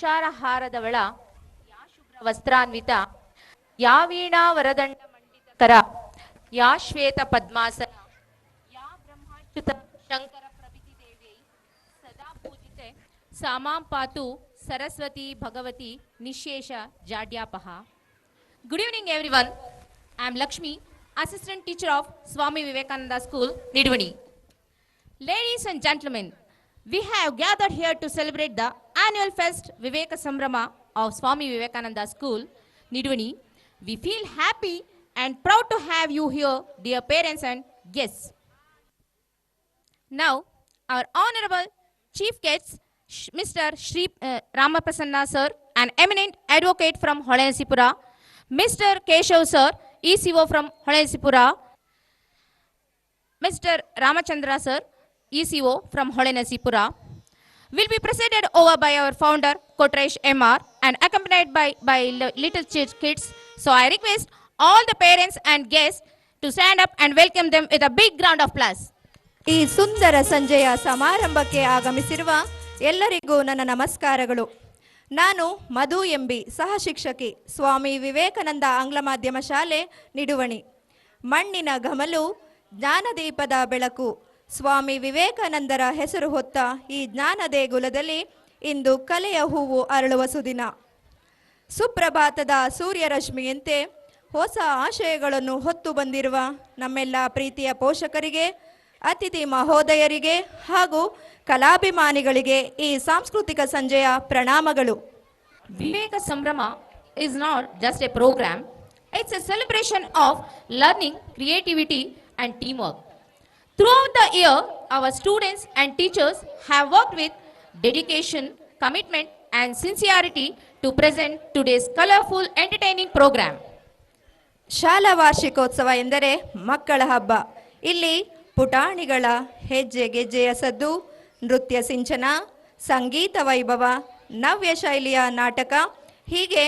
ತುಷಾರಹಾರದವಳ ಯಾ ಶುಭ್ರ ವಸ್ತ್ರಾನ್ವಿತ ಯಾ ವೀಣಾ ವರದಂಡ ಮಂಡಿತಕರ ಯಾ ಶ್ವೇತ ಪದ್ಮಾಸನ ಯಾ ಬ್ರಹ್ಮಾಚ್ಯುತ ಶಂಕರ ಪ್ರಭೃತಿ ದೇವ್ಯೈ ಸದಾ ಪೂಜಿತೆ ಸಾಮಾಂ ಪಾತು Saraswati Bhagavati ನಿಶೇಷ ಜಾಡ್ಯಾಪಹ. Good evening everyone. I am Lakshmi, assistant teacher of Swami Vivekananda School, Nidwani. Ladies and gentlemen, we have gathered here to celebrate the annual fest Viveka Samrama of Swami Vivekananda School, Nidwani. We feel happy and proud to have you here, dear parents and guests. Now, our honorable chief guests, Mr. Shri Ramaprasanna sir, an eminent advocate from Holenasipura, Mr. Keshav sir, ECO from Holenasipura, Mr. Ramachandra sir, ECO from Holenasipura, will be presented over by our founder Kotresh MR and accompanied by little kids. So I request all the parents and guests to stand up and welcome them with a big round of applause. ಈ ಸುಂದರ ಸಂಜೆಯ ಸಮಾರಂಭಕ್ಕೆ ಆಗಮಿಸಿರುವ ಎಲ್ಲರಿಗೂ ನನ್ನ ನಮಸ್ಕಾರಗಳು. ನಾನು ಮಧು MB, ಸಹ ಶಿಕ್ಷಕಿ, ಸ್ವಾಮಿ ವಿವೇಕಾನಂದ ಆಂಗ್ಲ ಮಾಧ್ಯಮ ಶಾಲೆ, ನಿಡುವಣಿ. ಮಣ್ಣಿನ ಘಮಲು, ಜ್ಞಾನದೀಪದ ಬೆಳಕು, ಸ್ವಾಮಿ ವಿವೇಕಾನಂದರ ಹೆಸರು ಹೊತ್ತ ಈ ಜ್ಞಾನ ದೇಗುಲದಲ್ಲಿ ಇಂದು ಕಲೆಯ ಹೂವು ಅರಳುವ ಸುದಿನ. ಸುಪ್ರಭಾತದ ಸೂರ್ಯರಶ್ಮಿಯಂತೆ ಹೊಸ ಆಶಯಗಳನ್ನು ಹೊತ್ತು ಬಂದಿರುವ ನಮ್ಮೆಲ್ಲ ಪ್ರೀತಿಯ ಪೋಷಕರಿಗೆ, ಅತಿಥಿ ಮಹೋದಯರಿಗೆ ಹಾಗೂ ಕಲಾಭಿಮಾನಿಗಳಿಗೆ ಈ ಸಾಂಸ್ಕೃತಿಕ ಸಂಜೆಯ ಪ್ರಣಾಮಗಳು. Viveka Samrama is not just a program, it's a celebration of learning, creativity and teamwork. Throughout the year, our students and teachers have worked with dedication, commitment and sincerity to present today's colorful, entertaining program. ಶಾಲಾ ವಾರ್ಷಿಕೋತ್ಸವ ಎಂದರೆ ಮಕ್ಕಳ ಹಬ್ಬ. ಇಲ್ಲಿ ಪುಟಾಣಿಗಳ ಹೆಜ್ಜೆ ಗೆಜ್ಜೆಯ ಸದ್ದು, ನೃತ್ಯ ಸಿಂಚನ, ಸಂಗೀತ ವೈಭವ, ನವ್ಯ ಶೈಲಿಯ ನಾಟಕ, ಹೀಗೆ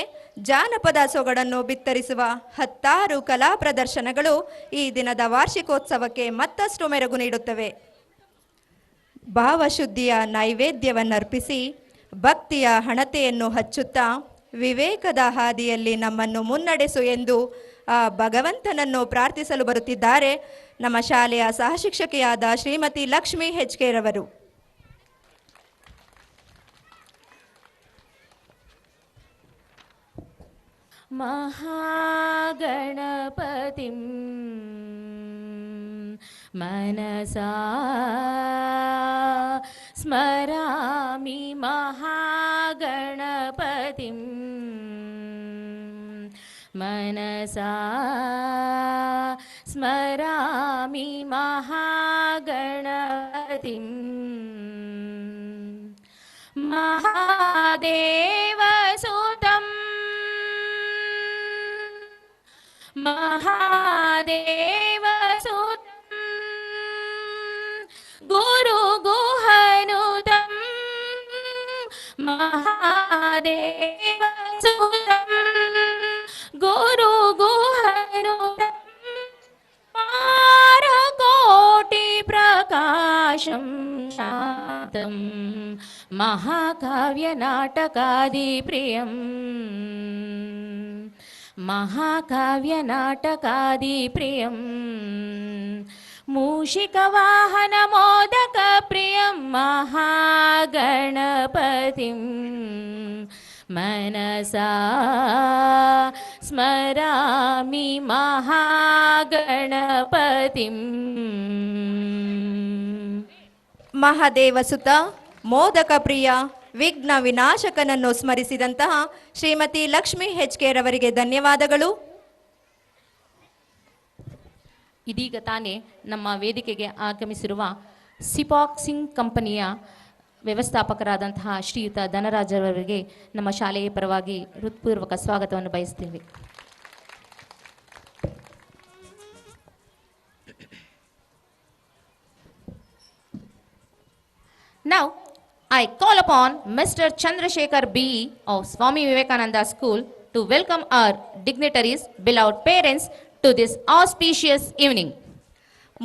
ಜಾನಪದ ಸೊಗಡನ್ನು ಬಿತ್ತರಿಸುವ ಹತ್ತಾರು ಕಲಾ ಪ್ರದರ್ಶನಗಳು ಈ ದಿನದ ವಾರ್ಷಿಕೋತ್ಸವಕ್ಕೆ ಮತ್ತಷ್ಟು ಮೆರುಗು ನೀಡುತ್ತವೆ. ಭಾವಶುದ್ಧಿಯ ನೈವೇದ್ಯವನ್ನರ್ಪಿಸಿ ಭಕ್ತಿಯ ಹಣತೆಯನ್ನು ಹಚ್ಚುತ್ತಾ ವಿವೇಕದ ಹಾದಿಯಲ್ಲಿ ನಮ್ಮನ್ನು ಮುನ್ನಡೆಸು ಎಂದು ಆ ಭಗವಂತನನ್ನು ಪ್ರಾರ್ಥಿಸಲು ಬರುತ್ತಿದ್ದಾರೆ ನಮ್ಮ ಶಾಲೆಯ ಸಹಶಿಕ್ಷಕಿಯಾದ ಶ್ರೀಮತಿ ಲಕ್ಷ್ಮಿ ಹೆಚ್ಕೆರವರು. ಮಹಾಗಣಪತಿಂ ಮನಸಾ ಸ್ಮರಾಮಿ ಮಹಾಗಣಪತಿಂ ಮನಸಾ ಸ್ಮರಾಮಿ ಮಹಾಗಣಪತಿಂ ಮಹಾದೇವಸುತಂ ಮಹಾದೇವಸುತಂ ಗುರು ಗುಹನುತಂ ಮಹಾದೇವಸುತಂ ಗುರು ಗುಹನುತಂ ಪಾರಕೋಟಿ ಪ್ರಕಾಶಂ ಶಾಂತಂ ಮಹಾಕಾವ್ಯ ನಾಟಕಾದಿ ಪ್ರಿಯಂ ಮಹಾಕಾವ್ಯ ನಾಟಕಾದಿ ಪ್ರಿಯಂ ಮೂಷಿಕ ವಾಹನ ಮೋದಕ ಪ್ರಿಯಂ ಮಹಾಗಣಪತಿಂ ಮನಸಾ ಸ್ಮರಾಮಿ ಮಹಾಗಣಪತಿಂ. ಮಹಾದೇವಸುತ, ಮೋದಕ ಪ್ರಿಯ, ವಿಘ್ನ ವಿನಾಶಕನನ್ನು ಸ್ಮರಿಸಿದಂತಹ ಶ್ರೀಮತಿ ಲಕ್ಷ್ಮಿ ಹೆಚ್ಕೆರವರಿಗೆ ಧನ್ಯವಾದಗಳು. ಇದೀಗ ತಾನೇ ನಮ್ಮ ವೇದಿಕೆಗೆ ಆಗಮಿಸಿರುವ ಸಿಪಾಕ್ಸಿಂಗ್ ಕಂಪನಿಯ ವ್ಯವಸ್ಥಾಪಕರಾದಂತಹ ಶ್ರೀಯುತ ಧನರಾಜರವರಿಗೆ ನಮ್ಮ ಶಾಲೆಯ ಪರವಾಗಿ ಹೃತ್ಪೂರ್ವಕ ಸ್ವಾಗತವನ್ನು ಬಯಸ್ತೇವೆ. Now, I call upon Mr. Chandrasekhar B. of Swami Vivekananda School to welcome our dignitaries, beloved parents, to this auspicious evening.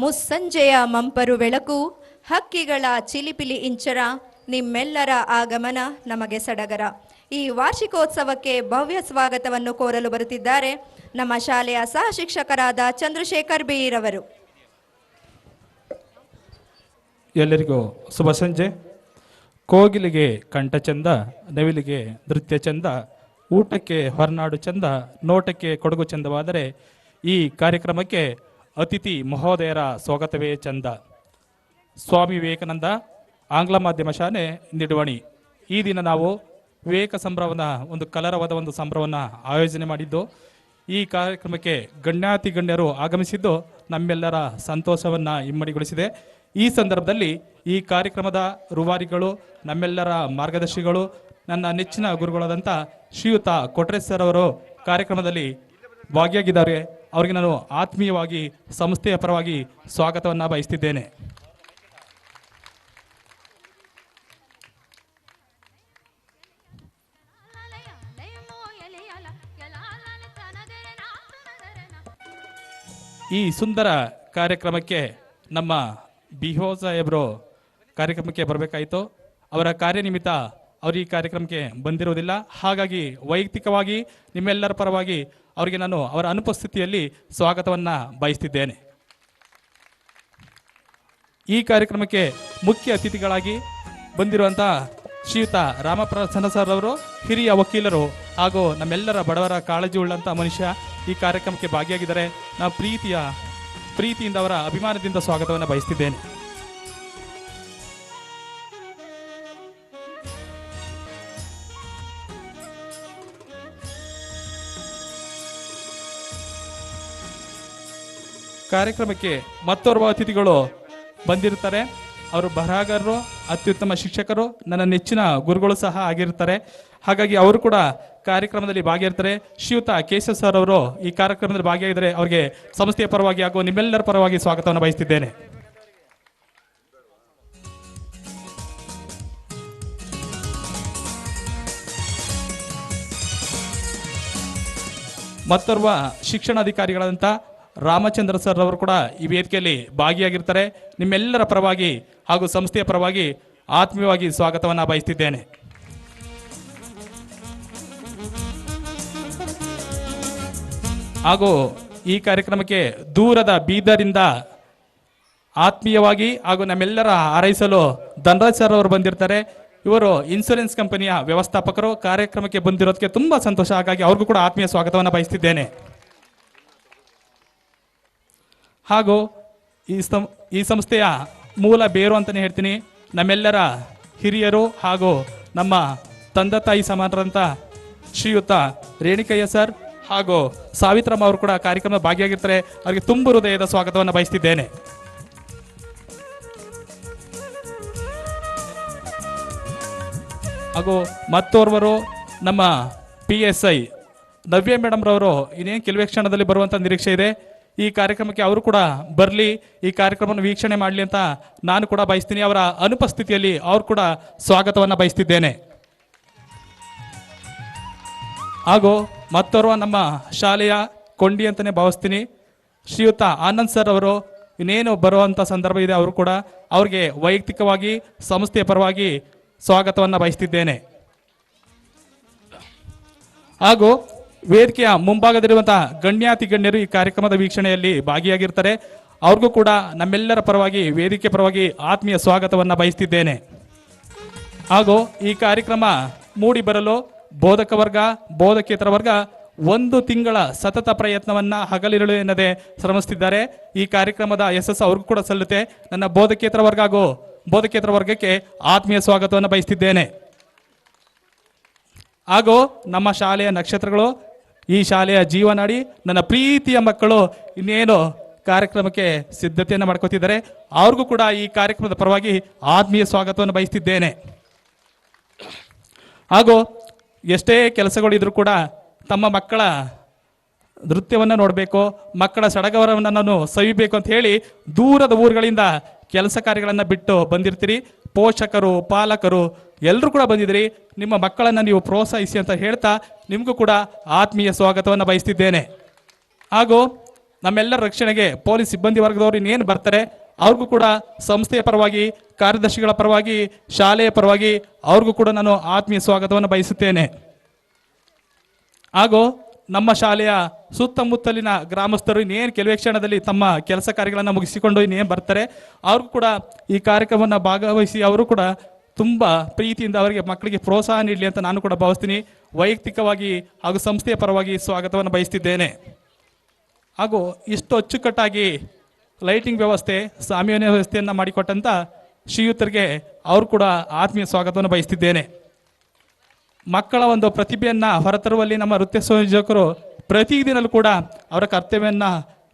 ಮುಸ್ಸಂಜೆಯ ಮಂಪರು ಬೆಳಕು, ಹಕ್ಕಿಗಳ ಚಿಲಿಪಿಲಿ ಇಂಚರ, ನಿಮ್ಮೆಲ್ಲರ ಆಗಮನ ನಮಗೆ ಸಡಗರ. ಈ ವಾರ್ಷಿಕೋತ್ಸವಕ್ಕೆ ಭವ್ಯ ಸ್ವಾಗತವನ್ನು ಕೋರಲು ಬರುತ್ತಿದ್ದಾರೆ ನಮ್ಮ ಶಾಲೆಯ ಸಹ ಶಿಕ್ಷಕರಾದ ಚಂದ್ರಶೇಖರ್ ಬೀರವರು. ಎಲ್ಲರಿಗೂ ಶುಭ ಸಂಜೆ. ಕೋಗಿಲಿಗೆ ಕಂಠ ಚಂದ, ನವಿಲಿಗೆ ನೃತ್ಯ ಚಂದ, ಊಟಕ್ಕೆ ಹೊರನಾಡು ಚಂದ, ನೋಟಕ್ಕೆ ಕೊಡಗು ಚಂದವಾದರೆ ಈ ಕಾರ್ಯಕ್ರಮಕ್ಕೆ ಅತಿಥಿ ಮಹೋದಯರ ಸ್ವಾಗತವೇ ಚಂದ. ಸ್ವಾಮಿ ವಿವೇಕಾನಂದ ಆಂಗ್ಲ ಮಾಧ್ಯಮ ಶಾಲೆ ನಿಡುವಣಿ. ಈ ದಿನ ನಾವು ವಿವೇಕ ಸಂಭ್ರಮದ ಒಂದು ಕಲರವಾದ ಒಂದು ಸಂಭ್ರಮವನ್ನು ಆಯೋಜನೆ ಮಾಡಿದ್ದು. ಈ ಕಾರ್ಯಕ್ರಮಕ್ಕೆ ಗಣ್ಯಾತಿ ಗಣ್ಯರು ಆಗಮಿಸಿದ್ದು ನಮ್ಮೆಲ್ಲರ ಸಂತೋಷವನ್ನು ಇಮ್ಮಡಿಗೊಳಿಸಿದೆ. ಈ ಸಂದರ್ಭದಲ್ಲಿ ಈ ಕಾರ್ಯಕ್ರಮದ ರೂವಾರಿಗಳು, ನಮ್ಮೆಲ್ಲರ ಮಾರ್ಗದರ್ಶಿಗಳು, ನನ್ನ ನೆಚ್ಚಿನ ಗುರುಗಳಾದಂಥ ಶ್ರೀಯುತ ಕೊಟ್ರೇಶ್ ಸರ್ ಅವರು ಕಾರ್ಯಕ್ರಮದಲ್ಲಿ ಭಾಗಿಯಾಗಿದ್ದಾರೆ. ಅವರಿಗೆ ನಾನು ಆತ್ಮೀಯವಾಗಿ ಸಂಸ್ಥೆಯ ಪರವಾಗಿ ಸ್ವಾಗತವನ್ನು ಬಯಸ್ತಿದ್ದೇನೆ. ಈ ಸುಂದರ ಕಾರ್ಯಕ್ರಮಕ್ಕೆ ನಮ್ಮ ಬಿಹೋ ಸಾಹೇಬರು ಕಾರ್ಯಕ್ರಮಕ್ಕೆ ಬರಬೇಕಾಯಿತು. ಅವರ ಕಾರ್ಯನಿಮಿತ್ತ ಅವರು ಈ ಕಾರ್ಯಕ್ರಮಕ್ಕೆ ಬಂದಿರುವುದಿಲ್ಲ. ಹಾಗಾಗಿ ವೈಯಕ್ತಿಕವಾಗಿ ನಿಮ್ಮೆಲ್ಲರ ಪರವಾಗಿ ಅವರಿಗೆ ನಾನು ಅವರ ಅನುಪಸ್ಥಿತಿಯಲ್ಲಿ ಸ್ವಾಗತವನ್ನು ಬಯಸ್ತಿದ್ದೇನೆ. ಈ ಕಾರ್ಯಕ್ರಮಕ್ಕೆ ಮುಖ್ಯ ಅತಿಥಿಗಳಾಗಿ ಬಂದಿರುವಂಥ ಶ್ರೀಯುತ ರಾಮಪ್ರಸನ್ನ ಸರ್ ಅವರು ಹಿರಿಯ ವಕೀಲರು ಹಾಗೂ ನಮ್ಮೆಲ್ಲರ ಬಡವರ ಕಾಳಜಿ ಉಳ್ಳಂಥ ಮನುಷ್ಯ ಈ ಕಾರ್ಯಕ್ರಮಕ್ಕೆ ಭಾಗಿಯಾಗಿದ್ದಾರೆ. ನಾವು ಪ್ರೀತಿಯಿಂದ ಅವರ ಅಭಿಮಾನದಿಂದ ಸ್ವಾಗತವನ್ನು ಬಯಸ್ತಿದ್ದೇನೆ. ಕಾರ್ಯಕ್ರಮಕ್ಕೆ ಮತ್ತೋರ್ವ ಅತಿಥಿಗಳು ಬಂದಿರ್ತಾರೆ. ಅವರು ಬರಹಗಾರರು, ಅತ್ಯುತ್ತಮ ಶಿಕ್ಷಕರು, ನನ್ನ ನೆಚ್ಚಿನ ಗುರುಗಳು ಸಹ ಆಗಿರ್ತಾರೆ. ಹಾಗಾಗಿ ಅವರು ಕೂಡ ಕಾರ್ಯಕ್ರಮದಲ್ಲಿ ಭಾಗಿಯಾಗಿರ್ತಾರೆ. ಶ್ರೀಯುತ ಕೇಶವ್ ಸರ್ ಅವರು ಈ ಕಾರ್ಯಕ್ರಮದಲ್ಲಿ ಭಾಗಿಯಾಗಿದ್ದಾರೆ. ಅವರಿಗೆ ಸಂಸ್ಥೆಯ ಪರವಾಗಿ ಹಾಗೂ ನಿಮ್ಮೆಲ್ಲರ ಪರವಾಗಿ ಸ್ವಾಗತವನ್ನು ಬಯಸ್ತಿದ್ದೇನೆ. ಮತ್ತೋರ್ವ ಶಿಕ್ಷಣಾಧಿಕಾರಿಗಳಾದಂಥ ರಾಮಚಂದ್ರ ಸರ್ ಅವರು ಕೂಡ ಈ ವೇದಿಕೆಯಲ್ಲಿ ಭಾಗಿಯಾಗಿರ್ತಾರೆ. ನಿಮ್ಮೆಲ್ಲರ ಪರವಾಗಿ ಹಾಗೂ ಸಂಸ್ಥೆಯ ಪರವಾಗಿ ಆತ್ಮೀಯವಾಗಿ ಸ್ವಾಗತವನ್ನು ಬಯಸ್ತಿದ್ದೇನೆ. ಹಾಗೂ ಈ ಕಾರ್ಯಕ್ರಮಕ್ಕೆ ದೂರದ ಬೀದರಿಂದ ಆತ್ಮೀಯವಾಗಿ ಹಾಗೂ ನಮ್ಮೆಲ್ಲರ ಹಾರೈಸಲು ಧನರಾಜ್ ಸರ್ ಅವರು ಬಂದಿರ್ತಾರೆ. ಇವರು ಇನ್ಶೂರೆನ್ಸ್ ಕಂಪನಿಯ ವ್ಯವಸ್ಥಾಪಕರು. ಕಾರ್ಯಕ್ರಮಕ್ಕೆ ಬಂದಿರೋದಕ್ಕೆ ತುಂಬ ಸಂತೋಷ. ಹಾಗಾಗಿ ಅವ್ರಿಗೂ ಕೂಡ ಆತ್ಮೀಯ ಸ್ವಾಗತವನ್ನು ಬಯಸ್ತಿದ್ದೇನೆ. ಹಾಗೂ ಈ ಸಂಸ್ಥೆಯ ಮೂಲ ಬೇರು ಅಂತಲೇ ಹೇಳ್ತೀನಿ. ನಮ್ಮೆಲ್ಲರ ಹಿರಿಯರು ಹಾಗೂ ನಮ್ಮ ತಂದೆ ತಾಯಿ ಸಮಾನರಂಥ ಶ್ರೀಯುತ ರೇಣಿಕಯ್ಯ ಸರ್ ಹಾಗೂ ಸಾವಿತ್ರಮ್ಮ ಅವರು ಕೂಡ ಕಾರ್ಯಕ್ರಮದ ಭಾಗಿಯಾಗಿರ್ತಾರೆ. ಅವರಿಗೆ ತುಂಬ ಹೃದಯದ ಸ್ವಾಗತವನ್ನು ಬಯಸ್ತಿದ್ದೇನೆ. ಹಾಗೂ ಮತ್ತೋರ್ವರು ನಮ್ಮ PSI ನವ್ಯ ಮೇಡಮ್ ರವರು ಇನ್ನೇನು ಕೆಲವೇ ಕ್ಷಣದಲ್ಲಿ ಬರುವಂಥ ನಿರೀಕ್ಷೆ ಇದೆ. ಈ ಕಾರ್ಯಕ್ರಮಕ್ಕೆ ಅವರು ಕೂಡ ಬರಲಿ, ಈ ಕಾರ್ಯಕ್ರಮವನ್ನು ವೀಕ್ಷಣೆ ಮಾಡಲಿ ಅಂತ ನಾನು ಕೂಡ ಬಯಸ್ತೀನಿ. ಅವರ ಅನುಪಸ್ಥಿತಿಯಲ್ಲಿ ಅವರು ಕೂಡ ಸ್ವಾಗತವನ್ನು ಬಯಸ್ತಿದ್ದೇನೆ. ಹಾಗೂ ಮತ್ತೋರ್ವ ನಮ್ಮ ಶಾಲೆಯ ಕೊಂಡಿ ಅಂತಲೇ ಭಾವಿಸ್ತೀನಿ, ಶ್ರೀಯುತ ಆನಂದ್ ಸರ್ ಅವರು ಇನ್ನೇನು ಬರುವಂಥ ಸಂದರ್ಭ ಇದೆ. ಅವರು ಕೂಡ ಅವ್ರಿಗೆ ವೈಯಕ್ತಿಕವಾಗಿ ಸಂಸ್ಥೆಯ ಪರವಾಗಿ ಸ್ವಾಗತವನ್ನು ಬಯಸ್ತಿದ್ದೇನೆ. ಹಾಗೂ ವೇದಿಕೆಯ ಮುಂಭಾಗದಲ್ಲಿರುವಂತಹ ಗಣ್ಯಾತಿ ಗಣ್ಯರು ಈ ಕಾರ್ಯಕ್ರಮದ ವೀಕ್ಷಣೆಯಲ್ಲಿ ಭಾಗಿಯಾಗಿರ್ತಾರೆ. ಅವ್ರಿಗೂ ಕೂಡ ನಮ್ಮೆಲ್ಲರ ಪರವಾಗಿ ವೇದಿಕೆ ಪರವಾಗಿ ಆತ್ಮೀಯ ಸ್ವಾಗತವನ್ನು ಬಯಸ್ತಿದ್ದೇನೆ. ಹಾಗೂ ಈ ಕಾರ್ಯಕ್ರಮ ಮೂಡಿ ಬರಲು ಬೋಧಕ ವರ್ಗ, ಬೋಧಕೇತರ ವರ್ಗ 1 ತಿಂಗಳ ಸತತ ಪ್ರಯತ್ನವನ್ನ ಹಗಲಿರುಳು ಎನ್ನದೆ ಶ್ರಮಿಸುತ್ತಿದ್ದಾರೆ. ಈ ಕಾರ್ಯಕ್ರಮದ ಯಶಸ್ಸು ಅವ್ರಿಗೂ ಕೂಡ ಸಲ್ಲುತ್ತೆ. ನನ್ನ ಬೋಧಕೇತರ ವರ್ಗ ಹಾಗೂ ಬೋಧಕೇತರ ವರ್ಗಕ್ಕೆ ಆತ್ಮೀಯ ಸ್ವಾಗತವನ್ನು ಬಯಸ್ತಿದ್ದೇನೆ. ಹಾಗೂ ನಮ್ಮ ಶಾಲೆಯ ನಕ್ಷತ್ರಗಳು, ಈ ಶಾಲೆಯ ಜೀವನಾಡಿ, ನನ್ನ ಪ್ರೀತಿಯ ಮಕ್ಕಳು ಇನ್ನೇನು ಕಾರ್ಯಕ್ರಮಕ್ಕೆ ಸಿದ್ಧತೆಯನ್ನು ಮಾಡ್ಕೋತಿದ್ದಾರೆ. ಅವ್ರಿಗೂ ಕೂಡ ಈ ಕಾರ್ಯಕ್ರಮದ ಪರವಾಗಿ ಆತ್ಮೀಯ ಸ್ವಾಗತವನ್ನು ಬಯಸ್ತಿದ್ದೇನೆ. ಹಾಗೂ ಎಷ್ಟೇ ಕೆಲಸಗಳಿದ್ರೂ ಕೂಡ ತಮ್ಮ ಮಕ್ಕಳ ನೃತ್ಯವನ್ನು ನೋಡಬೇಕು, ಮಕ್ಕಳ ಸಡಗರವನ್ನು ನಾನು ಸವಿಬೇಕು ಅಂತ ಹೇಳಿ ದೂರದ ಊರುಗಳಿಂದ ಕೆಲಸ ಕಾರ್ಯಗಳನ್ನು ಬಿಟ್ಟು ಬಂದಿರ್ತೀರಿ. ಪೋಷಕರು, ಪಾಲಕರು ಎಲ್ಲರೂ ಕೂಡ ಬಂದಿದ್ದೀರಿ. ನಿಮ್ಮ ಮಕ್ಕಳನ್ನು ನೀವು ಪ್ರೋತ್ಸಾಹಿಸಿ ಅಂತ ಹೇಳ್ತಾ ನಿಮಗೂ ಕೂಡ ಆತ್ಮೀಯ ಸ್ವಾಗತವನ್ನು ಬಯಸ್ತಿದ್ದೇನೆ. ಹಾಗೂ ನಮ್ಮೆಲ್ಲರ ರಕ್ಷಣೆಗೆ ಪೊಲೀಸ್ ಸಿಬ್ಬಂದಿ ವರ್ಗದವರು ಇನ್ನೇನು ಬರ್ತಾರೆ ಅವ್ರಿಗೂ ಕೂಡ ಸಂಸ್ಥೆಯ ಪರವಾಗಿ, ಕಾರ್ಯದರ್ಶಿಗಳ ಪರವಾಗಿ, ಶಾಲೆಯ ಪರವಾಗಿ ಅವ್ರಿಗೂ ಕೂಡ ನಾನು ಆತ್ಮೀಯ ಸ್ವಾಗತವನ್ನು ಬಯಸುತ್ತೇನೆ. ಹಾಗೂ ನಮ್ಮ ಶಾಲೆಯ ಸುತ್ತಮುತ್ತಲಿನ ಗ್ರಾಮಸ್ಥರು ಇನ್ನೇನು ಕೆಲವೇ ಕ್ಷಣದಲ್ಲಿ ತಮ್ಮ ಕೆಲಸ ಕಾರ್ಯಗಳನ್ನು ಮುಗಿಸಿಕೊಂಡು ಇನ್ನೇನು ಬರ್ತಾರೆ, ಅವ್ರಿಗೂ ಕೂಡ ಈ ಕಾರ್ಯಕ್ರಮವನ್ನು ಭಾಗವಹಿಸಿ ಅವರು ಕೂಡ ತುಂಬ ಪ್ರೀತಿಯಿಂದ ಅವರಿಗೆ ಮಕ್ಕಳಿಗೆ ಪ್ರೋತ್ಸಾಹ ನೀಡಲಿ ಅಂತ ನಾನು ಕೂಡ ಭಾವಿಸ್ತೀನಿ. ವೈಯಕ್ತಿಕವಾಗಿ ಹಾಗೂ ಸಂಸ್ಥೆಯ ಪರವಾಗಿ ಸ್ವಾಗತವನ್ನು ಬಯಸ್ತಿದ್ದೇನೆ. ಹಾಗೂ ಇಷ್ಟು ಅಚ್ಚುಕಟ್ಟಾಗಿ ಲೈಟಿಂಗ್ ವ್ಯವಸ್ಥೆ, ಸಾಮಾನ್ಯ ವ್ಯವಸ್ಥೆಯನ್ನು ಮಾಡಿಕೊಟ್ಟಂಥ ಶ್ರೀಯುತರಿಗೆ ಅವರು ಕೂಡ ಆತ್ಮೀಯ ಸ್ವಾಗತವನ್ನು ಬಯಸ್ತಿದ್ದೇನೆ. ಮಕ್ಕಳ ಒಂದು ಪ್ರತಿಭೆಯನ್ನು ಹೊರತರುವಲ್ಲಿ ನಮ್ಮ ನೃತ್ಯ ಸಂಯೋಜಕರು ಪ್ರತಿದಿನಲೂ ಕೂಡ ಅವರ ಕರ್ತವ್ಯವನ್ನು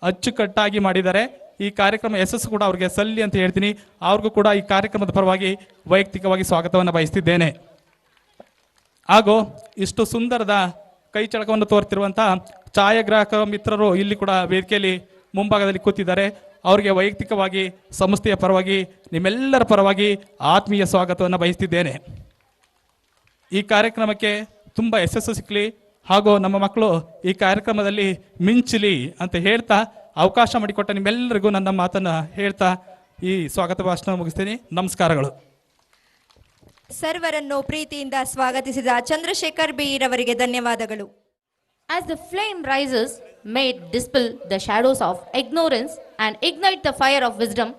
ಅಚ್ಚುಕಟ್ಟಾಗಿ ಮಾಡಿದ್ದಾರೆ. ಈ ಕಾರ್ಯಕ್ರಮ ಯಶಸ್ಸು ಕೂಡ ಅವರಿಗೆ ಸಲ್ಲಿ ಅಂತ ಹೇಳ್ತೀನಿ. ಅವ್ರಿಗೂ ಕೂಡ ಈ ಕಾರ್ಯಕ್ರಮದ ಪರವಾಗಿ ವೈಯಕ್ತಿಕವಾಗಿ ಸ್ವಾಗತವನ್ನು ಬಯಸ್ತಿದ್ದೇನೆ. ಹಾಗೂ ಇಷ್ಟು ಸುಂದರದ ಕೈ ಚಳಕವನ್ನು ತೋರ್ತಿರುವಂತಹ ಛಾಯಾಗ್ರಾಹಕ ಮಿತ್ರರು ಇಲ್ಲಿ ಕೂಡ ವೇದಿಕೆಯಲ್ಲಿ ಮುಂಭಾಗದಲ್ಲಿ ಕೂತಿದ್ದಾರೆ. ಅವರಿಗೆ ವೈಯಕ್ತಿಕವಾಗಿ ಸಂಸ್ಥೆಯ ಪರವಾಗಿ ನಿಮ್ಮೆಲ್ಲರ ಪರವಾಗಿ ಆತ್ಮೀಯ ಸ್ವಾಗತವನ್ನು ಬಯಸ್ತಿದ್ದೇನೆ. ಈ ಕಾರ್ಯಕ್ರಮಕ್ಕೆ ತುಂಬ ಯಶಸ್ಸು ಸಿಕ್ಕಲಿ ಹಾಗೂ ನಮ್ಮ ಮಕ್ಕಳು ಈ ಕಾರ್ಯಕ್ರಮದಲ್ಲಿ ಮಿಂಚಲಿ ಅಂತ ಹೇಳ್ತಾ ಅವಕಾಶ ಮಾಡಿಕೊಟ್ಟ ನಿಮ್ಮೆಲ್ಲರಿಗೂ ನನ್ನ ಮಾತನ್ನು ಹೇಳ್ತಾ ಈ ಸ್ವಾಗತ ಭಾಷಣ ಮುಗಿಸ್ತೀನಿ. ನಮಸ್ಕಾರಗಳು. ಸರ್ವರನ್ನು ಪ್ರೀತಿಯಿಂದ ಸ್ವಾಗತಿಸಿದ ಚಂದ್ರಶೇಖರ್ ಬಿ ರವರಿಗೆ ಧನ್ಯವಾದಗಳು. As the flame rises, may it dispel the shadows of ignorance and ignite the fire of wisdom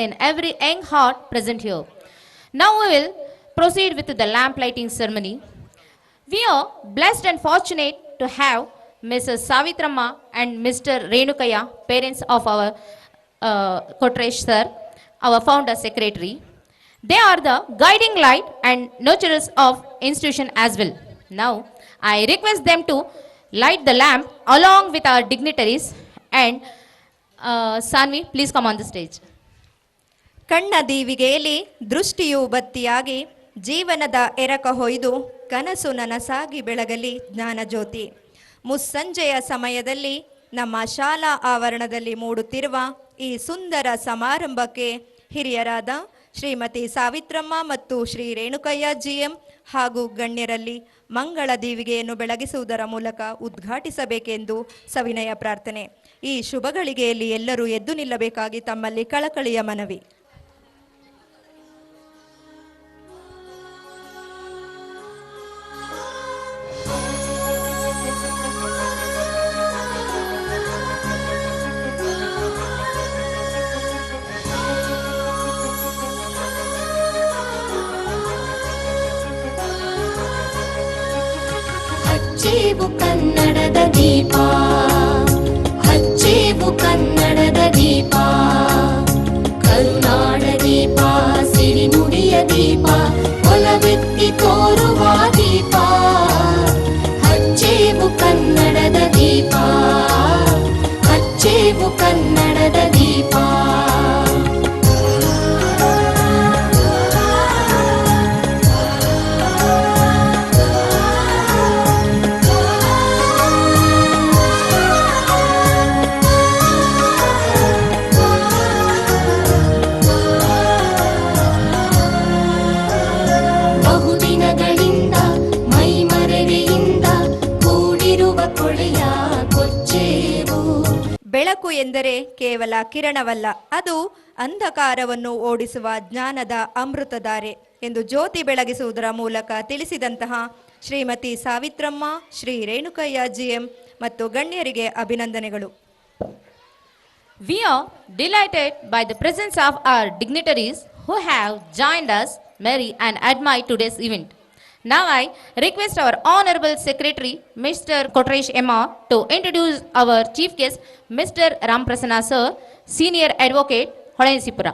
in every young heart present here. Now we will proceed with the lamp lighting ceremony. We are blessed and fortunate to have Mrs. Savitramma and Mr. Renukaya, parents of our Kotresh sir, our founder secretary. They are the guiding light and nurturers of institution as well. Now I request them to light the lamp along with our dignitaries, and Sanvi, please come on the stage. ಕಣ್ಣ ದೀವಿಗೆಯಲ್ಲಿ ದೃಷ್ಟಿಯು ಬತ್ತಿಯಾಗಿ ಜೀವನದ ಎರಕ ಹೊಯ್ದು ಕನಸು ನನಸಾಗಿ ಬೆಳಗಲಿ ಜ್ಞಾನ ಜ್ಯೋತಿ. ಮುಸ್ಸಂಜೆಯ ಸಮಯದಲ್ಲಿ ನಮ್ಮ ಶಾಲಾ ಆವರಣದಲ್ಲಿ ಮೂಡುತ್ತಿರುವ ಈ ಸುಂದರ ಸಮಾರಂಭಕ್ಕೆ ಹಿರಿಯರಾದ ಶ್ರೀಮತಿ ಸಾವಿತ್ರಮ್ಮ ಮತ್ತು ಶ್ರೀ ರೇಣುಕಯ್ಯ ಜಿಎಂ ಹಾಗೂ ಗಣ್ಯರಲ್ಲಿ ಮಂಗಳ ದೀವಿಗೆಯನ್ನು ಬೆಳಗಿಸುವುದರ ಮೂಲಕ ಉದ್ಘಾಟಿಸಬೇಕೆಂದು ಸವಿನಯ ಪ್ರಾರ್ಥನೆ. ಈ ಶುಭಗಳಿಗೆಯಲ್ಲಿ ಎಲ್ಲರೂ ಎದ್ದು ನಿಲ್ಲಬೇಕಾಗಿ ತಮ್ಮಲ್ಲಿ ಕಳಕಳಿಯ ಮನವಿ. ಹಚ್ಚೇವು ಕನ್ನಡದ ದೀಪ, ಹಚ್ಚೇವು ಕನ್ನಡದ ದೀಪ, ಕರುನಾಡ ದೀಪ, ಸಿರಿನುಡಿಯ ದೀಪ, ಒಲವೆತ್ತಿ ತೋರುವ ದೀಪ. ಹಚ್ಚೇವು ಕನ್ನಡದ ದೀಪ, ಹಚ್ಚೇವು ಕನ್ನಡದ ದೀಪ. ಬೆಳಕು ಎಂದರೆ ಕೇವಲ ಕಿರಣವಲ್ಲ, ಅದು ಅಂಧಕಾರವನ್ನು ಓಡಿಸುವ ಜ್ಞಾನದ ಅಮೃತಧಾರೆ ಎಂದು ಜ್ಯೋತಿ ಬೆಳಗಿಸುವುದರ ಮೂಲಕ ತಿಳಿಸಿದಂತಹ ಶ್ರೀಮತಿ ಸಾವಿತ್ರಮ್ಮ, ಶ್ರೀ ರೇಣುಕಯ್ಯ ಜಿಎಂ ಮತ್ತು ಗಣ್ಯರಿಗೆ ಅಭಿನಂದನೆಗಳು. We are delighted by the presence of our dignitaries who have joined us, merry and admire today's event. Now I request our Honorable Secretary, Mr. Kotresh Emma, to introduce our Chief Guest, Mr. Ramprasanna Sir, Senior Advocate, Hodanesipura.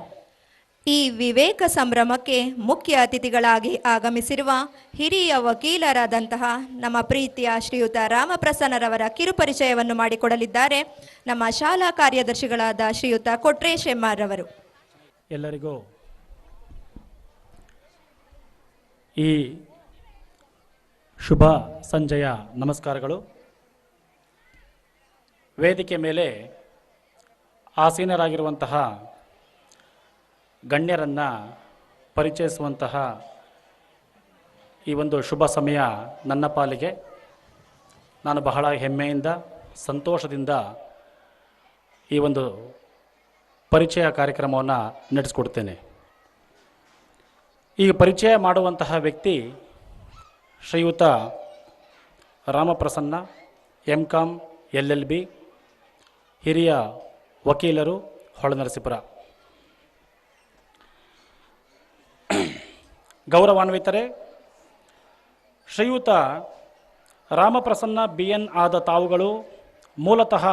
ಈ ವಿವೇಕ ಸಂಭ್ರಮಕ್ಕೆ ಮುಖ್ಯ ಅತಿಥಿಗಳಾಗಿ ಆಗಮಿಸಿರುವ ಹಿರಿಯ ವಕೀಲರಾದಂತಹ ನಮ್ಮ ಪ್ರೀತಿಯ ಶ್ರೀಯುತ ರಾಮಪ್ರಸನ್ನರವರ ಕಿರುಪರಿಚಯವನ್ನು ಮಾಡಿಕೊಡಲಿದ್ದಾರೆ ನಮ್ಮ ಶಾಲಾ ಕಾರ್ಯದರ್ಶಿಗಳಾದ ಶ್ರೀಯುತ ಕೊಟ್ರೇಶ್ ಎಮ್ಮಾರ್ ರವರು. ಎಲ್ಲರಿಗೂ ಈ ಶುಭ ಸಂಜೆಯ ನಮಸ್ಕಾರಗಳು. ವೇದಿಕೆ ಮೇಲೆ ಆಸೀನರಾಗಿರುವಂತಹ ಗಣ್ಯರನ್ನು ಪರಿಚಯಿಸುವಂತಹ ಈ ಒಂದು ಶುಭ ಸಮಯ ನನ್ನ ಪಾಲಿಗೆ ನಾನು ಬಹಳ ಹೆಮ್ಮೆಯಿಂದ ಸಂತೋಷದಿಂದ ಈ ಒಂದು ಪರಿಚಯ ಕಾರ್ಯಕ್ರಮವನ್ನು ನಡೆಸಿಕೊಡ್ತೇನೆ. ಈಗ ಪರಿಚಯ ಮಾಡುವಂತಹ ವ್ಯಕ್ತಿ ಶ್ರೀಯುತ ರಾಮಪ್ರಸನ್ನ MCom LLB, ಹಿರಿಯ ವಕೀಲರು, ಹೊಳೆನರಸೀಪುರ. ಗೌರವಾನ್ವಿತರೇ, ಶ್ರೀಯುತ ರಾಮಪ್ರಸನ್ನ BN ಆದ ತಾವುಗಳು ಮೂಲತಃ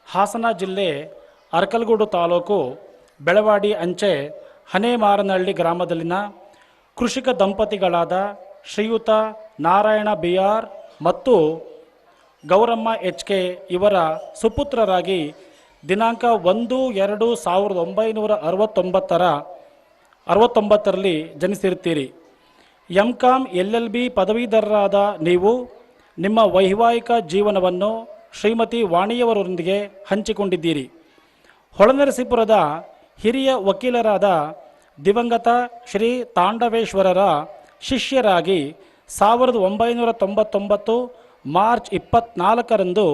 ಹಾಸನ ಜಿಲ್ಲೆ ಅರಕಲಗೂಡು ತಾಲೂಕು ಬೆಳವಾಡಿ ಅಂಚೆ ಹನೇಮಾರನಹಳ್ಳಿ ಗ್ರಾಮದಲ್ಲಿನ ಕೃಷಿಕ ದಂಪತಿಗಳಾದ ಶ್ರೀಯುತ ನಾರಾಯಣ BR ಮತ್ತು ಗೌರಮ್ಮ HK ಇವರ ಸುಪುತ್ರರಾಗಿ ದಿನಾಂಕ 1/2/1969ರಲ್ಲಿ ಜನಿಸಿರುತ್ತೀರಿ. MCom LLB ಪದವೀಧರರಾದ ನೀವು ನಿಮ್ಮ ವೈವಾಹಿಕ ಜೀವನವನ್ನು ಶ್ರೀಮತಿ ವಾಣಿಯವರೊಂದಿಗೆ ಹಂಚಿಕೊಂಡಿದ್ದೀರಿ. ಹೊಳೆನರಸೀಪುರದ ಹಿರಿಯ ವಕೀಲರಾದ ದಿವಂಗತ ಶ್ರೀ ತಾಂಡವೇಶ್ವರರ ಶಿಷ್ಯರಾಗಿ 1999 ಮಾರ್ಚ್ 24ರಂದು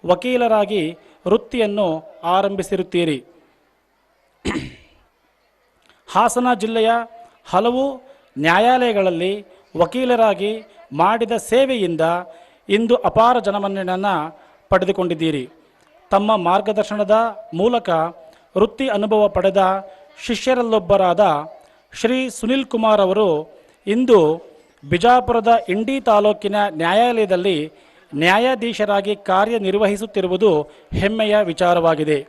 ವಕೀಲರಾಗಿ ವೃತ್ತಿಯನ್ನು ಆರಂಭಿಸಿರುತ್ತೀರಿ. ಹಾಸನ ಜಿಲ್ಲೆಯ ಹಲವು ನ್ಯಾಯಾಲಯಗಳಲ್ಲಿ ವಕೀಲರಾಗಿ ಮಾಡಿದ ಸೇವೆಯಿಂದ ಇಂದು ಅಪಾರ ಜನಮನ್ನಣೆಯನ್ನು ಪಡೆದುಕೊಂಡಿದ್ದೀರಿ. ತಮ್ಮ ಮಾರ್ಗದರ್ಶನದ ಮೂಲಕ ವೃತ್ತಿ ಅನುಭವ ಪಡೆದ ಶಿಷ್ಯರಲ್ಲೊಬ್ಬರಾದ ಶ್ರೀ ಸುನಿಲ್ ಕುಮಾರ್ ಅವರು ಇಂದು ಬಿಜಾಪುರದ ಇಂಡಿ ತಾಲೂಕಿನ ನ್ಯಾಯಾಲಯದಲ್ಲಿ ನ್ಯಾಯಾಧೀಶರಾಗಿ ಕಾರ್ಯನಿರ್ವಹಿಸುತ್ತಿರುವುದು ಹೆಮ್ಮೆಯ ವಿಚಾರವಾಗಿದೆ.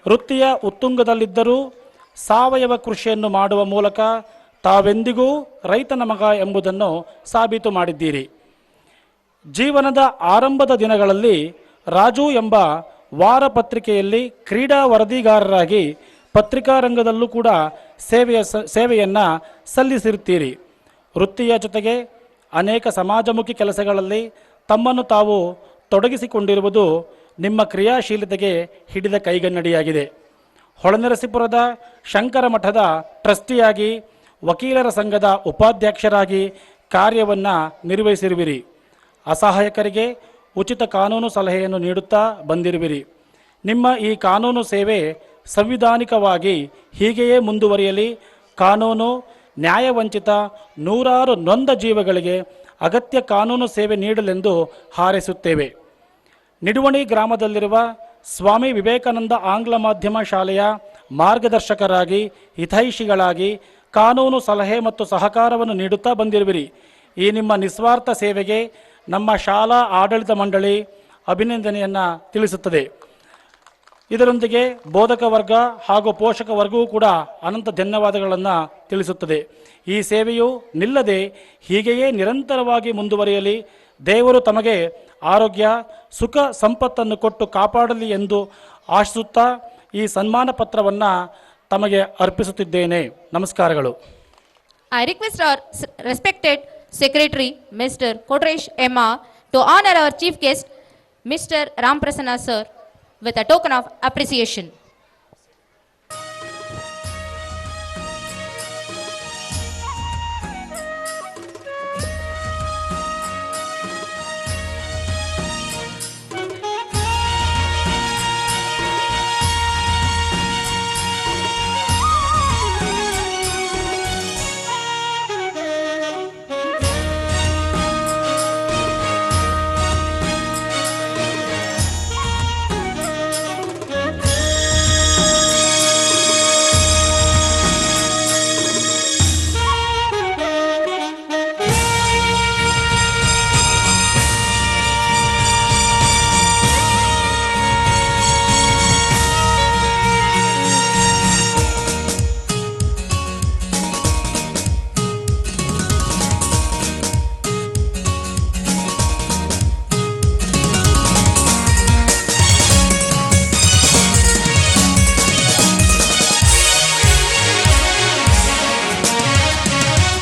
ವೃತ್ತಿಯ ಉತ್ತುಂಗದಲ್ಲಿದ್ದರೂ ಸಾವಯವ ಕೃಷಿಯನ್ನು ಮಾಡುವ ಮೂಲಕ ತಾವೆಂದಿಗೂ ರೈತನ ಮಗ ಎಂಬುದನ್ನು ಸಾಬೀತು ಮಾಡಿದ್ದೀರಿ. ಜೀವನದ ಆರಂಭದ ದಿನಗಳಲ್ಲಿ ರಾಜು ಎಂಬ ವಾರ ಪತ್ರಿಕೆಯಲ್ಲಿ ಕ್ರೀಡಾ ವರದಿಗಾರರಾಗಿ ಪತ್ರಿಕಾ ರಂಗದಲ್ಲೂ ಕೂಡ ಸೇವೆಯನ್ನು ಸಲ್ಲಿಸಿರುತ್ತೀರಿ. ವೃತ್ತಿಯ ಜೊತೆಗೆ ಅನೇಕ ಸಮಾಜಮುಖಿ ಕೆಲಸಗಳಲ್ಲಿ ತಮ್ಮನ್ನು ತಾವು ತೊಡಗಿಸಿಕೊಂಡಿರುವುದು ನಿಮ್ಮ ಕ್ರಿಯಾಶೀಲತೆಗೆ ಹಿಡಿದ ಕೈಗನ್ನಡಿಯಾಗಿದೆ. ಹೊಳೆನರಸೀಪುರದ ಶಂಕರ ಮಠದ ಟ್ರಸ್ಟಿಯಾಗಿ, ವಕೀಲರ ಸಂಘದ ಉಪಾಧ್ಯಕ್ಷರಾಗಿ ಕಾರ್ಯವನ್ನು ನಿರ್ವಹಿಸಿರುವಿರಿ. ಅಸಹಾಯಕರಿಗೆ ಉಚಿತ ಕಾನೂನು ಸಲಹೆಯನ್ನು ನೀಡುತ್ತಾ ಬಂದಿರುವಿರಿ. ನಿಮ್ಮ ಈ ಕಾನೂನು ಸೇವೆ ಸಂವಿಧಾನಿಕವಾಗಿ ಹೀಗೆಯೇ ಮುಂದುವರಿಯಲಿ. ಕಾನೂನು ನ್ಯಾಯವಂಚಿತ ನೂರಾರು ನೊಂದ ಜೀವಗಳಿಗೆ ಅಗತ್ಯ ಕಾನೂನು ಸೇವೆ ನೀಡಲೆಂದು ಹಾರೈಸುತ್ತೇವೆ. ನಿಡುವಣಿ ಗ್ರಾಮದಲ್ಲಿರುವ ಸ್ವಾಮಿ ವಿವೇಕಾನಂದ ಆಂಗ್ಲ ಮಾಧ್ಯಮ ಶಾಲೆಯ ಮಾರ್ಗದರ್ಶಕರಾಗಿ, ಹಿತೈಷಿಗಳಾಗಿ ಕಾನೂನು ಸಲಹೆ ಮತ್ತು ಸಹಕಾರವನ್ನು ನೀಡುತ್ತಾ ಬಂದಿರುವಿರಿ. ಈ ನಿಮ್ಮ ನಿಸ್ವಾರ್ಥ ಸೇವೆಗೆ ನಮ್ಮ ಶಾಲಾ ಆಡಳಿತ ಮಂಡಳಿ ಅಭಿನಂದನೆಯನ್ನು ತಿಳಿಸುತ್ತದೆ. ಇದರೊಂದಿಗೆ ಬೋಧಕ ವರ್ಗ ಹಾಗೂ ಪೋಷಕ ವರ್ಗವೂ ಕೂಡ ಅನಂತ ಧನ್ಯವಾದಗಳನ್ನು ತಿಳಿಸುತ್ತದೆ. ಈ ಸೇವೆಯು ನಿಲ್ಲದೆ ಹೀಗೆಯೇ ನಿರಂತರವಾಗಿ ಮುಂದುವರಿಯಲಿ. ದೇವರು ತಮಗೆ ಆರೋಗ್ಯ, ಸುಖ, ಸಂಪತ್ತನ್ನು ಕೊಟ್ಟು ಕಾಪಾಡಲಿ ಎಂದು ಆಶಿಸುತ್ತಾ ಈ ಸನ್ಮಾನ ಪತ್ರವನ್ನು ತಮಗೆ ಅರ್ಪಿಸುತ್ತಿದ್ದೇನೆ. ನಮಸ್ಕಾರಗಳು. I request our respected Secretary, Mr. Kodresh M.R. to honor our chief guest, Mr. Ramprasanna sir, with a token of appreciation.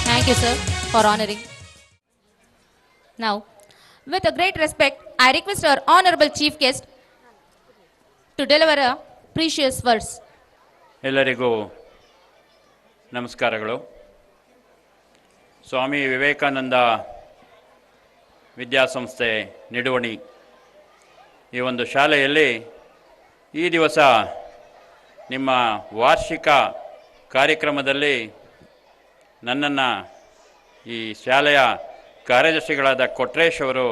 Thank you, sir, for honoring. Now, with a great respect, I request our honorable chief guest to deliver a precious verse. ಎಲ್ಲರಿಗೂ ನಮಸ್ಕಾರಗಳು. ಸ್ವಾಮಿ ವಿವೇಕಾನಂದ ವಿದ್ಯಾಸಂಸ್ಥೆ ನಿಡುವಣಿ ಈ ಒಂದು ಶಾಲೆಯಲ್ಲಿ ಈ ದಿವಸ ನಿಮ್ಮ ವಾರ್ಷಿಕ ಕಾರ್ಯಕ್ರಮದಲ್ಲಿ ನನ್ನನ್ನು ಈ ಶಾಲೆಯ ಕಾರ್ಯದರ್ಶಿಗಳಾದ ಕೊಟ್ರೇಶ್ ಅವರು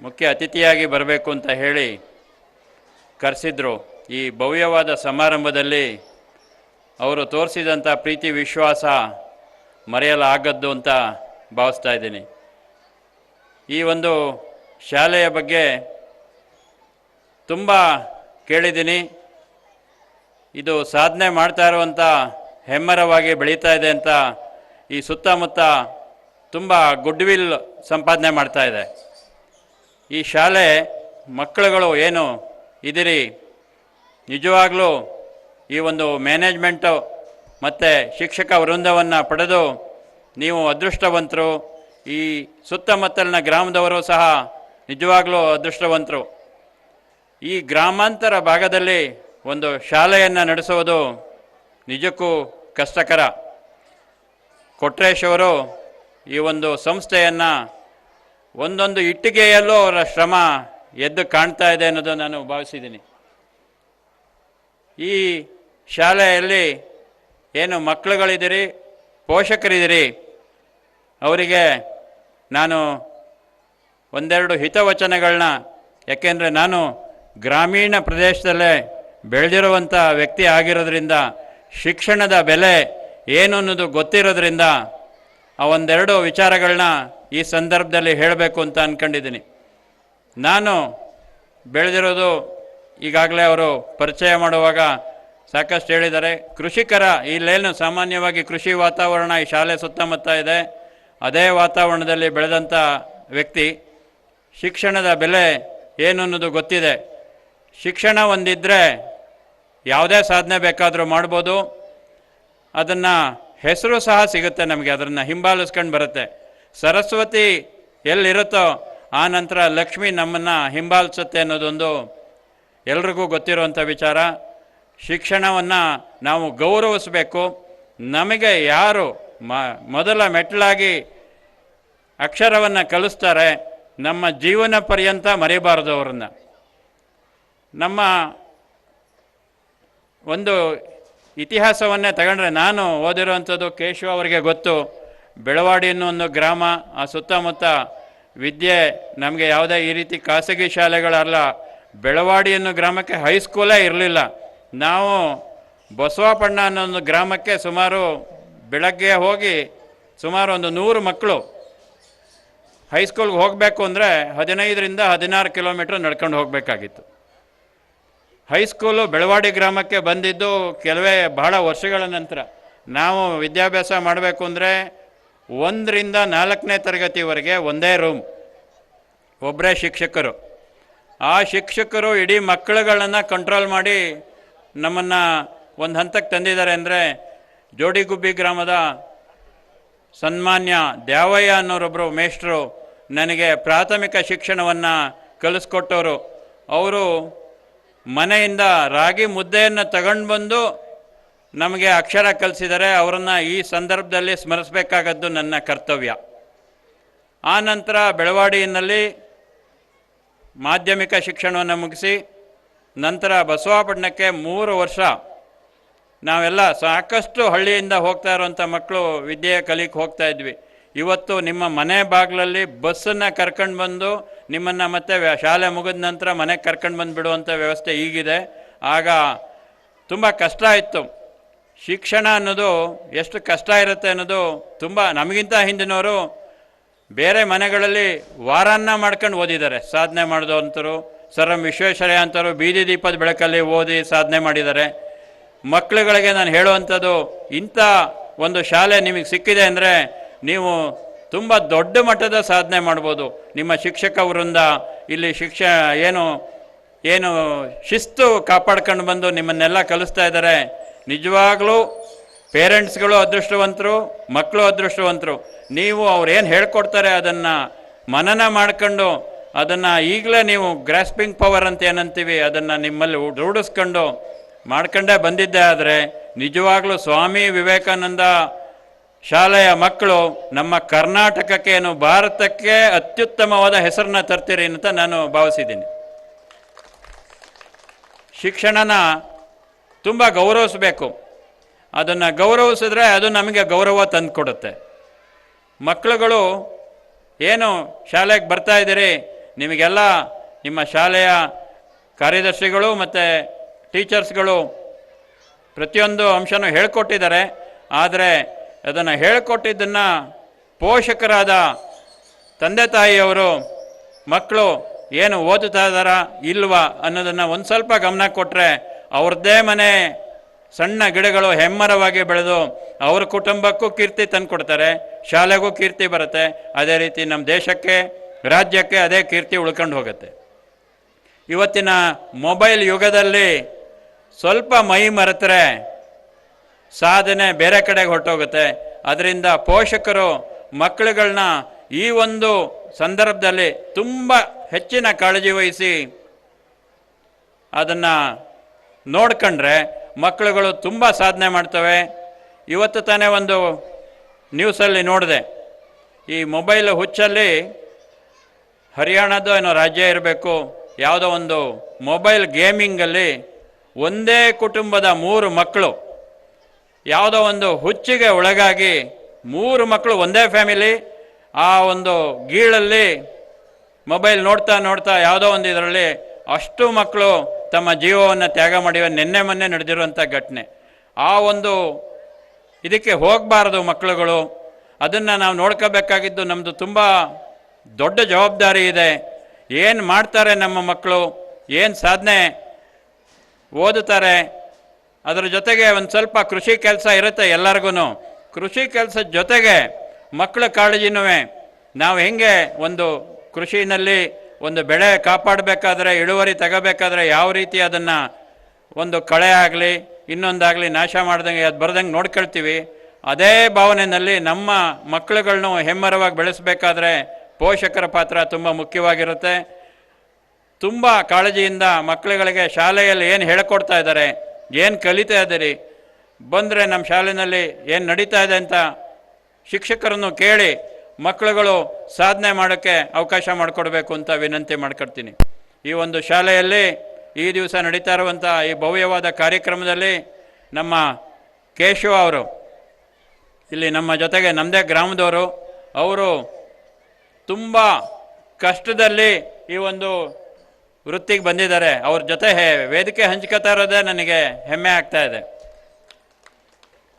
ಮುಖ್ಯ ಅತಿಥಿಯಾಗಿ ಬರಬೇಕು ಅಂತ ಹೇಳಿ ಕರೆಸಿದ್ರು. ಈ ಭವ್ಯವಾದ ಸಮಾರಂಭದಲ್ಲಿ ಅವರು ತೋರಿಸಿದಂಥ ಪ್ರೀತಿ ವಿಶ್ವಾಸ ಮರೆಯಲಾಗದ್ದು ಅಂತ ಭಾವಿಸ್ತಾ ಇದ್ದೀನಿ. ಈ ಒಂದು ಶಾಲೆಯ ಬಗ್ಗೆ ತುಂಬ ಕೇಳಿದ್ದೀನಿ. ಇದು ಸಾಧನೆ ಮಾಡ್ತಾ ಇರುವಂಥ ಹೆಮ್ಮರವಾಗಿ ಬೆಳೀತಾ ಇದೆ ಅಂತ ಈ ಸುತ್ತಮುತ್ತ ತುಂಬ ಗುಡ್ವಿಲ್ ಸಂಪಾದನೆ ಮಾಡ್ತಾ ಇದೆ. ಈ ಶಾಲೆ ಮಕ್ಕಳುಗಳು ಏನು ಇದಿರಿ, ನಿಜವಾಗಲೂ ಈ ಒಂದು ಮ್ಯಾನೇಜ್ಮೆಂಟು ಮತ್ತು ಶಿಕ್ಷಕ ವೃಂದವನ್ನು ಪಡೆದು ನೀವು ಅದೃಷ್ಟವಂತರು. ಈ ಸುತ್ತಮುತ್ತಲಿನ ಗ್ರಾಮದವರು ಸಹ ನಿಜವಾಗಲೂ ಅದೃಷ್ಟವಂತರು. ಈ ಗ್ರಾಮಾಂತರ ಭಾಗದಲ್ಲಿ ಒಂದು ಶಾಲೆಯನ್ನು ನಡೆಸುವುದು ನಿಜಕ್ಕೂ ಕಷ್ಟಕರ. ಕೊಟ್ರೇಶ್ ಅವರು ಈ ಒಂದು ಸಂಸ್ಥೆಯನ್ನು ಒಂದೊಂದು ಇಟ್ಟಿಗೆಯಲ್ಲೂ ಅವರ ಶ್ರಮ ಎದ್ದು ಕಾಣ್ತಾ ಇದೆ ಅನ್ನೋದು ನಾನು ಭಾವಿಸಿದ್ದೀನಿ. ಈ ಶಾಲೆಯಲ್ಲಿ ಏನು ಮಕ್ಕಳುಗಳಿದ್ದೀರಿ, ಪೋಷಕರಿದ್ದೀರಿ, ಅವರಿಗೆ ನಾನು ಒಂದೆರಡು ಹಿತವಚನಗಳನ್ನ, ಯಾಕೆಂದರೆ ನಾನು ಗ್ರಾಮೀಣ ಪ್ರದೇಶದಲ್ಲೇ ಬೆಳೆದಿರುವಂಥ ವ್ಯಕ್ತಿ ಆಗಿರೋದ್ರಿಂದ ಶಿಕ್ಷಣದ ಬೆಲೆ ಏನು ಅನ್ನೋದು ಗೊತ್ತಿರೋದ್ರಿಂದ ಆ ಒಂದೆರಡು ವಿಚಾರಗಳನ್ನ ಈ ಸಂದರ್ಭದಲ್ಲಿ ಹೇಳಬೇಕು ಅಂತ ಅಂದ್ಕೊಂಡಿದ್ದೀನಿ. ನಾನು ಬೆಳೆದಿರೋದು ಈಗಾಗಲೇ ಅವರು ಪರಿಚಯ ಮಾಡುವಾಗ ಸಾಕಷ್ಟು ಹೇಳಿದ್ದಾರೆ. ಕೃಷಿಕರ ಇಲ್ಲೇನು ಸಾಮಾನ್ಯವಾಗಿ ಕೃಷಿ ವಾತಾವರಣ ಈ ಶಾಲೆ ಸುತ್ತಮುತ್ತ ಇದೆ, ಅದೇ ವಾತಾವರಣದಲ್ಲಿ ಬೆಳೆದಂಥ ವ್ಯಕ್ತಿ. ಶಿಕ್ಷಣದ ಬೆಲೆ ಏನು ಅನ್ನೋದು ಗೊತ್ತಿದೆ. ಶಿಕ್ಷಣ ಒಂದಿದ್ದರೆ ಯಾವುದೇ ಸಾಧನೆ ಬೇಕಾದರೂ ಮಾಡ್ಬೋದು. ಅದನ್ನು ಹೆಸರು ಸಹ ಸಿಗುತ್ತೆ ನಮಗೆ, ಅದನ್ನು ಹಿಂಬಾಲಿಸ್ಕೊಂಡು ಬರುತ್ತೆ. ಸರಸ್ವತಿ ಎಲ್ಲಿರುತ್ತೋ ಆ ನಂತರ ಲಕ್ಷ್ಮಿ ನಮ್ಮನ್ನು ಹಿಂಬಾಲಿಸುತ್ತೆ ಅನ್ನೋದೊಂದು ಎಲ್ರಿಗೂ ಗೊತ್ತಿರುವಂಥ ವಿಚಾರ. ಶಿಕ್ಷಣವನ್ನು ನಾವು ಗೌರವಿಸಬೇಕು. ನಮಗೆ ಯಾರು ಮೊದಲ ಮೆಟ್ಟಲಾಗಿ ಅಕ್ಷರವನ್ನು ಕಲಿಸ್ತಾರೆ, ನಮ್ಮ ಜೀವನ ಪರ್ಯಂತ ಮರಿಬಾರದು ಅವರನ್ನು. ನಮ್ಮ ಒಂದು ಇತಿಹಾಸವನ್ನೇ ತಗೊಂಡ್ರೆ ನಾನು ಓದಿರುವಂಥದ್ದು ಕೇಶವ ಅವರಿಗೆ ಗೊತ್ತು. ಬೆಳವಾಡಿ ಅನ್ನೋ ಒಂದು ಗ್ರಾಮ, ಆ ಸುತ್ತಮುತ್ತ ವಿದ್ಯೆ ನಮಗೆ ಯಾವುದೇ ಈ ರೀತಿ ಖಾಸಗಿ ಶಾಲೆಗಳಲ್ಲ. ಬೆಳವಾಡಿ ಅನ್ನೋ ಗ್ರಾಮಕ್ಕೆ ಹೈಸ್ಕೂಲೇ ಇರಲಿಲ್ಲ. ನಾವು ಬಸವಾಪಣ್ಣ ಅನ್ನೋ ಒಂದು ಗ್ರಾಮಕ್ಕೆ ಸುಮಾರು ಬೆಳಗ್ಗೆ ಹೋಗಿ ಸುಮಾರು ಒಂದು 100 ಮಕ್ಕಳು ಹೈಸ್ಕೂಲ್ಗೆ ಹೋಗಬೇಕು ಅಂದರೆ 15ರಿಂದ 16 ಕಿಲೋಮೀಟ್ರ್ ನಡ್ಕೊಂಡು ಹೋಗಬೇಕಾಗಿತ್ತು. ಹೈಸ್ಕೂಲು ಬೆಳವಾಡಿ ಗ್ರಾಮಕ್ಕೆ ಬಂದಿದ್ದು ಕೆಲವೇ ಬಹಳ ವರ್ಷಗಳ ನಂತರ. ನಾವು ವಿದ್ಯಾಭ್ಯಾಸ ಮಾಡಬೇಕು ಅಂದರೆ 1ರಿಂದ 4ನೇ ತರಗತಿವರೆಗೆ ಒಂದೇ ರೂಮ್, ಒಬ್ಬರೇ ಶಿಕ್ಷಕರು. ಆ ಶಿಕ್ಷಕರು ಇಡೀ ಮಕ್ಕಳುಗಳನ್ನು ಕಂಟ್ರೋಲ್ ಮಾಡಿ ನಮ್ಮನ್ನು ಒಂದು ಹಂತಕ್ಕೆ ತಂದಿದ್ದಾರೆ. ಅಂದರೆ ಜೋಡಿಗುಬ್ಬಿ ಗ್ರಾಮದ ಸನ್ಮಾನ್ಯ ದ್ಯಾವಯ್ಯ ಅನ್ನೋರೊಬ್ಬರು ಮೇಷ್ಟ್ರು ನನಗೆ ಪ್ರಾಥಮಿಕ ಶಿಕ್ಷಣವನ್ನು ಕಲಿಸ್ಕೊಟ್ಟವರು. ಅವರು ಮನೆಯಿಂದ ರಾಗಿ ಮುದ್ದೆಯನ್ನು ತಗೊಂಡು ಬಂದು ನಮಗೆ ಅಕ್ಷರ ಕಲಿಸಿದ್ದಾರೆ. ಅವರನ್ನು ಈ ಸಂದರ್ಭದಲ್ಲಿ ಸ್ಮರಿಸಬೇಕಾಗದ್ದು ನನ್ನ ಕರ್ತವ್ಯ. ಆ ನಂತರ ಬೆಳವಾಡಿಯಲ್ಲಿ ಮಾಧ್ಯಮಿಕ ಶಿಕ್ಷಣವನ್ನು ಮುಗಿಸಿ ನಂತರ ಬಸವಾಪಟ್ಟಣಕ್ಕೆ 3 ವರ್ಷ ನಾವೆಲ್ಲ ಸಾಕಷ್ಟು ಹಳ್ಳಿಯಿಂದ ಹೋಗ್ತಾ ಇರುವಂಥ ಮಕ್ಕಳು ವಿದ್ಯೆ ಕಲಿಕ್ಕೆ ಹೋಗ್ತಾ ಇದ್ವಿ. ಇವತ್ತು ನಿಮ್ಮ ಮನೆ ಬಾಗಿಲಲ್ಲಿ ಬಸ್ಸನ್ನು ಕರ್ಕೊಂಡು ಬಂದು ನಿಮ್ಮನ್ನು ಮತ್ತೆ ಶಾಲೆ ಮುಗಿದ ನಂತರ ಮನೆಗೆ ಕರ್ಕೊಂಡು ಬಂದು ಬಿಡುವಂಥ ವ್ಯವಸ್ಥೆ ಈಗಿದೆ. ಆಗ ತುಂಬ ಕಷ್ಟ ಇತ್ತು. ಶಿಕ್ಷಣ ಅನ್ನೋದು ಎಷ್ಟು ಕಷ್ಟ ಇರುತ್ತೆ ಅನ್ನೋದು ತುಂಬ, ನಮಗಿಂತ ಹಿಂದಿನವರು ಬೇರೆ ಮನೆಗಳಲ್ಲಿ ವಾರಾನ್ನ ಮಾಡ್ಕೊಂಡು ಓದಿದ್ದಾರೆ. ಸಾಧನೆ ಮಾಡಿದವಂಥರು ಸರ್ ಎಂ ವಿಶ್ವೇಶ್ವರಯ್ಯ ಅಂತವರು ಬೀದಿ ದೀಪದ ಬೆಳಕಲ್ಲಿ ಓದಿ ಸಾಧನೆ ಮಾಡಿದ್ದಾರೆ. ಮಕ್ಕಳುಗಳಿಗೆ ನಾನು ಹೇಳುವಂಥದ್ದು, ಇಂಥ ಒಂದು ಶಾಲೆ ನಿಮಗೆ ಸಿಕ್ಕಿದೆ ಅಂದರೆ ನೀವು ತುಂಬ ದೊಡ್ಡ ಮಟ್ಟದ ಸಾಧನೆ ಮಾಡ್ಬೋದು. ನಿಮ್ಮ ಶಿಕ್ಷಕ ವೃಂದ ಇಲ್ಲಿ ಏನು ಶಿಸ್ತು ಕಾಪಾಡ್ಕೊಂಡು ಬಂದು ನಿಮ್ಮನ್ನೆಲ್ಲ ಕಲಿಸ್ತಾ ಇದ್ದಾರೆ. ನಿಜವಾಗ್ಲೂ ಪೇರೆಂಟ್ಸ್ಗಳು ಅದೃಷ್ಟವಂತರು, ಮಕ್ಕಳು ಅದೃಷ್ಟವಂತರು. ನೀವು ಅವ್ರೇನು ಹೇಳ್ಕೊಡ್ತಾರೆ ಅದನ್ನು ಮನನ ಮಾಡ್ಕೊಂಡು ಅದನ್ನು ಈಗಲೇ ನೀವು ಗ್ರಾಸ್ಪಿಂಗ್ ಪವರ್ ಅಂತ ಏನಂತೀವಿ ಅದನ್ನು ನಿಮ್ಮಲ್ಲಿ ರೂಢಿಸ್ಕೊಂಡು ಮಾಡ್ಕೊಂಡೇ ಬಂದಿದ್ದೆ. ಆದರೆ ನಿಜವಾಗ್ಲೂ ಸ್ವಾಮಿ ವಿವೇಕಾನಂದ ಶಾಲೆಯ ಮಕ್ಕಳು ನಮ್ಮ ಕರ್ನಾಟಕಕ್ಕೆ ಏನು ಭಾರತಕ್ಕೆ ಅತ್ಯುತ್ತಮವಾದ ಹೆಸರನ್ನ ತರ್ತೀರಿ ಅಂತ ನಾನು ಭಾವಿಸಿದ್ದೀನಿ. ಶಿಕ್ಷಣನ ತುಂಬ ಗೌರವಿಸಬೇಕು. ಅದನ್ನು ಗೌರವಿಸಿದ್ರೆ ಅದು ನಮಗೆ ಗೌರವ ತಂದುಕೊಡುತ್ತೆ. ಮಕ್ಕಳುಗಳು ಏನು ಶಾಲೆಗೆ ಬರ್ತಾ ಇದ್ದೀರಿ, ನಿಮಗೆಲ್ಲ ನಿಮ್ಮ ಶಾಲೆಯ ಕಾರ್ಯದರ್ಶಿಗಳು ಮತ್ತು ಟೀಚರ್ಸ್ಗಳು ಪ್ರತಿಯೊಂದು ಅಂಶನೂ ಹೇಳ್ಕೊಟ್ಟಿದ್ದಾರೆ. ಆದರೆ ಅದನ್ನು ಹೇಳ್ಕೊಟ್ಟಿದ್ದನ್ನು ಪೋಷಕರಾದ ತಂದೆ ತಾಯಿಯವರು ಮಕ್ಕಳು ಏನು ಓದುತ್ತಾ ಇದ್ದಾರಾ ಇಲ್ವಾ ಅನ್ನೋದನ್ನು ಒಂದು ಸ್ವಲ್ಪ ಗಮನ ಕೊಟ್ಟರೆ ಅವ್ರದ್ದೇ ಮನೆ ಸಣ್ಣ ಗಿಡಗಳು ಹೆಮ್ಮರವಾಗಿ ಬೆಳೆದು ಅವ್ರ ಕುಟುಂಬಕ್ಕೂ ಕೀರ್ತಿ ತಂದುಕೊಡ್ತಾರೆ, ಶಾಲೆಗೂ ಕೀರ್ತಿ ಬರುತ್ತೆ. ಅದೇ ರೀತಿ ನಮ್ಮ ದೇಶಕ್ಕೆ, ರಾಜ್ಯಕ್ಕೆ ಅದೇ ಕೀರ್ತಿ ಉಳ್ಕೊಂಡು ಹೋಗುತ್ತೆ. ಇವತ್ತಿನ ಮೊಬೈಲ್ ಯುಗದಲ್ಲಿ ಸ್ವಲ್ಪ ಮೈ ಮರೆತರೆ ಸಾಧನೆ ಬೇರೆ ಕಡೆಗೆ ಹೊರಟೋಗುತ್ತೆ. ಅದರಿಂದ ಪೋಷಕರು ಮಕ್ಕಳುಗಳನ್ನ ಈ ಒಂದು ಸಂದರ್ಭದಲ್ಲಿ ತುಂಬ ಹೆಚ್ಚಿನ ಕಾಳಜಿ ವಹಿಸಿ ಅದನ್ನು ನೋಡ್ಕೊಂಡ್ರೆ ಮಕ್ಕಳುಗಳು ತುಂಬ ಸಾಧನೆ ಮಾಡ್ತವೆ. ಇವತ್ತು ತಾನೇ ಒಂದು ನ್ಯೂಸಲ್ಲಿ ನೋಡಿದೆ, ಈ ಮೊಬೈಲ್ ಹುಚ್ಚಲ್ಲಿ ಹರಿಯಾಣದ ಏನೋ ರಾಜ್ಯ ಇರಬೇಕು, ಯಾವುದೋ ಒಂದು ಮೊಬೈಲ್ ಗೇಮಿಂಗಲ್ಲಿ ಒಂದೇ ಕುಟುಂಬದ 3 ಮಕ್ಕಳು ಯಾವುದೋ ಒಂದು ಹುಚ್ಚಿಗೆ ಒಳಗಾಗಿ 3 ಮಕ್ಕಳು ಒಂದೇ ಫ್ಯಾಮಿಲಿ ಆ ಒಂದು ಗೀಳಲ್ಲಿ ಮೊಬೈಲ್ ನೋಡ್ತಾ ನೋಡ್ತಾ ಯಾವುದೋ ಒಂದು ಇದರಲ್ಲಿ ಅಷ್ಟು ಮಕ್ಕಳು ತಮ್ಮ ಜೀವವನ್ನು ತ್ಯಾಗ ಮಾಡಿವೆ. ನಿನ್ನೆ ಮೊನ್ನೆ ನಡೆದಿರುವಂಥ ಘಟನೆ. ಆ ಒಂದು ಇದಕ್ಕೆ ಹೋಗಬಾರ್ದು ಮಕ್ಕಳುಗಳು. ಅದನ್ನು ನಾವು ನೋಡ್ಕೋಬೇಕಾಗಿದ್ದು ನಮ್ಮದು ತುಂಬ ದೊಡ್ಡ ಜವಾಬ್ದಾರಿ ಇದೆ. ಏನು ಮಾಡ್ತಾರೆ ನಮ್ಮ ಮಕ್ಕಳು, ಏನು ಸಾಧನೆ ಓದುತ್ತಾರೆ, ಅದರ ಜೊತೆಗೆ ಒಂದು ಸ್ವಲ್ಪ ಕೃಷಿ ಕೆಲಸ ಇರುತ್ತೆ ಎಲ್ಲರಿಗೂ. ಕೃಷಿ ಕೆಲಸದ ಜೊತೆಗೆ ಮಕ್ಕಳ ಕಾಳಜಿನೂ ನಾವು ಹೆಂಗೆ ಒಂದು ಕೃಷಿನಲ್ಲಿ ಒಂದು ಬೆಳೆ ಕಾಪಾಡಬೇಕಾದ್ರೆ, ಇಳುವರಿ ತಗೋಬೇಕಾದ್ರೆ ಯಾವ ರೀತಿ ಅದನ್ನು ಒಂದು ಕಳೆ ಆಗಲಿ ಇನ್ನೊಂದಾಗಲಿ ನಾಶ ಮಾಡ್ದಂಗೆ ಅದು ಬರ್ದಂಗೆ ನೋಡ್ಕೊಳ್ತೀವಿ, ಅದೇ ಭಾವನೆಯಲ್ಲಿ ನಮ್ಮ ಮಕ್ಕಳುಗಳನ್ನು ಹೆಮ್ಮರವಾಗಿ ಬೆಳೆಸಬೇಕಾದ್ರೆ ಪೋಷಕರ ಪಾತ್ರ ತುಂಬ ಮುಖ್ಯವಾಗಿರುತ್ತೆ. ತುಂಬ ಕಾಳಜಿಯಿಂದ ಮಕ್ಕಳುಗಳಿಗೆ ಶಾಲೆಯಲ್ಲಿ ಏನು ಹೇಳ್ಕೊಡ್ತಾ ಇದ್ದಾರೆ, ಏನು ಕಲಿತಾ ಇದ್ದೀರಿ, ಬಂದರೆ ನಮ್ಮ ಶಾಲೆಯಲ್ಲಿ ಏನು ನಡೀತಾ ಇದೆ ಅಂತ ಶಿಕ್ಷಕರನ್ನು ಕೇಳಿ ಮಕ್ಕಳುಗಳು ಸಾಧನೆ ಮಾಡೋಕ್ಕೆ ಅವಕಾಶ ಮಾಡಿಕೊಡ್ಬೇಕು ಅಂತ ವಿನಂತಿ ಮಾಡ್ಕೊಡ್ತೀನಿ. ಈ ಒಂದು ಶಾಲೆಯಲ್ಲಿ ಈ ದಿವಸ ನಡೀತಾ ಇರುವಂಥ ಈ ಭವ್ಯವಾದ ಕಾರ್ಯಕ್ರಮದಲ್ಲಿ ನಮ್ಮ ಕೇಶವ ಅವರು ಇಲ್ಲಿ ನಮ್ಮ ಜೊತೆಗೆ ನಮ್ಮದೇ ಗ್ರಾಮದವರು, ಅವರು ತುಂಬ ಕಷ್ಟದಲ್ಲಿ ಈ ಒಂದು ವೃತ್ತಿಗೆ ಬಂದಿದ್ದಾರೆ. ಅವ್ರ ಜೊತೆ ವೇದಿಕೆ ಹಂಚ್ಕೋತಾ ಇರೋದೇ ನನಗೆ ಹೆಮ್ಮೆ ಆಗ್ತಾ ಇದೆ.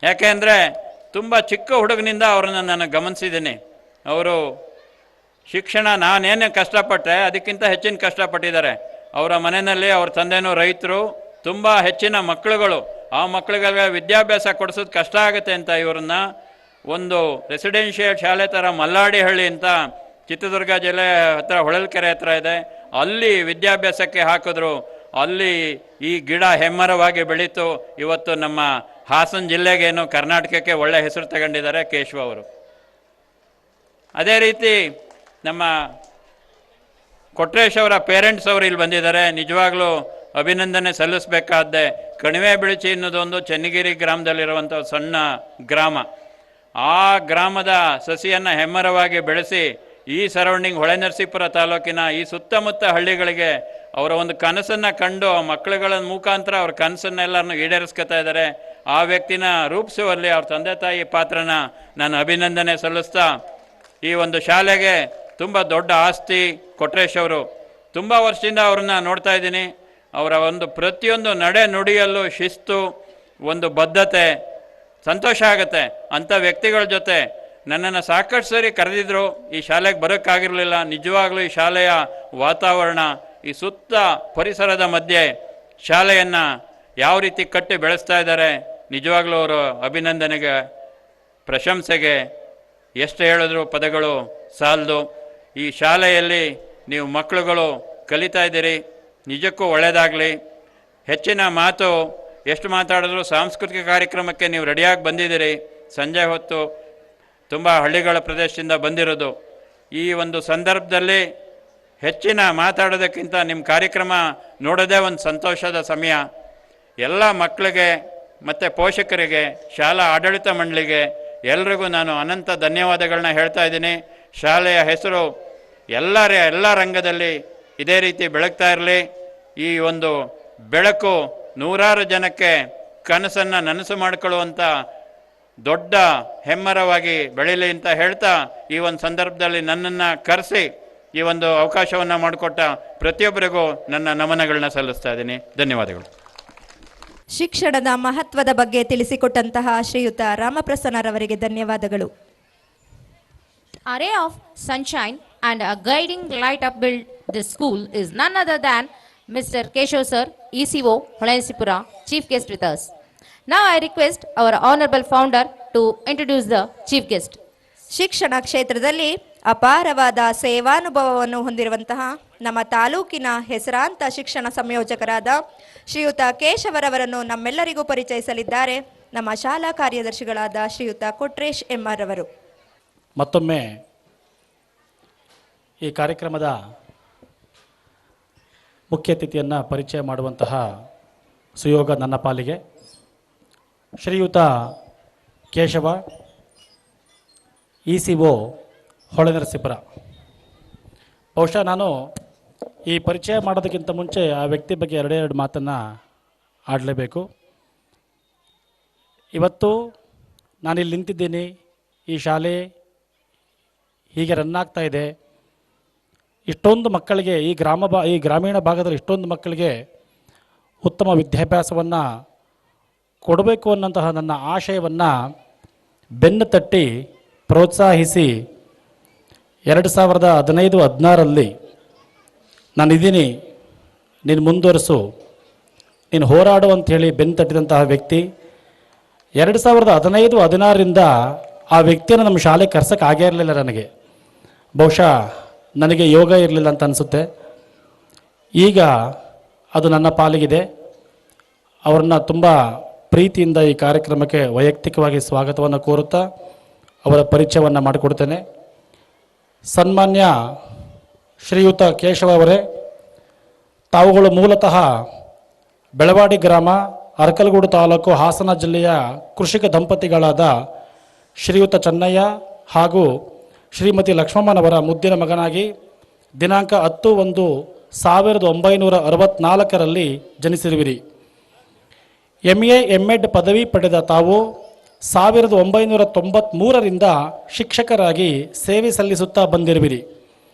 ಯಾಕೆ ಅಂದರೆ ತುಂಬ ಚಿಕ್ಕ ಹುಡುಗನಿಂದ ಅವ್ರನ್ನ ನಾನು ಗಮನಿಸಿದ್ದೀನಿ. ಅವರು ಶಿಕ್ಷಣ ನಾನೇನು ಕಷ್ಟಪಟ್ಟೆ ಅದಕ್ಕಿಂತ ಹೆಚ್ಚಿನ ಕಷ್ಟಪಟ್ಟಿದ್ದಾರೆ. ಅವರ ಮನೆಯಲ್ಲಿ ಅವ್ರ ತಂದೆನೂ ರೈತರು, ತುಂಬ ಹೆಚ್ಚಿನ ಮಕ್ಕಳುಗಳು, ಆ ಮಕ್ಕಳುಗಳಿಗೆ ವಿದ್ಯಾಭ್ಯಾಸ ಕೊಡಿಸೋದು ಕಷ್ಟ ಆಗುತ್ತೆ ಅಂತ ಇವ್ರನ್ನ ಒಂದು ರೆಸಿಡೆನ್ಷಿಯಲ್ ಶಾಲೆ ಥರ ಮಲ್ಲಾಡಿಹಳ್ಳಿ ಅಂತ ಚಿತ್ರದುರ್ಗ ಜಿಲ್ಲೆ ಹತ್ರ ಹೊಳಲ್ಕೆರೆ ಹತ್ರ ಇದೆ, ಅಲ್ಲಿ ವಿದ್ಯಾಭ್ಯಾಸಕ್ಕೆ ಹಾಕಿದ್ರು. ಅಲ್ಲಿ ಈ ಗಿಡ ಹೆಮ್ಮರವಾಗಿ ಬೆಳೀತು. ಇವತ್ತು ನಮ್ಮ ಹಾಸನ ಜಿಲ್ಲೆಗೇನು ಕರ್ನಾಟಕಕ್ಕೆ ಒಳ್ಳೆ ಹೆಸರು ತಗೊಂಡಿದ್ದಾರೆ ಕೇಶವ ಅವರು. ಅದೇ ರೀತಿ ನಮ್ಮ ಕೊಟ್ರೇಶ್ ಅವರ ಪೇರೆಂಟ್ಸ್ ಅವರು ಇಲ್ಲಿ ಬಂದಿದ್ದಾರೆ. ನಿಜವಾಗ್ಲೂ ಅಭಿನಂದನೆ ಸಲ್ಲಿಸಬೇಕಾದ್ದೆ. ಕಣಿವೆ ಬಿಳಿಚಿ ಅನ್ನೋದೊಂದು ಚೆನ್ನಗಿರಿ ಗ್ರಾಮದಲ್ಲಿರುವಂಥ ಸಣ್ಣ ಗ್ರಾಮ. ಆ ಗ್ರಾಮದ ಸಸಿಯನ್ನು ಹೆಮ್ಮರವಾಗಿ ಬೆಳೆಸಿ ಈ ಸರೌಂಡಿಂಗ್ ಹೊಳೆನರಸೀಪುರ ತಾಲೂಕಿನ ಈ ಸುತ್ತಮುತ್ತ ಹಳ್ಳಿಗಳಿಗೆ ಅವರ ಒಂದು ಕನಸನ್ನು ಕಂಡು ಆ ಮಕ್ಕಳುಗಳ ಮುಖಾಂತರ ಅವ್ರ ಕನಸನ್ನೆಲ್ಲರನ್ನು ಈಡೇರಿಸ್ಕೊತಾ ಇದ್ದಾರೆ. ಆ ವ್ಯಕ್ತಿನ ರೂಪಿಸುವಲ್ಲಿ ಅವ್ರ ತಂದೆ ತಾಯಿ ಪಾತ್ರನ ನಾನು ಅಭಿನಂದನೆ ಸಲ್ಲಿಸ್ತಾ, ಈ ಒಂದು ಶಾಲೆಗೆ ತುಂಬ ದೊಡ್ಡ ಆಸ್ತಿ ಕೊಟ್ರೇಶ್ ಅವರು. ತುಂಬ ವರ್ಷದಿಂದ ಅವ್ರನ್ನ ನೋಡ್ತಾ ಇದ್ದೀನಿ. ಅವರ ಒಂದು ಪ್ರತಿಯೊಂದು ನಡೆ ನುಡಿಯಲ್ಲೂ ಶಿಸ್ತು, ಒಂದು ಬದ್ಧತೆ, ಸಂತೋಷ ಆಗುತ್ತೆ. ಅಂಥ ವ್ಯಕ್ತಿಗಳ ಜೊತೆ ನನ್ನನ್ನು ಸಾಕಷ್ಟು ಸರಿ ಕರೆದಿದ್ರು. ಈ ಶಾಲೆಗೆ ಬರೋಕ್ಕಾಗಿರಲಿಲ್ಲ. ನಿಜವಾಗ್ಲೂ ಈ ಶಾಲೆಯ ವಾತಾವರಣ, ಈ ಸುತ್ತ ಪರಿಸರದ ಮಧ್ಯೆ ಶಾಲೆಯನ್ನು ಯಾವ ರೀತಿ ಕಟ್ಟಿ ಬೆಳೆಸ್ತಾ ಇದ್ದಾರೆ, ನಿಜವಾಗ್ಲೂ ಅವರು ಅಭಿನಂದನೆಗೆ, ಪ್ರಶಂಸೆಗೆ ಎಷ್ಟು ಹೇಳಿದ್ರು ಪದಗಳು ಸಾಲದು. ಈ ಶಾಲೆಯಲ್ಲಿ ನೀವು ಮಕ್ಕಳುಗಳು ಕಲಿತಾ ಇದ್ದೀರಿ, ನಿಜಕ್ಕೂ ಒಳ್ಳೆಯದಾಗಲಿ. ಹೆಚ್ಚಿನ ಮಾತು ಎಷ್ಟು ಮಾತಾಡಿದ್ರು ಸಾಂಸ್ಕೃತಿಕ ಕಾರ್ಯಕ್ರಮಕ್ಕೆ ನೀವು ರೆಡಿಯಾಗಿ ಬಂದಿದ್ದೀರಿ. ಸಂಜೆ ಹೊತ್ತು ತುಂಬ ಹಳ್ಳಿಗಳ ಪ್ರದೇಶದಿಂದ ಬಂದಿರೋದು. ಈ ಒಂದು ಸಂದರ್ಭದಲ್ಲಿ ಹೆಚ್ಚಿನ ಮಾತಾಡೋದಕ್ಕಿಂತ ನಿಮ್ಮ ಕಾರ್ಯಕ್ರಮ ನೋಡೋದೇ ಒಂದು ಸಂತೋಷದ ಸಮಯ. ಎಲ್ಲ ಮಕ್ಕಳಿಗೆ ಮತ್ತು ಪೋಷಕರಿಗೆ, ಶಾಲಾ ಆಡಳಿತ ಮಂಡಳಿಗೆ ಎಲ್ರಿಗೂ ನಾನು ಅನಂತ ಧನ್ಯವಾದಗಳನ್ನ ಹೇಳ್ತಾ ಇದ್ದೀನಿ. ಶಾಲೆಯ ಹೆಸರು ಎಲ್ಲ ರಂಗದಲ್ಲಿ ಇದೇ ರೀತಿ ಬೆಳಗ್ತಾ ಇರಲಿ. ಈ ಒಂದು ಬೆಳಕು ನೂರಾರು ಜನಕ್ಕೆ ಕನಸನ್ನು ನನಸು ಮಾಡಿಕೊಳ್ಳುವಂಥ ದೊಡ್ಡ ಹೆಮ್ಮರವಾಗಿ ಬೆಳೀಲಿ ಅಂತ ಹೇಳ್ತಾ ಈ ಒಂದು ಸಂದರ್ಭದಲ್ಲಿ ನನ್ನನ್ನು ಕರೆಸಿ ಈ ಒಂದು ಅವಕಾಶವನ್ನು ಮಾಡಿಕೊಟ್ಟ ಪ್ರತಿಯೊಬ್ಬರಿಗೂ ನನ್ನ ನಮನಗಳನ್ನ ಸಲ್ಲಿಸ್ತಾ ಇದ್ದೀನಿ. ಧನ್ಯವಾದಗಳು. ಶಿಕ್ಷಣದ ಮಹತ್ವದ ಬಗ್ಗೆ ತಿಳಿಸಿಕೊಟ್ಟಂತಹ ಶ್ರೀಯುತ ರಾಮಪ್ರಸನ್ನರವರಿಗೆ ಧನ್ಯವಾದಗಳು. A ray of sunshine and a guiding light up build this school is none other than Mr. Keshav sir, ECO, Holanasipura, chief guest with us. Now I request our honorable founder to introduce the chief guest. ಶಿಕ್ಷಣ ಕ್ಷೇತ್ರದಲ್ಲಿ ಅಪಾರವಾದ ಸೇವಾನುಭವವನ್ನು ಹೊಂದಿರುವಂತಹ ನಮ್ಮ ತಾಲೂಕಿನ ಹೆಸರಾಂತ ಶಿಕ್ಷಣ ಸಂಯೋಜಕರಾದ ಶ್ರೀಯುತ ಕೇಶವರವರನ್ನು ನಮ್ಮೆಲ್ಲರಿಗೂ ಪರಿಚಯಿಸಲಿದ್ದಾರೆ ನಮ್ಮ ಶಾಲಾ ಕಾರ್ಯದರ್ಶಿಗಳಾದ ಶ್ರೀಯುತ ಕೊಟ್ರೇಶ್ ಎಂಆರ್ ಅವರು. ಮತ್ತೊಮ್ಮೆ ಈ ಕಾರ್ಯಕ್ರಮದ ಮುಖ್ಯ ಅತಿಥಿಯನ್ನು ಪರಿಚಯ ಮಾಡುವಂತಹ ಸುಯೋಗ ನನ್ನ ಪಾಲಿಗೆ. ಶ್ರೀಯುತ ಕೇಶವ, ECO, ಹೊಳೆನರಸೀಪುರ. ಬಹುಶಃ ನಾನು ಈ ಪರಿಚಯ ಮಾಡೋದಕ್ಕಿಂತ ಮುಂಚೆ ಆ ವ್ಯಕ್ತಿ ಬಗ್ಗೆ ಎರಡೆರಡು ಮಾತನ್ನು ಆಡಲೇಬೇಕು. ಇವತ್ತು ನಾನಿಲ್ಲಿ ನಿಂತಿದ್ದೀನಿ, ಈ ಶಾಲೆ ಹೀಗೆ ರನ್ ಆಗ್ತಾ ಇದೆ. ಇಷ್ಟೊಂದು ಮಕ್ಕಳಿಗೆ ಈ ಗ್ರಾಮೀಣ ಭಾಗದಲ್ಲಿ ಇಷ್ಟೊಂದು ಮಕ್ಕಳಿಗೆ ಉತ್ತಮ ವಿದ್ಯಾಭ್ಯಾಸವನ್ನು ಕೊಡಬೇಕು ಅನ್ನೋಂತಹ ನನ್ನ ಆಶಯವನ್ನು ಬೆನ್ನು ತಟ್ಟಿ ಪ್ರೋತ್ಸಾಹಿಸಿ 2015-16ರಲ್ಲಿ ನಾನಿದ್ದೀನಿ, ನೀನು ಮುಂದುವರಿಸು, ನೀನು ಹೋರಾಡು ಅಂಥೇಳಿ ಬೆನ್ನು ತಟ್ಟಿದಂತಹ ವ್ಯಕ್ತಿ. 2015-16ರಿಂದ ಆ ವ್ಯಕ್ತಿಯನ್ನು ನಮ್ಮ ಶಾಲೆಗೆ ಕರ್ಸೋಕ್ಕೆ ಆಗೇ ಇರಲಿಲ್ಲ. ನನಗೆ ಬಹುಶಃ ನನಗೆ ಯೋಗ ಇರಲಿಲ್ಲ ಅಂತ ಅನಿಸುತ್ತೆ. ಈಗ ಅದು ನನ್ನ ಪಾಲಿಗಿದೆ. ಅವರನ್ನು ತುಂಬ ಪ್ರೀತಿಯಿಂದ ಈ ಕಾರ್ಯಕ್ರಮಕ್ಕೆ ವೈಯಕ್ತಿಕವಾಗಿ ಸ್ವಾಗತವನ್ನು ಕೋರುತ್ತಾ ಅವರ ಪರಿಚಯವನ್ನು ಮಾಡಿಕೊಡ್ತೇನೆ. ಸನ್ಮಾನ್ಯ ಶ್ರೀಯುತ ಕೇಶವ ಅವರೇ, ತಾವುಗಳು ಮೂಲತಃ ಬೆಳವಾಡಿ ಗ್ರಾಮ, ಅರಕಲಗೂಡು ತಾಲೂಕು, ಹಾಸನ ಜಿಲ್ಲೆಯ ಕೃಷಿಕ ದಂಪತಿಗಳಾದ ಶ್ರೀಯುತ ಚೆನ್ನಯ್ಯ ಹಾಗೂ ಶ್ರೀಮತಿ ಲಕ್ಷ್ಮಮ್ಮನವರ ಮುದ್ದಿನ ಮಗನಾಗಿ ದಿನಾಂಕ 10-1-1964ರಲ್ಲಿ ಜನಿಸಿರುವಿರಿ. MA MEd ಪದವಿ ಪಡೆದ ತಾವು 1993ರಿಂದ ಶಿಕ್ಷಕರಾಗಿ ಸೇವೆ ಸಲ್ಲಿಸುತ್ತಾ ಬಂದಿರುವಿರಿ.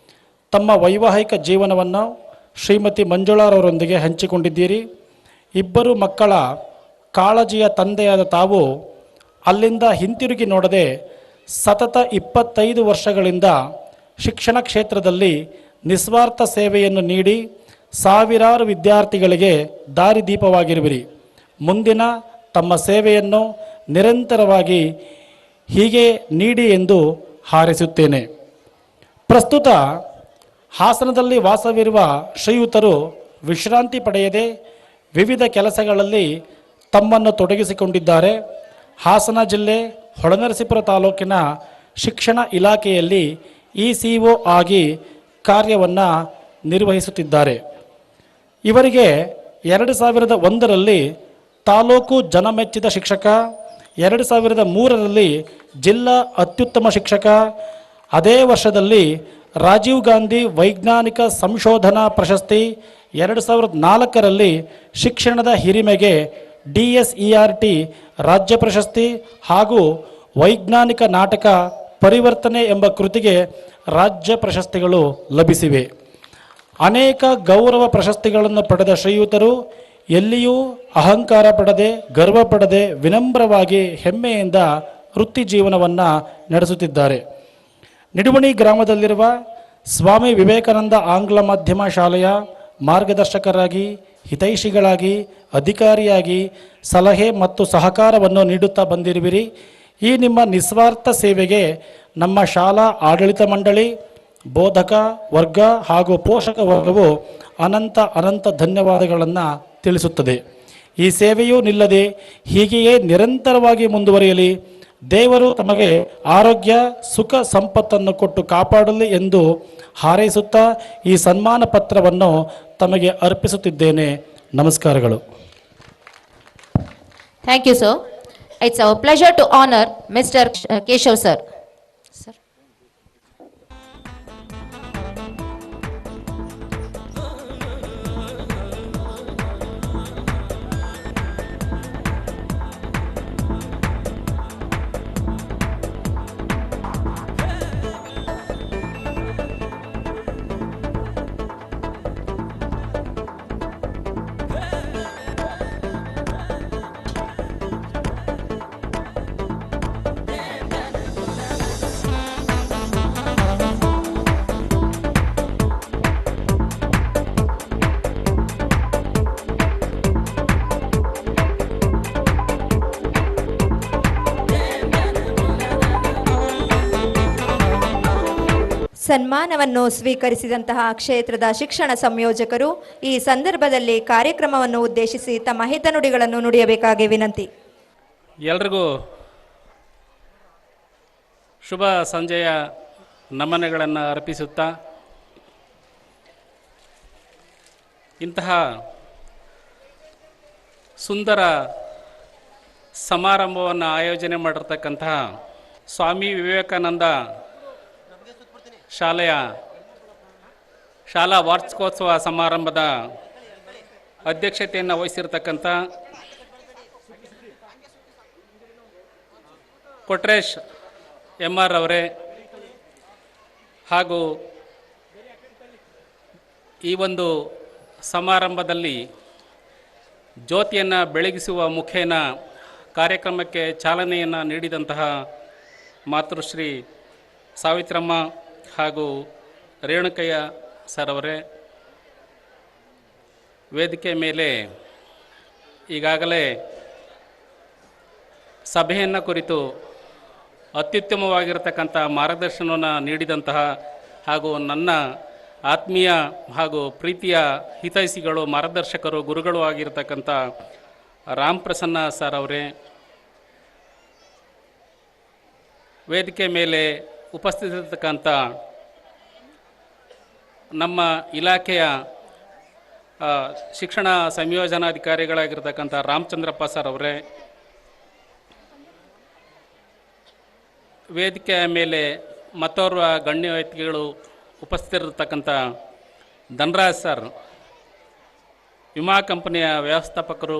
ತಮ್ಮ ವೈವಾಹಿಕ ಜೀವನವನ್ನು ಶ್ರೀಮತಿ ಮಂಜುಳಾರವರೊಂದಿಗೆ ಹಂಚಿಕೊಂಡಿದ್ದೀರಿ. ಇಬ್ಬರು ಮಕ್ಕಳ ಕಾಳಜಿಯ ತಂದೆಯಾದ ತಾವು ಅಲ್ಲಿಂದ ಹಿಂತಿರುಗಿ ನೋಡದೆ ಸತತ 25 ವರ್ಷಗಳಿಂದ ಶಿಕ್ಷಣ ಕ್ಷೇತ್ರದಲ್ಲಿ ನಿಸ್ವಾರ್ಥ ಸೇವೆಯನ್ನು ನೀಡಿ ಸಾವಿರಾರು ವಿದ್ಯಾರ್ಥಿಗಳಿಗೆ ದಾರಿದೀಪವಾಗಿರುವಿರಿ. ಮುಂದಿನ ತಮ್ಮ ಸೇವೆಯನ್ನು ನಿರಂತರವಾಗಿ ಹೀಗೆ ನೀಡಿ ಎಂದು ಹಾರೈಸುತ್ತೇನೆ. ಪ್ರಸ್ತುತ ಹಾಸನದಲ್ಲಿ ವಾಸವಿರುವ ಶ್ರೀಯುತರು ವಿಶ್ರಾಂತಿ ಪಡೆಯದೆ ವಿವಿಧ ಕೆಲಸಗಳಲ್ಲಿ ತಮ್ಮನ್ನು ತೊಡಗಿಸಿಕೊಂಡಿದ್ದಾರೆ. ಹಾಸನ ಜಿಲ್ಲೆ ಹೊಳೆನರಸೀಪುರ ತಾಲೂಕಿನ ಶಿಕ್ಷಣ ಇಲಾಖೆಯಲ್ಲಿ ECO ಆಗಿ ಕಾರ್ಯವನ್ನು ನಿರ್ವಹಿಸುತ್ತಿದ್ದಾರೆ. ಇವರಿಗೆ 2001ರಲ್ಲಿ ತಾಲೂಕು ಜನಮೆಚ್ಚಿದ ಶಿಕ್ಷಕ, 2003ರಲ್ಲಿ ಜಿಲ್ಲಾ ಅತ್ಯುತ್ತಮ ಶಿಕ್ಷಕ, ಅದೇ ವರ್ಷದಲ್ಲಿ ರಾಜೀವ್ ಗಾಂಧಿ ವೈಜ್ಞಾನಿಕ ಸಂಶೋಧನಾ ಪ್ರಶಸ್ತಿ, 2004ರಲ್ಲಿ ಶಿಕ್ಷಣದ ಹಿರಿಮೆಗೆ DSERT ರಾಜ್ಯ ಪ್ರಶಸ್ತಿ ಹಾಗೂ ವೈಜ್ಞಾನಿಕ ನಾಟಕ ಪರಿವರ್ತನೆ ಎಂಬ ಕೃತಿಗೆ ರಾಜ್ಯ ಪ್ರಶಸ್ತಿಗಳು ಲಭಿಸಿವೆ. ಅನೇಕ ಗೌರವ ಪ್ರಶಸ್ತಿಗಳನ್ನು ಪಡೆದ ಶ್ರೀಯುತರು ಎಲ್ಲಿಯೂ ಅಹಂಕಾರ ಪಡದೆ, ಗರ್ವ ಪಡದೆ, ವಿನಮ್ರವಾಗಿ ಹೆಮ್ಮೆಯಿಂದ ವೃತ್ತಿ ಜೀವನವನ್ನು ನಡೆಸುತ್ತಿದ್ದಾರೆ. ನಿಡುವಣಿ ಗ್ರಾಮದಲ್ಲಿರುವ ಸ್ವಾಮಿ ವಿವೇಕಾನಂದ ಆಂಗ್ಲ ಮಾಧ್ಯಮ ಶಾಲೆಯ ಮಾರ್ಗದರ್ಶಕರಾಗಿ, ಹಿತೈಷಿಗಳಾಗಿ, ಅಧಿಕಾರಿಯಾಗಿ ಸಲಹೆ ಮತ್ತು ಸಹಕಾರವನ್ನು ನೀಡುತ್ತಾ ಬಂದಿರುವಿರಿ. ಈ ನಿಮ್ಮ ನಿಸ್ವಾರ್ಥ ಸೇವೆಗೆ ನಮ್ಮ ಶಾಲಾ ಆಡಳಿತ ಮಂಡಳಿ, ಬೋಧಕ ವರ್ಗ ಹಾಗೂ ಪೋಷಕ ವರ್ಗವು ಅನಂತ ಧನ್ಯವಾದಗಳನ್ನು ತಿಳಿಸುತ್ತದೆ. ಈ ಸೇವೆಯೂ ನಿಲ್ಲದೆ ಹೀಗೆಯೇ ನಿರಂತರವಾಗಿ ಮುಂದುವರಿಯಲಿ. ದೇವರು ತಮಗೆ ಆರೋಗ್ಯ, ಸುಖ, ಸಂಪತ್ತನ್ನು ಕೊಟ್ಟು ಕಾಪಾಡಲಿ ಎಂದು ಹಾರೈಸುತ್ತಾ ಈ ಸನ್ಮಾನ ಪತ್ರವನ್ನು ತಮಗೆ ಅರ್ಪಿಸುತ್ತಿದ್ದೇನೆ. ನಮಸ್ಕಾರಗಳು. Thank you, sir. It's our pleasure to honor Mr. Keshav sir. Sir. ಸನ್ಮಾನವನ್ನು ಸ್ವೀಕರಿಸಿದಂತಹ ಕ್ಷೇತ್ರದ ಶಿಕ್ಷಣ ಸಂಯೋಜಕರು ಈ ಸಂದರ್ಭದಲ್ಲಿ ಕಾರ್ಯಕ್ರಮವನ್ನು ಉದ್ದೇಶಿಸಿ ತಮ್ಮ ಹಿತನುಡಿಗಳನ್ನು ನುಡಿಯಬೇಕಾಗಿ ವಿನಂತಿ. ಎಲ್ರಿಗೂ ಶುಭ ಸಂಜೆಯ ನಮನಗಳನ್ನು ಅರ್ಪಿಸುತ್ತಾ ಇಂತಹ ಸುಂದರ ಸಮಾರಂಭವನ್ನು ಆಯೋಜನೆ ಮಾಡಿರ್ತಕ್ಕಂತಹ ಸ್ವಾಮಿ ವಿವೇಕಾನಂದ ಶಾಲೆಯ ಶಾಲಾ ವಾರ್ಷಿಕೋತ್ಸವ ಸಮಾರಂಭದ ಅಧ್ಯಕ್ಷತೆಯನ್ನು ವಹಿಸಿರ್ತಕ್ಕಂಥ ಕೊಟ್ರೇಶ್ MR ಅವರೇ ಹಾಗೂ ಈ ಒಂದು ಸಮಾರಂಭದಲ್ಲಿ ಜ್ಯೋತಿಯನ್ನು ಬೆಳಗಿಸುವ ಮುಖೇನ ಕಾರ್ಯಕ್ರಮಕ್ಕೆ ಚಾಲನೆಯನ್ನು ನೀಡಿದಂತಹ ಮಾತೃಶ್ರೀ ಸಾವಿತ್ರಮ್ಮ ಹಾಗೂ ರೇಣುಕಯ್ಯ ಸರ್ ಅವರೇ, ವೇದಿಕೆ ಮೇಲೆ ಈಗಾಗಲೇ ಸಭೆಯನ್ನು ಕುರಿತು ಅತ್ಯುತ್ತಮವಾಗಿರತಕ್ಕಂಥ ಮಾರ್ಗದರ್ಶನವನ್ನು ನೀಡಿದಂತಹ ಹಾಗೂ ನನ್ನ ಆತ್ಮೀಯ ಹಾಗೂ ಪ್ರೀತಿಯ ಹಿತೈಷಿಗಳು, ಮಾರ್ಗದರ್ಶಕರು, ಗುರುಗಳು ಆಗಿರತಕ್ಕಂಥ ರಾಮ್ ಪ್ರಸನ್ನ ಸರ್ ಅವರೇ, ವೇದಿಕೆ ಮೇಲೆ ಉಪಸ್ಥಿತರಿರತಕ್ಕಂಥ ನಮ್ಮ ಇಲಾಖೆಯ ಶಿಕ್ಷಣ ಸಂಯೋಜನಾಧಿಕಾರಿಗಳಾಗಿರ್ತಕ್ಕಂಥ ರಾಮಚಂದ್ರಪ್ಪ ಸರ್ ಅವರೇ, ವೇದಿಕೆಯ ಮೇಲೆ ಮತ್ತೋರ್ವ ಗಣ್ಯ ವ್ಯಕ್ತಿಗಳು ಉಪಸ್ಥಿತರಿರತಕ್ಕಂಥ ಧನರಾಜ್ ಸರ್, ವಿಮಾ ಕಂಪನಿಯ ವ್ಯವಸ್ಥಾಪಕರು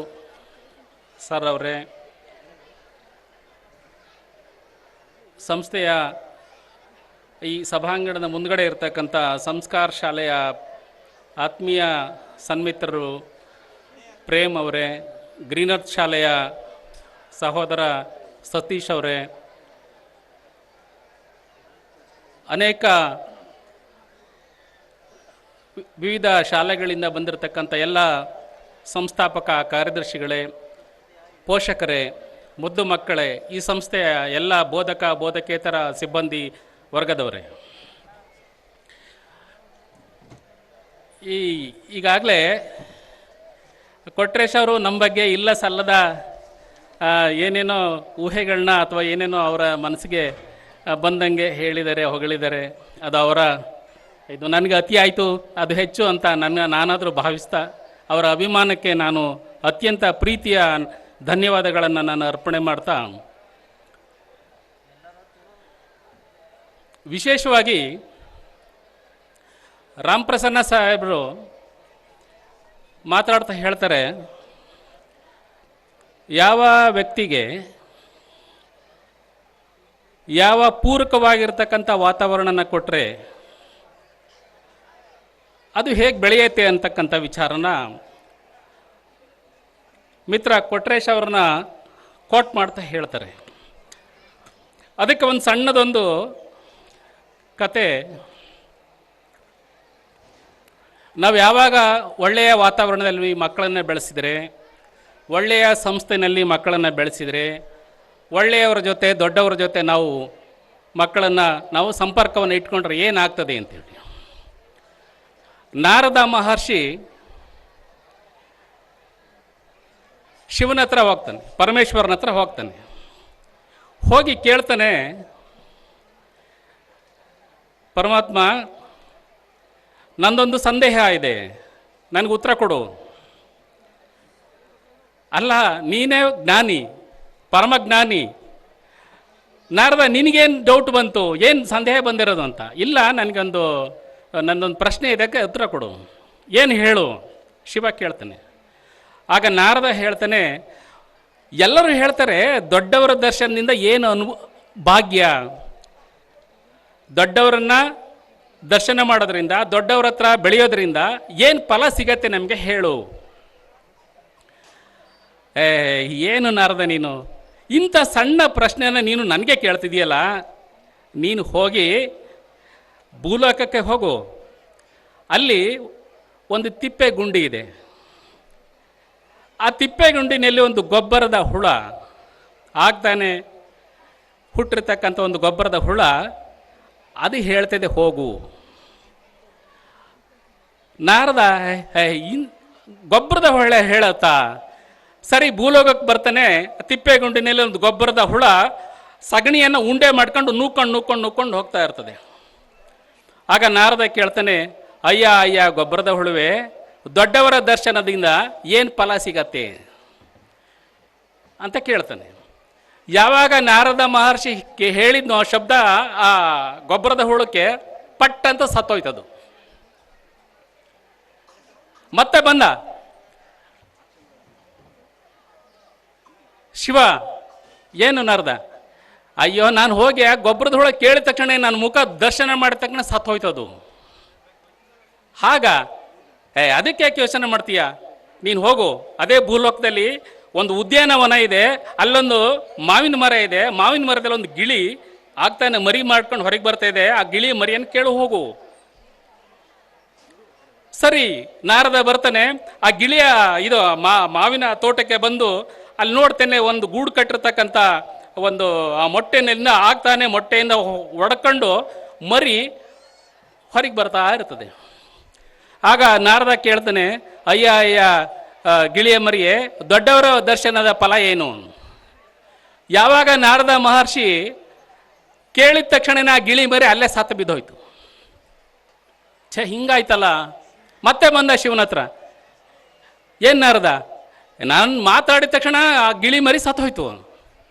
ಸರ್ ಅವರೇ, ಸಂಸ್ಥೆಯ ಈ ಸಭಾಂಗಣದ ಮುಂದುಗಡೆ ಇರತಕ್ಕಂಥ ಸಂಸ್ಕಾರ ಶಾಲೆಯ ಆತ್ಮೀಯ ಸನ್ಮಿತ್ರರು ಪ್ರೇಮ್ ಅವರೇ, ಗ್ರೀನರ್ತ್ ಶಾಲೆಯ ಸಹೋದರ ಸತೀಶ್ ಅವರೇ, ಅನೇಕ ವಿವಿಧ ಶಾಲೆಗಳಿಂದ ಬಂದಿರತಕ್ಕಂಥ ಎಲ್ಲ ಸಂಸ್ಥಾಪಕ ಕಾರ್ಯದರ್ಶಿಗಳೇ, ಪೋಷಕರೇ, ಮುದ್ದು ಮಕ್ಕಳೇ, ಈ ಸಂಸ್ಥೆಯ ಎಲ್ಲ ಬೋಧಕ ಬೋಧಕೇತರ ಸಿಬ್ಬಂದಿ ವರ್ಗದವರೇ, ಈಗಾಗಲೇ ಕೊಟ್ರೇಶ್ ಅವರು ನಮ್ಮ ಬಗ್ಗೆ ಇಲ್ಲ ಸಲ್ಲದ ಏನೇನೋ ಊಹೆಗಳನ್ನ ಅಥವಾ ಏನೇನೋ ಅವರ ಮನಸ್ಸಿಗೆ ಬಂದಂಗೆ ಹೇಳಿದ್ದಾರೆ, ಹೊಗಳಿದ್ದಾರೆ. ಅದು ಅವರ ಇದು ನನಗೆ ಅತಿ ಆಯಿತು, ಅದು ಹೆಚ್ಚು ಅಂತ ನಾನಾದರೂ ಭಾವಿಸ್ತಾ ಅವರ ಅಭಿಮಾನಕ್ಕೆ ನಾನು ಅತ್ಯಂತ ಪ್ರೀತಿಯ ಧನ್ಯವಾದಗಳನ್ನು ನಾನು ಅರ್ಪಣೆ ಮಾಡ್ತಾ, ವಿಶೇಷವಾಗಿ ರಾಮ್ ಪ್ರಸನ್ನ ಸಾಹೇಬರು ಮಾತಾಡ್ತಾ ಹೇಳ್ತಾರೆ, ಯಾವ ವ್ಯಕ್ತಿಗೆ ಯಾವ ಪೂರಕವಾಗಿರ್ತಕ್ಕಂಥ ವಾತಾವರಣನ ಕೊಟ್ಟರೆ ಅದು ಹೇಗೆ ಬೆಳೆಯುತ್ತೆ ಅಂತಕ್ಕಂಥ ವಿಚಾರನ ಮಿತ್ರ ಕೊಟ್ರೇಶ್ ಅವ್ರನ್ನ ಕೋಟ್ ಮಾಡ್ತಾ ಹೇಳ್ತಾರೆ. ಅದಕ್ಕೆ ಒಂದು ಸಣ್ಣದೊಂದು ಕತೆ. ನಾವು ಯಾವಾಗ ಒಳ್ಳೆಯ ವಾತಾವರಣದಲ್ಲಿ ಮಕ್ಕಳನ್ನು ಬೆಳೆಸಿದರೆ, ಒಳ್ಳೆಯ ಸಂಸ್ಥೆಯಲ್ಲಿ ಮಕ್ಕಳನ್ನು ಬೆಳೆಸಿದರೆ, ಒಳ್ಳೆಯವರ ಜೊತೆ ದೊಡ್ಡವರ ಜೊತೆ ಮಕ್ಕಳನ್ನು ನಾವು ಸಂಪರ್ಕವನ್ನು ಇಟ್ಕೊಂಡ್ರೆ ಏನಾಗ್ತದೆ ಅಂತೇಳಿ ನಾರದ ಮಹರ್ಷಿ ಶಿವನ ಹತ್ರ ಹೋಗ್ತಾನೆ, ಪರಮೇಶ್ವರನ ಹತ್ರ ಹೋಗ್ತಾನೆ. ಹೋಗಿ ಕೇಳ್ತಾನೆ, ಪರಮಾತ್ಮ, ನಂದೊಂದು ಸಂದೇಹ ಇದೆ, ನನಗೆ ಉತ್ತರ ಕೊಡು. ಅಲ್ಲ, ನೀನೇ ಜ್ಞಾನಿ, ಪರಮಜ್ಞಾನಿ, ನಾರದ ನಿನಗೇನು ಡೌಟ್ ಬಂತು, ಏನು ಸಂದೇಹ ಬಂದಿರೋದು ಅಂತ. ಇಲ್ಲ, ನನ್ನೊಂದು ಪ್ರಶ್ನೆ ಇದಕ್ಕೆ ಉತ್ತರ ಕೊಡು, ಏನು ಹೇಳು ಶಿವ ಕೇಳ್ತಾನೆ. ಆಗ ನಾರದ ಹೇಳ್ತಾನೆ, ಎಲ್ಲರೂ ಹೇಳ್ತಾರೆ ದೊಡ್ಡವರ ದರ್ಶನದಿಂದ ಏನು ಭಾಗ್ಯ, ದೊಡ್ಡವರನ್ನ ದರ್ಶನ ಮಾಡೋದ್ರಿಂದ, ದೊಡ್ಡವ್ರ ಹತ್ರ ಬೆಳೆಯೋದ್ರಿಂದ ಏನು ಫಲ ಸಿಗತ್ತೆ ನಮಗೆ ಹೇಳು. ಏನು ನಾರದ ನೀನು ಇಂಥ ಸಣ್ಣ ಪ್ರಶ್ನೆಯನ್ನು ನೀನು ನನಗೆ ಕೇಳ್ತಿದೆಯಲ್ಲ, ನೀನು ಹೋಗಿ ಭೂಲೋಕಕ್ಕೆ ಹೋಗು, ಅಲ್ಲಿ ಒಂದು ತಿಪ್ಪೆ ಗುಂಡಿ ಇದೆ. ಆ ತಿಪ್ಪೆ ಗುಂಡಿನಲ್ಲಿ ಒಂದು ಗೊಬ್ಬರದ ಹುಳ ಆಗ್ತಾನೆ ಹುಟ್ಟಿರ್ತಕ್ಕಂಥ ಒಂದು ಗೊಬ್ಬರದ ಹುಳ ಅದು ಹೇಳ್ತಿದೆ ಹೋಗು. ನಾರದ ಗೊಬ್ಬರದ ಹೊಳೆ ಹೇಳತ್ತಾ, ಸರಿ ಭೂಲೋಕಕ್ಕೆ ಬರ್ತಾನೆ, ತಿಪ್ಪೆಗುಂಡಿನಲ್ಲಿ ಒಂದು ಗೊಬ್ಬರದ ಹುಳ ಸಗಣಿಯನ್ನು ಉಂಡೆ ಮಾಡ್ಕೊಂಡು ನೂಕೊಂಡು ಹೋಗ್ತಾ ಇರ್ತದೆ. ಆಗ ನಾರದ ಕೇಳ್ತಾನೆ, ಅಯ್ಯ ಅಯ್ಯ ಗೊಬ್ಬರದ ಹುಳುವೆ, ದೊಡ್ಡವರ ದರ್ಶನದಿಂದ ಏನು ಫಲ ಸಿಗತ್ತೆ ಅಂತ ಕೇಳ್ತಾನೆ. ಯಾವಾಗ ನಾರದ ಮಹರ್ಷಿ ಹೇಳಿದ್ನೋ ಶಬ್ದ, ಆ ಗೊಬ್ಬರದ ಹುಳಕ್ಕೆ ಪಟ್ ಅಂತ ಸತ್ತೋಯ್ತದು. ಮತ್ತೆ ಬಂದ ಶಿವ, ಏನು ನಾರದ? ಅಯ್ಯೋ, ನಾನು ಹೋಗಿ ಆ ಗೊಬ್ಬರದ ಹುಳ ಕೇಳಿದ ತಕ್ಷಣ ನನ್ನ ಮುಖ ದರ್ಶನ ಮಾಡಿದ ತಕ್ಷಣ ಸತ್ತೋಯ್ತದು. ಹಾಗ ಅದಕ್ಕೆ ಯಾಕೆ ಯೋಚನೆ ಮಾಡ್ತೀಯ? ನೀನು ಹೋಗು, ಅದೇ ಭೂಲೋಕದಲ್ಲಿ ಒಂದು ಉದ್ಯಾನವನ ಇದೆ, ಅಲ್ಲೊಂದು ಮಾವಿನ ಮರ ಇದೆ, ಮಾವಿನ ಮರದಲ್ಲಿ ಒಂದು ಗಿಳಿ ಆಗ್ತಾನೆ ಮರಿ ಮಾಡ್ಕೊಂಡು ಹೊರಗೆ ಬರ್ತಾ ಇದೆ, ಆ ಗಿಳಿ ಮರಿಯನ್ನು ಕೇಳು ಹೋಗು. ಸರಿ, ನಾರದ ಬರ್ತಾನೆ, ಆ ಗಿಳಿಯ ಇದು ಮಾವಿನ ತೋಟಕ್ಕೆ ಬಂದು ಅಲ್ಲಿ ನೋಡ್ತೇನೆ ಒಂದು ಗೂಡು ಕಟ್ಟಿರ್ತಕ್ಕಂಥ ಒಂದು ಆ ಮೊಟ್ಟೆನಿಂದ ಆಗ್ತಾನೆ, ಮೊಟ್ಟೆಯಿಂದ ಒಡ್ಕೊಂಡು ಮರಿ ಹೊರಗೆ ಬರ್ತಾ ಇರ್ತದೆ. ಆಗ ನಾರದ ಕೇಳ್ತಾನೆ, ಅಯ್ಯ ಅಯ್ಯ ಗಿಳಿಯ ಮರಿಯೇ, ದೊಡ್ಡವರ ದರ್ಶನದ ಫಲ ಏನು? ಯಾವಾಗ ನಾರದ ಮಹರ್ಷಿ ಕೇಳಿದ ತಕ್ಷಣ ಆ ಗಿಳಿ ಮರಿ ಅಲ್ಲೇ ಸತ್ತ ಬಿದ್ದೋಯ್ತು. ಹಿಂಗಾಯ್ತಲ್ಲ. ಮತ್ತೆ ಬಂದ ಶಿವನ ಹತ್ರ, ಏನು ನಾರದ, ನಾನು ಮಾತಾಡಿದ ತಕ್ಷಣ ಆ ಗಿಳಿ ಮರಿ ಸತ್ತೋಯ್ತು.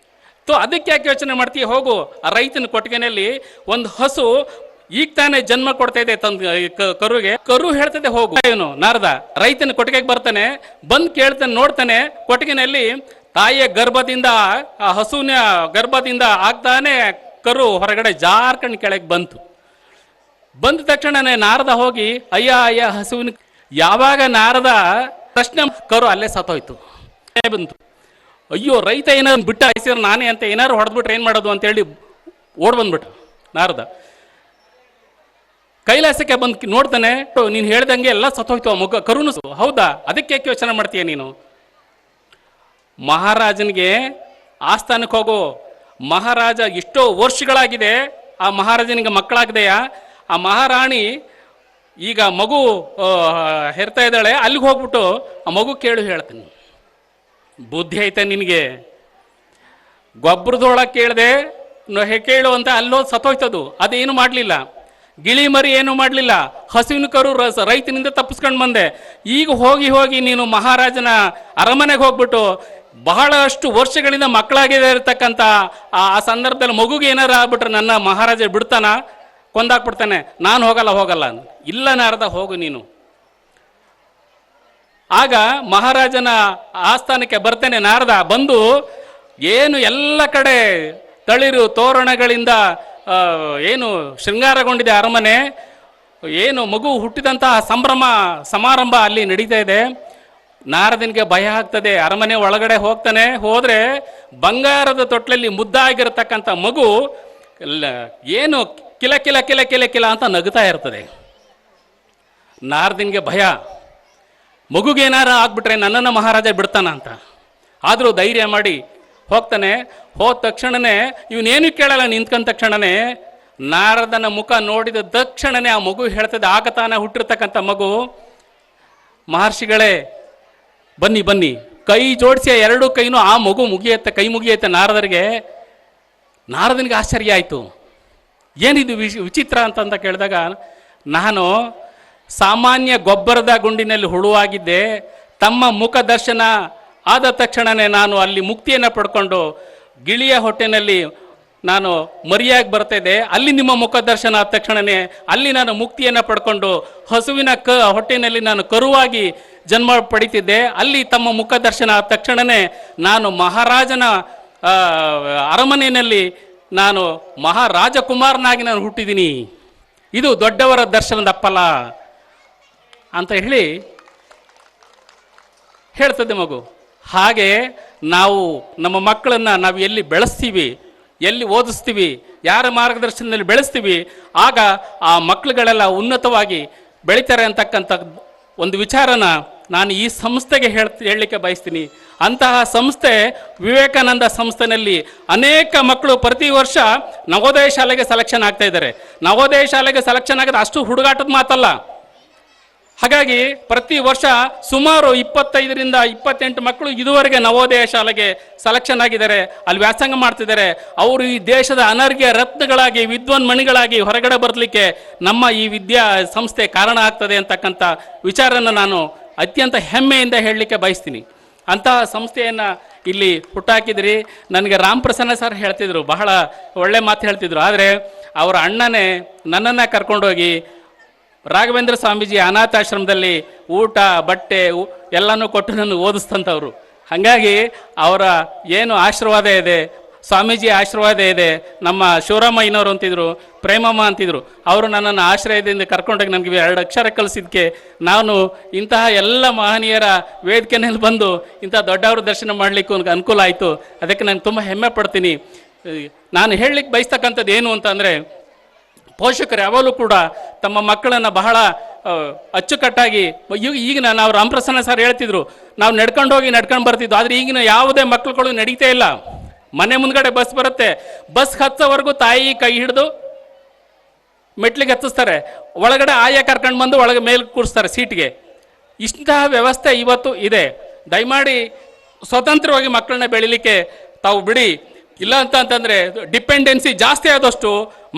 ಅದಕ್ಕೆ ಯಾಕೆ ಯೋಚನೆ ಮಾಡ್ತೀಯ? ಹೋಗು, ಆ ರೈತನ ಕೊಟ್ಟಿಗೆನಲ್ಲಿ ಒಂದು ಹಸು ಈಗ ತಾನೇ ಜನ್ಮ ಕೊಡ್ತಾ ಇದೆ ಕರುಗೆ. ಕರು ಹೇಳ್ತದೆ ಹೋಗು. ಏನು ನಾರದ ರೈತನ ಕೊಟ್ಟಿಗೆಗೆ ಬರ್ತಾನೆ, ಬಂದು ಕೇಳ್ತಾನೆ, ನೋಡ್ತಾನೆ ಕೊಟ್ಟಿಗೆನಲ್ಲಿ ತಾಯಿಯ ಗರ್ಭದಿಂದ, ಆ ಹಸುವಿನ ಗರ್ಭದಿಂದ ಆಗ್ತಾನೆ ಕರು ಹೊರಗಡೆ ಜಾರ್ಕಂಡು ಕೆಳಗೆ ಬಂತು. ಬಂದ ತಕ್ಷಣನೇ ನಾರದ ಹೋಗಿ ಅಯ್ಯ ಅಯ್ಯ ಹಸುವಿನ, ಯಾವಾಗ ನಾರದ ಪ್ರಶ್ನೆ ಕರು ಅಲ್ಲೇ ಸತ್ತೋಯ್ತು ಬಂತು. ಅಯ್ಯೋ, ರೈತ ಏನಾದ್ರು ಬಿಟ್ಟ ಐಸಿದ್ರೆ ನಾನೇ ಅಂತ ಏನಾದ್ರು ಹೊಡೆದ್ಬಿಟ್ರೆ ಏನು ಮಾಡೋದು ಅಂತೇಳಿ ಓಡ್ ಬಂದ್ಬಿಟ್ಟ ನಾರದ. ಕೈಲಾಸಕ್ಕೆ ಬಂದು ನೋಡ್ತಾನೆ, ನೀನು ಹೇಳ್ದಂಗೆ ಎಲ್ಲ ಸತ್ತೋಯ್ತು ಆ ಮಗ ಕರುನು. ಹೌದಾ, ಅದಕ್ಕೆ ಯಾಕೆ ಯೋಚನೆ ಮಾಡ್ತೀಯ ನೀನು? ಮಹಾರಾಜನಿಗೆ ಆಸ್ಥಾನಕ್ಕೆ ಹೋಗೋ, ಮಹಾರಾಜ ಎಷ್ಟೋ ವರ್ಷಗಳಾಗಿದೆ, ಆ ಮಹಾರಾಜನಿಗೆ ಮಕ್ಕಳಾಗಿದೆಯಾ, ಆ ಮಹಾರಾಣಿ ಈಗ ಮಗು ಹೆರ್ತಾ ಇದ್ದಾಳೆ, ಅಲ್ಲಿಗೆ ಹೋಗ್ಬಿಟ್ಟು ಆ ಮಗು ಕೇಳು ಹೇಳ್ತೀನಿ. ಬುದ್ಧಿ ಐತೆ ನಿನಗೆ? ಗೊಬ್ಬರದೊಳಗೆ ಕೇಳಿದೆ ಕೇಳು ಅಂತ ಅಲ್ಲೋದು ಸತ್ತೋಯ್ತದು. ಅದೇನು ಮಾಡಲಿಲ್ಲ, ಗಿಳಿ ಮರಿ ಏನು ಮಾಡಲಿಲ್ಲ, ಹಸುವಿನ ಕರು ರೈತನಿಂದ ತಪ್ಪಿಸ್ಕೊಂಡು ಬಂದೆ. ಈಗ ಹೋಗಿ ಹೋಗಿ ನೀನು ಮಹಾರಾಜನ ಅರಮನೆಗೆ ಹೋಗ್ಬಿಟ್ಟು ಬಹಳಷ್ಟು ವರ್ಷಗಳಿಂದ ಮಕ್ಕಳಾಗಿದೆ ಇರತಕ್ಕಂಥ ಆ ಸಂದರ್ಭದಲ್ಲಿ ಮಗುಗೆ ಏನಾರು ಆಗ್ಬಿಟ್ರೆ ನನ್ನ ಮಹಾರಾಜ ಬಿಡ್ತಾನ, ಕೊಂದಾಕ್ಬಿಡ್ತಾನೆ. ನಾನು ಹೋಗಲ್ಲ. ಇಲ್ಲ ನಾರದ, ಹೋಗು ನೀನು. ಆಗ ಮಹಾರಾಜನ ಆಸ್ಥಾನಕ್ಕೆ ಬರ್ತೇನೆ ನಾರದ. ಬಂದು ಏನು ಎಲ್ಲ ಕಡೆ ತಳಿರು ತೋರಣಗಳಿಂದ ಏನು ಶೃಂಗಾರಗೊಂಡಿದೆ ಅರಮನೆ, ಏನು ಮಗು ಹುಟ್ಟಿದಂತಹ ಸಂಭ್ರಮ ಸಮಾರಂಭ ಅಲ್ಲಿ ನಡೀತಾ ಇದೆ. ನಾರದನಿಗೆ ಭಯ ಆಗ್ತದೆ. ಅರಮನೆ ಒಳಗಡೆ ಹೋಗ್ತಾನೆ. ಹೋದ್ರೆ ಬಂಗಾರದ ತೊಟ್ಲಲ್ಲಿ ಮುದ್ದಾಗಿರತಕ್ಕಂಥ ಮಗು ಏನು ಕಿಲ ಕಿಲ ಕಿಲ ಕಿಲ ಕಿಲ ಅಂತ ನಗುತ್ತಾ ಇರ್ತದೆ. ನಾರದನಿಗೆ ಭಯ, ಮಗುಗೇನಾರ ಆಗ್ಬಿಟ್ರೆ ನನ್ನನ್ನು ಮಹಾರಾಜ ಬಿಡ್ತಾನ ಅಂತ. ಆದರೂ ಧೈರ್ಯ ಮಾಡಿ ಹೋಗ್ತಾನೆ. ಹೋದ ತಕ್ಷಣನೇ ಇವನೇನು ಕೇಳಲ್ಲ, ನಿಂತ್ಕೊಂಡ ತಕ್ಷಣನೇ ನಾರದನ ಮುಖ ನೋಡಿದ ತಕ್ಷಣನೇ ಆ ಮಗು ಹೇಳ್ತದೆ, ಆಗತಾನೆ ಹುಟ್ಟಿರ್ತಕ್ಕಂಥ ಮಗು, ಮಹರ್ಷಿಗಳೇ ಬನ್ನಿ ಬನ್ನಿ, ಕೈ ಜೋಡಿಸಿ ಎರಡು ಕೈನೂ ಆ ಮಗು ಮುಗಿಯುತ್ತೆ, ಕೈ ಮುಗಿಯುತ್ತೆ ನಾರದರಿಗೆ. ನಾರದನಿಗೆ ಆಶ್ಚರ್ಯ ಆಯಿತು, ಏನಿದು ವಿಚಿತ್ರ ಅಂತ ಕೇಳಿದಾಗ, ನಾನು ಸಾಮಾನ್ಯ ಗೊಬ್ಬರದ ಗುಂಡಿನಲ್ಲಿ ಹುಳುವಾಗಿದ್ದೆ, ತಮ್ಮ ಮುಖ ದರ್ಶನ ಆದ ತಕ್ಷಣವೇ ನಾನು ಅಲ್ಲಿ ಮುಕ್ತಿಯನ್ನು ಪಡ್ಕೊಂಡು ಗಿಳಿಯ ಹೊಟ್ಟೆನಲ್ಲಿ ನಾನು ಮರಿಯಾಗಿ ಬರ್ತಾಯಿದ್ದೆ. ಅಲ್ಲಿ ನಿಮ್ಮ ಮುಖ ದರ್ಶನ ಆದ ತಕ್ಷಣವೇ ಅಲ್ಲಿ ನಾನು ಮುಕ್ತಿಯನ್ನು ಪಡ್ಕೊಂಡು ಹಸುವಿನ ಹೊಟ್ಟೆನಲ್ಲಿ ನಾನು ಕರುವಾಗಿ ಜನ್ಮ ಪಡಿತಿದ್ದೆ. ಅಲ್ಲಿ ತಮ್ಮ ಮುಖ ದರ್ಶನ ಆದ ತಕ್ಷಣವೇ ನಾನು ಮಹಾರಾಜನ ಅರಮನೆಯಲ್ಲಿ ನಾನು ಮಹಾರಾಜಕುಮಾರನಾಗಿ ನಾನು ಹುಟ್ಟಿದ್ದೀನಿ. ಇದು ದೊಡ್ಡವರ ದರ್ಶನದ ಫಲ ಅಂತ ಹೇಳಿ ಹೇಳ್ತದೆ ಮಗು. ಹಾಗೆ ನಾವು ನಮ್ಮ ಮಕ್ಕಳನ್ನು ನಾವು ಎಲ್ಲಿ ಬೆಳೆಸ್ತೀವಿ, ಎಲ್ಲಿ ಓದಿಸ್ತೀವಿ, ಯಾರ ಮಾರ್ಗದರ್ಶನದಲ್ಲಿ ಬೆಳೆಸ್ತೀವಿ, ಆಗ ಆ ಮಕ್ಕಳುಗಳೆಲ್ಲ ಉನ್ನತವಾಗಿ ಬೆಳೀತಾರೆ ಅಂತಕ್ಕಂಥ ಒಂದು ವಿಚಾರನ ನಾನು ಈ ಸಂಸ್ಥೆಗೆ ಹೇಳಲಿಕ್ಕೆ ಬಯಸ್ತೀನಿ. ಅಂತಹ ಸಂಸ್ಥೆ ವಿವೇಕಾನಂದ ಸಂಸ್ಥೆಯಲ್ಲಿ ಅನೇಕ ಮಕ್ಕಳು ಪ್ರತಿ ವರ್ಷ ನವೋದಯ ಶಾಲೆಗೆ ಸೆಲೆಕ್ಷನ್ ಆಗ್ತಾ ಇದ್ದಾರೆ. ನವೋದಯ ಶಾಲೆಗೆ ಸೆಲೆಕ್ಷನ್ ಆಗೋದು ಅಷ್ಟು ಹುಡುಗಾಟದ ಮಾತಲ್ಲ. ಹಾಗಾಗಿ ಪ್ರತಿ ವರ್ಷ ಸುಮಾರು 25ರಿಂದ 28 ಮಕ್ಕಳು ಇದುವರೆಗೆ ನವೋದಯ ಶಾಲೆಗೆ ಸೆಲೆಕ್ಷನ್ ಆಗಿದ್ದಾರೆ, ಅಲ್ಲಿ ವ್ಯಾಸಂಗ ಮಾಡ್ತಿದ್ದಾರೆ. ಅವರು ಈ ದೇಶದ ಅನರ್ಘ್ಯ ರತ್ನಗಳಾಗಿ ವಿದ್ವಾನ್ಮಣಿಗಳಾಗಿ ಹೊರಗಡೆ ಬರಲಿಕ್ಕೆ ನಮ್ಮ ಈ ವಿದ್ಯಾ ಸಂಸ್ಥೆ ಕಾರಣ ಆಗ್ತದೆ ಅಂತಕ್ಕಂಥ ವಿಚಾರನ ನಾನು ಅತ್ಯಂತ ಹೆಮ್ಮೆಯಿಂದ ಹೇಳಲಿಕ್ಕೆ ಬಯಸ್ತೀನಿ. ಅಂತಹ ಸಂಸ್ಥೆಯನ್ನು ಇಲ್ಲಿ ಹುಟ್ಟಾಕಿದ್ರಿ. ನನಗೆ ರಾಮ್ ಪ್ರಸನ್ನ ಸರ್ ಹೇಳ್ತಿದ್ರು, ಬಹಳ ಒಳ್ಳೆ ಮಾತು ಹೇಳ್ತಿದ್ರು. ಆದರೆ ಅವರ ಅಣ್ಣನೇ ನನ್ನನ್ನು ಕರ್ಕೊಂಡೋಗಿ ರಾಘವೇಂದ್ರ ಸ್ವಾಮೀಜಿ ಅನಾಥಾಶ್ರಮದಲ್ಲಿ ಊಟ ಬಟ್ಟೆ ಎಲ್ಲನೂ ಕೊಟ್ಟು ನನ್ನ ಓದಿಸ್ತಂಥವ್ರು. ಹಾಗಾಗಿ ಅವರ ಏನು ಆಶೀರ್ವಾದ ಇದೆ, ಸ್ವಾಮೀಜಿ ಆಶೀರ್ವಾದ ಇದೆ. ನಮ್ಮ ಶಿವರಾಮಯ್ಯನವರು ಅಂತಿದ್ರು, ಪ್ರೇಮಮ್ಮ ಅಂತಿದ್ರು, ಅವರು ನನ್ನನ್ನು ಆಶ್ರಯದಿಂದ ಕರ್ಕೊಂಡೋಗಿ ನನಗೆ 2 ಅಕ್ಷರ ಕಲಿಸಿದ್ದಕ್ಕೆ ನಾನು ಇಂತಹ ಎಲ್ಲ ಮಹನೀಯರ ವೇದಿಕೆಯಲ್ಲಿ ಬಂದು ಇಂಥ ದೊಡ್ಡವ್ರ ದರ್ಶನ ಮಾಡಲಿಕ್ಕೂ ಅನುಕೂಲ ಆಯಿತು. ಅದಕ್ಕೆ ನಾನು ತುಂಬ ಹೆಮ್ಮೆ ಪಡ್ತೀನಿ. ನಾನು ಹೇಳಲಿಕ್ಕೆ ಬಯಸ್ತಕ್ಕಂಥದ್ದು ಏನು ಅಂತಂದರೆ, ಪೋಷಕರು ಯಾವಾಗಲೂ ಕೂಡ ತಮ್ಮ ಮಕ್ಕಳನ್ನು ಬಹಳ ಅಚ್ಚುಕಟ್ಟಾಗಿ, ಈಗಿನ ನಾವು ರಾಮಪ್ರಸನ್ನ ಸರ್ ಹೇಳ್ತಿದ್ರು, ನಾವು ನಡ್ಕೊಂಡು ಬರ್ತಿದ್ವು. ಆದರೆ ಈಗಿನ ಯಾವುದೇ ಮಕ್ಕಳುಗಳು ನಡೀತೇ ಇಲ್ಲ. ಮನೆ ಮುಂದ್ಗಡೆ ಬಸ್ ಬರುತ್ತೆ, ಬಸ್ ಹತ್ತೋವರೆಗೂ ತಾಯಿ ಕೈ ಹಿಡಿದು ಮೆಟ್ಲಿಗೆ ಹತ್ತಿಸ್ತಾರೆ, ಒಳಗಡೆ ಆಯ ಕರ್ಕೊಂಡು ಬಂದು ಒಳಗೆ ಮೇಲೆ ಕೂರಿಸ್ತಾರೆ ಸೀಟ್ಗೆ. ಇಂತಹ ವ್ಯವಸ್ಥೆ ಇವತ್ತು ಇದೆ. ದಯಮಾಡಿ ಸ್ವತಂತ್ರವಾಗಿ ಮಕ್ಕಳನ್ನ ಬೆಳಿಲಿಕ್ಕೆ ತಾವು ಬಿಡಿ. ಇಲ್ಲ ಅಂತಂದರೆ ಡಿಪೆಂಡೆನ್ಸಿ ಜಾಸ್ತಿ ಆದಷ್ಟು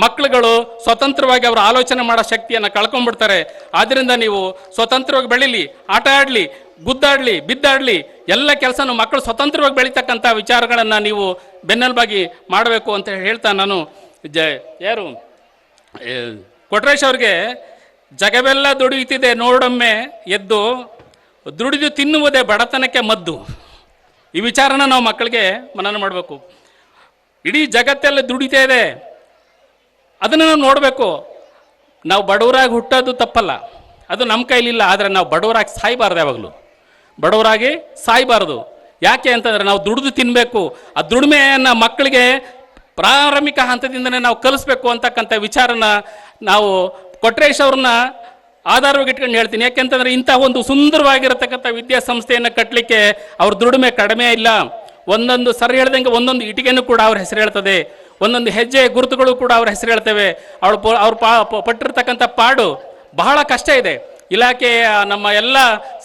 ಮಕ್ಕಳುಗಳು ಸ್ವತಂತ್ರವಾಗಿ ಅವರ ಆಲೋಚನೆ ಮಾಡೋ ಶಕ್ತಿಯನ್ನು ಕಳ್ಕೊಂಡ್ಬಿಡ್ತಾರೆ. ಆದ್ದರಿಂದ ನೀವು ಸ್ವತಂತ್ರವಾಗಿ ಬೆಳೀಲಿ, ಆಟ ಆಡಲಿ, ಗುದ್ದಾಡಲಿ, ಬಿದ್ದಾಡಲಿ, ಎಲ್ಲ ಕೆಲಸನೂ ಮಕ್ಕಳು ಸ್ವತಂತ್ರವಾಗಿ ಬೆಳೀತಕ್ಕಂಥ ವಿಚಾರಗಳನ್ನು ನೀವು ಬೆನ್ನೆಲುಬಾಗಿ ಮಾಡಬೇಕು ಅಂತ ಹೇಳ್ತಾ ನಾನು ಯಾರು ಕೊಟ್ರೇಶ್ ಅವ್ರಿಗೆ ಜಗವೆಲ್ಲ ದುಡಿಯುತ್ತಿದೆ ನೋಡೊಮ್ಮೆ ಎದ್ದು, ದುಡಿದು ತಿನ್ನುವುದೇ ಬಡತನಕ್ಕೆ ಮದ್ದು. ಈ ವಿಚಾರನ ನಾವು ಮಕ್ಕಳಿಗೆ ಮನನ ಮಾಡಬೇಕು. ಇಡೀ ಜಗತ್ತೆಲ್ಲ ದುಡಿತಾ ಇದೆ, ಅದನ್ನು ನಾವು ನೋಡಬೇಕು. ನಾವು ಬಡವರಾಗಿ ಹುಟ್ಟೋದು ತಪ್ಪಲ್ಲ, ಅದು ನಮ್ಮ ಕೈಲಿಲ್ಲ. ಆದರೆ ನಾವು ಬಡವರಾಗಿ ಸಾಯಬಾರ್ದು, ಯಾವಾಗಲೂ ಬಡವರಾಗಿ ಸಾಯಬಾರ್ದು. ಯಾಕೆ ಅಂತಂದರೆ ನಾವು ದುಡಿದು ತಿನ್ನಬೇಕು. ಆ ದುಡಿಮೆಯನ್ನು ಮಕ್ಕಳಿಗೆ ಪ್ರಾರಂಭಿಕ ಹಂತದಿಂದನೇ ನಾವು ಕಲಿಸ್ಬೇಕು ಅಂತಕ್ಕಂಥ ವಿಚಾರನ ನಾವು ಕೊಟ್ರೇಶ್ ಅವ್ರನ್ನ ಆಧಾರವಾಗಿ ಇಟ್ಕೊಂಡು ಹೇಳ್ತೀನಿ. ಯಾಕೆಂತಂದರೆ ಇಂಥ ಒಂದು ಸುಂದರವಾಗಿರತಕ್ಕಂಥ ವಿದ್ಯಾಸಂಸ್ಥೆಯನ್ನು ಕಟ್ಟಲಿಕ್ಕೆ ಅವ್ರ ದುಡಿಮೆ ಕಡಿಮೆ ಇಲ್ಲ. ಒಂದೊಂದು ಸರ್ ಹೇಳ್ದಂಗೆ ಒಂದೊಂದು ಇಟಿಗೆನೂ ಕೂಡ ಅವ್ರ ಹೆಸರು ಹೇಳ್ತದೆ, ಒಂದೊಂದು ಹೆಜ್ಜೆ ಗುರುತುಗಳು ಕೂಡ ಅವ್ರ ಹೆಸರು ಹೇಳ್ತೇವೆ. ಅವ್ರು ಪಟ್ಟಿರ್ತಕ್ಕಂಥ ಪಾಡು ಬಹಳ ಕಷ್ಟ ಇದೆ. ಇಲಾಖೆಯ ನಮ್ಮ ಎಲ್ಲ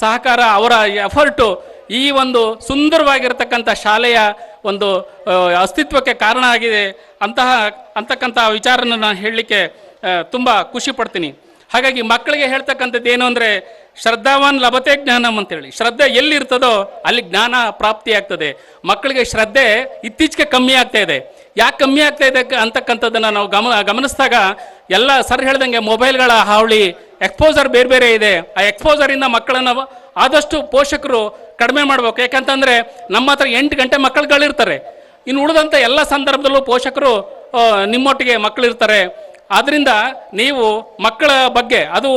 ಸಹಕಾರ, ಅವರ ಎಫರ್ಟು ಈ ಒಂದು ಸುಂದರವಾಗಿರತಕ್ಕಂಥ ಶಾಲೆಯ ಒಂದು ಅಸ್ತಿತ್ವಕ್ಕೆ ಕಾರಣ ಆಗಿದೆ ಅಂತಕ್ಕಂಥ ವಿಚಾರನ ನಾನು ಹೇಳಲಿಕ್ಕೆ ತುಂಬ ಖುಷಿ ಪಡ್ತೀನಿ. ಹಾಗಾಗಿ ಮಕ್ಕಳಿಗೆ ಹೇಳ್ತಕ್ಕಂಥದ್ದು ಏನು ಅಂದರೆ, ಶ್ರದ್ಧಾವಾನ್ ಲಭತೆ ಜ್ಞಾನಂ ಅಂತೇಳಿ. ಶ್ರದ್ಧೆ ಎಲ್ಲಿರ್ತದೋ ಅಲ್ಲಿ ಜ್ಞಾನ ಪ್ರಾಪ್ತಿ ಆಗ್ತದೆ. ಮಕ್ಕಳಿಗೆ ಶ್ರದ್ಧೆ ಇತ್ತೀಚೆಗೆ ಕಮ್ಮಿ ಆಗ್ತಾ ಇದೆ. ಯಾಕೆ ಕಮ್ಮಿ ಆಗ್ತಾ ಇದೆ ಅಂತಕ್ಕಂಥದ್ದನ್ನು ನಾವು ಗಮನಿಸಿದಾಗ ಎಲ್ಲ ಸರ್ ಹೇಳ್ದಂಗೆ ಮೊಬೈಲ್ಗಳ ಹಾವಳಿ, ಎಕ್ಸ್ಪೋಸರ್ ಬೇರೆ ಬೇರೆ ಇದೆ. ಆ ಎಕ್ಸ್ಪೋಸರಿಂದ ಮಕ್ಕಳನ್ನು ಆದಷ್ಟು ಪೋಷಕರು ಕಡಿಮೆ ಮಾಡಬೇಕು. ಯಾಕಂತಂದರೆ ನಮ್ಮ ಹತ್ರ 8 ಗಂಟೆ ಮಕ್ಕಳುಗಳಿರ್ತಾರೆ. ಇನ್ನು ಉಳಿದಂಥ ಎಲ್ಲ ಸಂದರ್ಭದಲ್ಲೂ ಪೋಷಕರು ನಿಮ್ಮೊಟ್ಟಿಗೆ ಮಕ್ಕಳಿರ್ತಾರೆ. ಆದ್ದರಿಂದ ನೀವು ಮಕ್ಕಳ ಬಗ್ಗೆ, ಅದು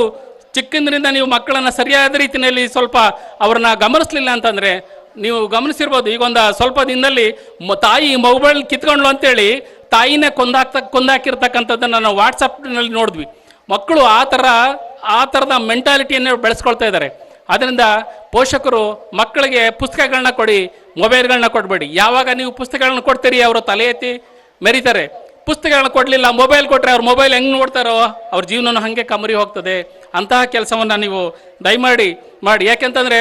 ಚಿಕ್ಕಂದಿನಿಂದ ನೀವು ಮಕ್ಕಳನ್ನು ಸರಿಯಾದ ರೀತಿಯಲ್ಲಿ ಸ್ವಲ್ಪ ಅವ್ರನ್ನ ಗಮನಿಸಲಿಲ್ಲ ಅಂತಂದರೆ, ನೀವು ಗಮನಿಸಿರ್ಬೋದು, ಈಗೊಂದು ಸ್ವಲ್ಪ ದಿನದಲ್ಲಿ ತಾಯಿ ಮೊಬೈಲ್ ಕಿತ್ಕೊಂಡ್ಲು ಅಂತೇಳಿ ತಾಯಿನೇ ಕೊಂದಾಕಿರ್ತಕ್ಕಂಥದ್ದನ್ನು ನಾವು ವಾಟ್ಸಪ್ನಲ್ಲಿ ನೋಡಿದ್ವಿ. ಮಕ್ಕಳು ಆ ಥರದ ಮೆಂಟಾಲಿಟಿಯನ್ನು ಬೆಳೆಸ್ಕೊಳ್ತಾ ಇದ್ದಾರೆ. ಆದ್ದರಿಂದ ಪೋಷಕರು ಮಕ್ಕಳಿಗೆ ಪುಸ್ತಕಗಳನ್ನ ಕೊಡಿ, ಮೊಬೈಲ್ಗಳನ್ನ ಕೊಡಬೇಡಿ. ಯಾವಾಗ ನೀವು ಪುಸ್ತಕಗಳನ್ನ ಕೊಡ್ತೀರಿ ಅವರು ತಲೆ ಎತ್ತಿ ಮೆರೀತಾರೆ. ಪುಸ್ತಕಗಳನ್ನ ಕೊಡಲಿಲ್ಲ, ಮೊಬೈಲ್ ಕೊಟ್ಟರೆ ಅವ್ರು ಮೊಬೈಲ್ ಹೆಂಗೆ ನೋಡ್ತಾರೋ ಅವ್ರ ಜೀವನನೂ ಹಾಗೆ ಕಮರಿ ಹೋಗ್ತದೆ. ಅಂತಹ ಕೆಲಸವನ್ನು ನೀವು ದಯಮಾಡಿ ಮಾಡಿ. ಯಾಕೆಂತಂದರೆ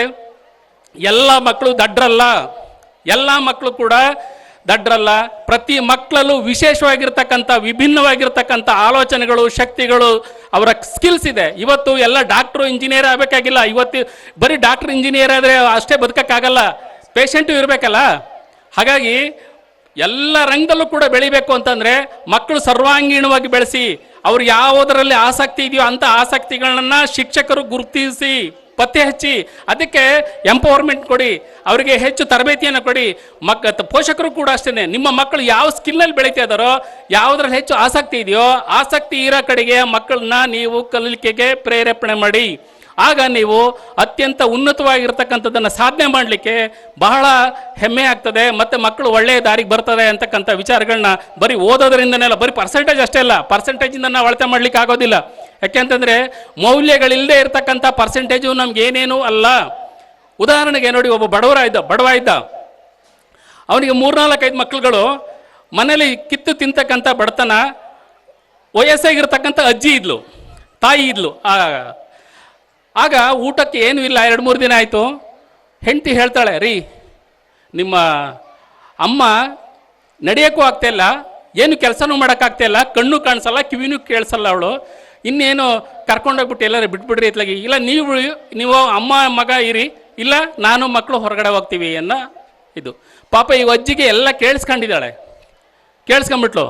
ಎಲ್ಲ ಮಕ್ಕಳು ದಡ್ರಲ್ಲ, ಎಲ್ಲ ಮಕ್ಕಳು ಕೂಡ ದಡ್ರಲ್ಲ. ಪ್ರತಿ ಮಕ್ಕಳಲ್ಲೂ ವಿಶೇಷವಾಗಿರ್ತಕ್ಕಂಥ ವಿಭಿನ್ನವಾಗಿರ್ತಕ್ಕಂಥ ಆಲೋಚನೆಗಳು, ಶಕ್ತಿಗಳು, ಅವರ ಸ್ಕಿಲ್ಸ್ ಇದೆ. ಇವತ್ತು ಎಲ್ಲ ಡಾಕ್ಟ್ರು ಇಂಜಿನಿಯರ್ ಆಗಬೇಕಾಗಿಲ್ಲ. ಇವತ್ತು ಬರೀ ಡಾಕ್ಟ್ರ್ ಇಂಜಿನಿಯರ್ ಆದರೆ ಅಷ್ಟೇ ಬದುಕೋಕ್ಕಾಗಲ್ಲ, ಪೇಷಂಟು ಇರಬೇಕಲ್ಲ. ಹಾಗಾಗಿ ಎಲ್ಲ ರಂಗದಲ್ಲೂ ಕೂಡ ಬೆಳಿಬೇಕು ಅಂತಂದರೆ ಮಕ್ಕಳು ಸರ್ವಾಂಗೀಣವಾಗಿ ಬೆಳೆಸಿ, ಅವ್ರು ಯಾವುದರಲ್ಲಿ ಆಸಕ್ತಿ ಇದೆಯೋ ಅಂಥ ಆಸಕ್ತಿಗಳನ್ನ ಶಿಕ್ಷಕರು ಗುರುತಿಸಿ ಪತ್ತೆ ಹಚ್ಚಿ ಅದಕ್ಕೆ ಎಂಪವರ್ಮೆಂಟ್ ಕೊಡಿ, ಅವರಿಗೆ ಹೆಚ್ಚು ತರಬೇತಿಯನ್ನು ಕೊಡಿ. ಪೋಷಕರು ಕೂಡ ಅಷ್ಟೇ, ನಿಮ್ಮ ಮಕ್ಕಳು ಯಾವ ಸ್ಕಿಲ್ನಲ್ಲಿ ಬೆಳೀತಾ ಇದ್ದಾರೋ, ಯಾವುದ್ರಲ್ಲಿ ಹೆಚ್ಚು ಆಸಕ್ತಿ ಇದೆಯೋ ಆಸಕ್ತಿ ಇರೋ ಕಡೆಗೆ ಮಕ್ಕಳನ್ನ ನೀವು ಕಲಿಕೆಗೆ ಪ್ರೇರೇಪಣೆ ಮಾಡಿ. ಆಗ ನೀವು ಅತ್ಯಂತ ಉನ್ನತವಾಗಿರ್ತಕ್ಕಂಥದ್ದನ್ನು ಸಾಧನೆ ಮಾಡಲಿಕ್ಕೆ ಬಹಳ ಹೆಮ್ಮೆ ಆಗ್ತದೆ. ಮತ್ತು ಮಕ್ಕಳು ಒಳ್ಳೆಯ ದಾರಿಗೆ ಬರ್ತಾರೆ ಅಂತಕ್ಕಂಥ ವಿಚಾರಗಳನ್ನ ಬರೀ ಓದೋದ್ರಿಂದನೆಲ್ಲ, ಬರೀ ಪರ್ಸೆಂಟೇಜ್ ಅಷ್ಟೇ ಅಲ್ಲ, ಪರ್ಸೆಂಟೇಜಿಂದ ನಾವು ಅಳತೆ ಮಾಡಲಿಕ್ಕೆ ಆಗೋದಿಲ್ಲ. ಯಾಕೆಂತಂದರೆ ಮೌಲ್ಯಗಳಿಲ್ಲದೆ ಇರತಕ್ಕಂಥ ಪರ್ಸೆಂಟೇಜು ನಮ್ಗೆ ಏನೇನೂ ಅಲ್ಲ. ಉದಾಹರಣೆಗೆ ನೋಡಿ, ಒಬ್ಬ ಬಡವ ಇದ್ದ, ಅವನಿಗೆ 3-4-5 ಮಕ್ಕಳುಗಳು, ಮನೇಲಿ ಕಿತ್ತು ತಿಂತಕ್ಕಂಥ ಬಡತನ, ವಯಸ್ಸಾಗಿರ್ತಕ್ಕಂಥ ಅಜ್ಜಿ ಇದ್ಲು, ತಾಯಿ ಇದ್ಲು. ಆಗ ಊಟಕ್ಕೆ ಏನೂ ಇಲ್ಲ, 2-3 ದಿನ ಆಯಿತು. ಹೆಂಡತಿ ಹೇಳ್ತಾಳೆ, ರೀ ನಿಮ್ಮ ಅಮ್ಮ ನಡೆಯೋಕ್ಕೂ ಆಗ್ತಾಯಿಲ್ಲ, ಏನು ಕೆಲಸನೂ ಮಾಡೋಕ್ಕಾಗ್ತಾಯಿಲ್ಲ, ಕಣ್ಣು ಕಾಣಿಸಲ್ಲ, ಕಿವಿನೂ ಕೇಳಿಸಲ್ಲ ಅವಳು, ಇನ್ನೇನು ಕರ್ಕೊಂಡೋಗ್ಬಿಟ್ಟು ಎಲ್ಲರೂ ಬಿಟ್ಬಿಡ್ರಿ ಇತ್ಲಾಗಿ. ಇಲ್ಲ ನೀವು ಅಮ್ಮ ಮಗ ಇರಿ, ಇಲ್ಲ ನಾನು ಮಕ್ಕಳು ಹೊರಗಡೆ ಹೋಗ್ತೀವಿ ಅನ್ನೋ ಇದು. ಪಾಪ ಈ ಅಜ್ಜಿಗೆ ಎಲ್ಲ ಕೇಳಿಸ್ಕೊಂಬಿಟ್ಲು.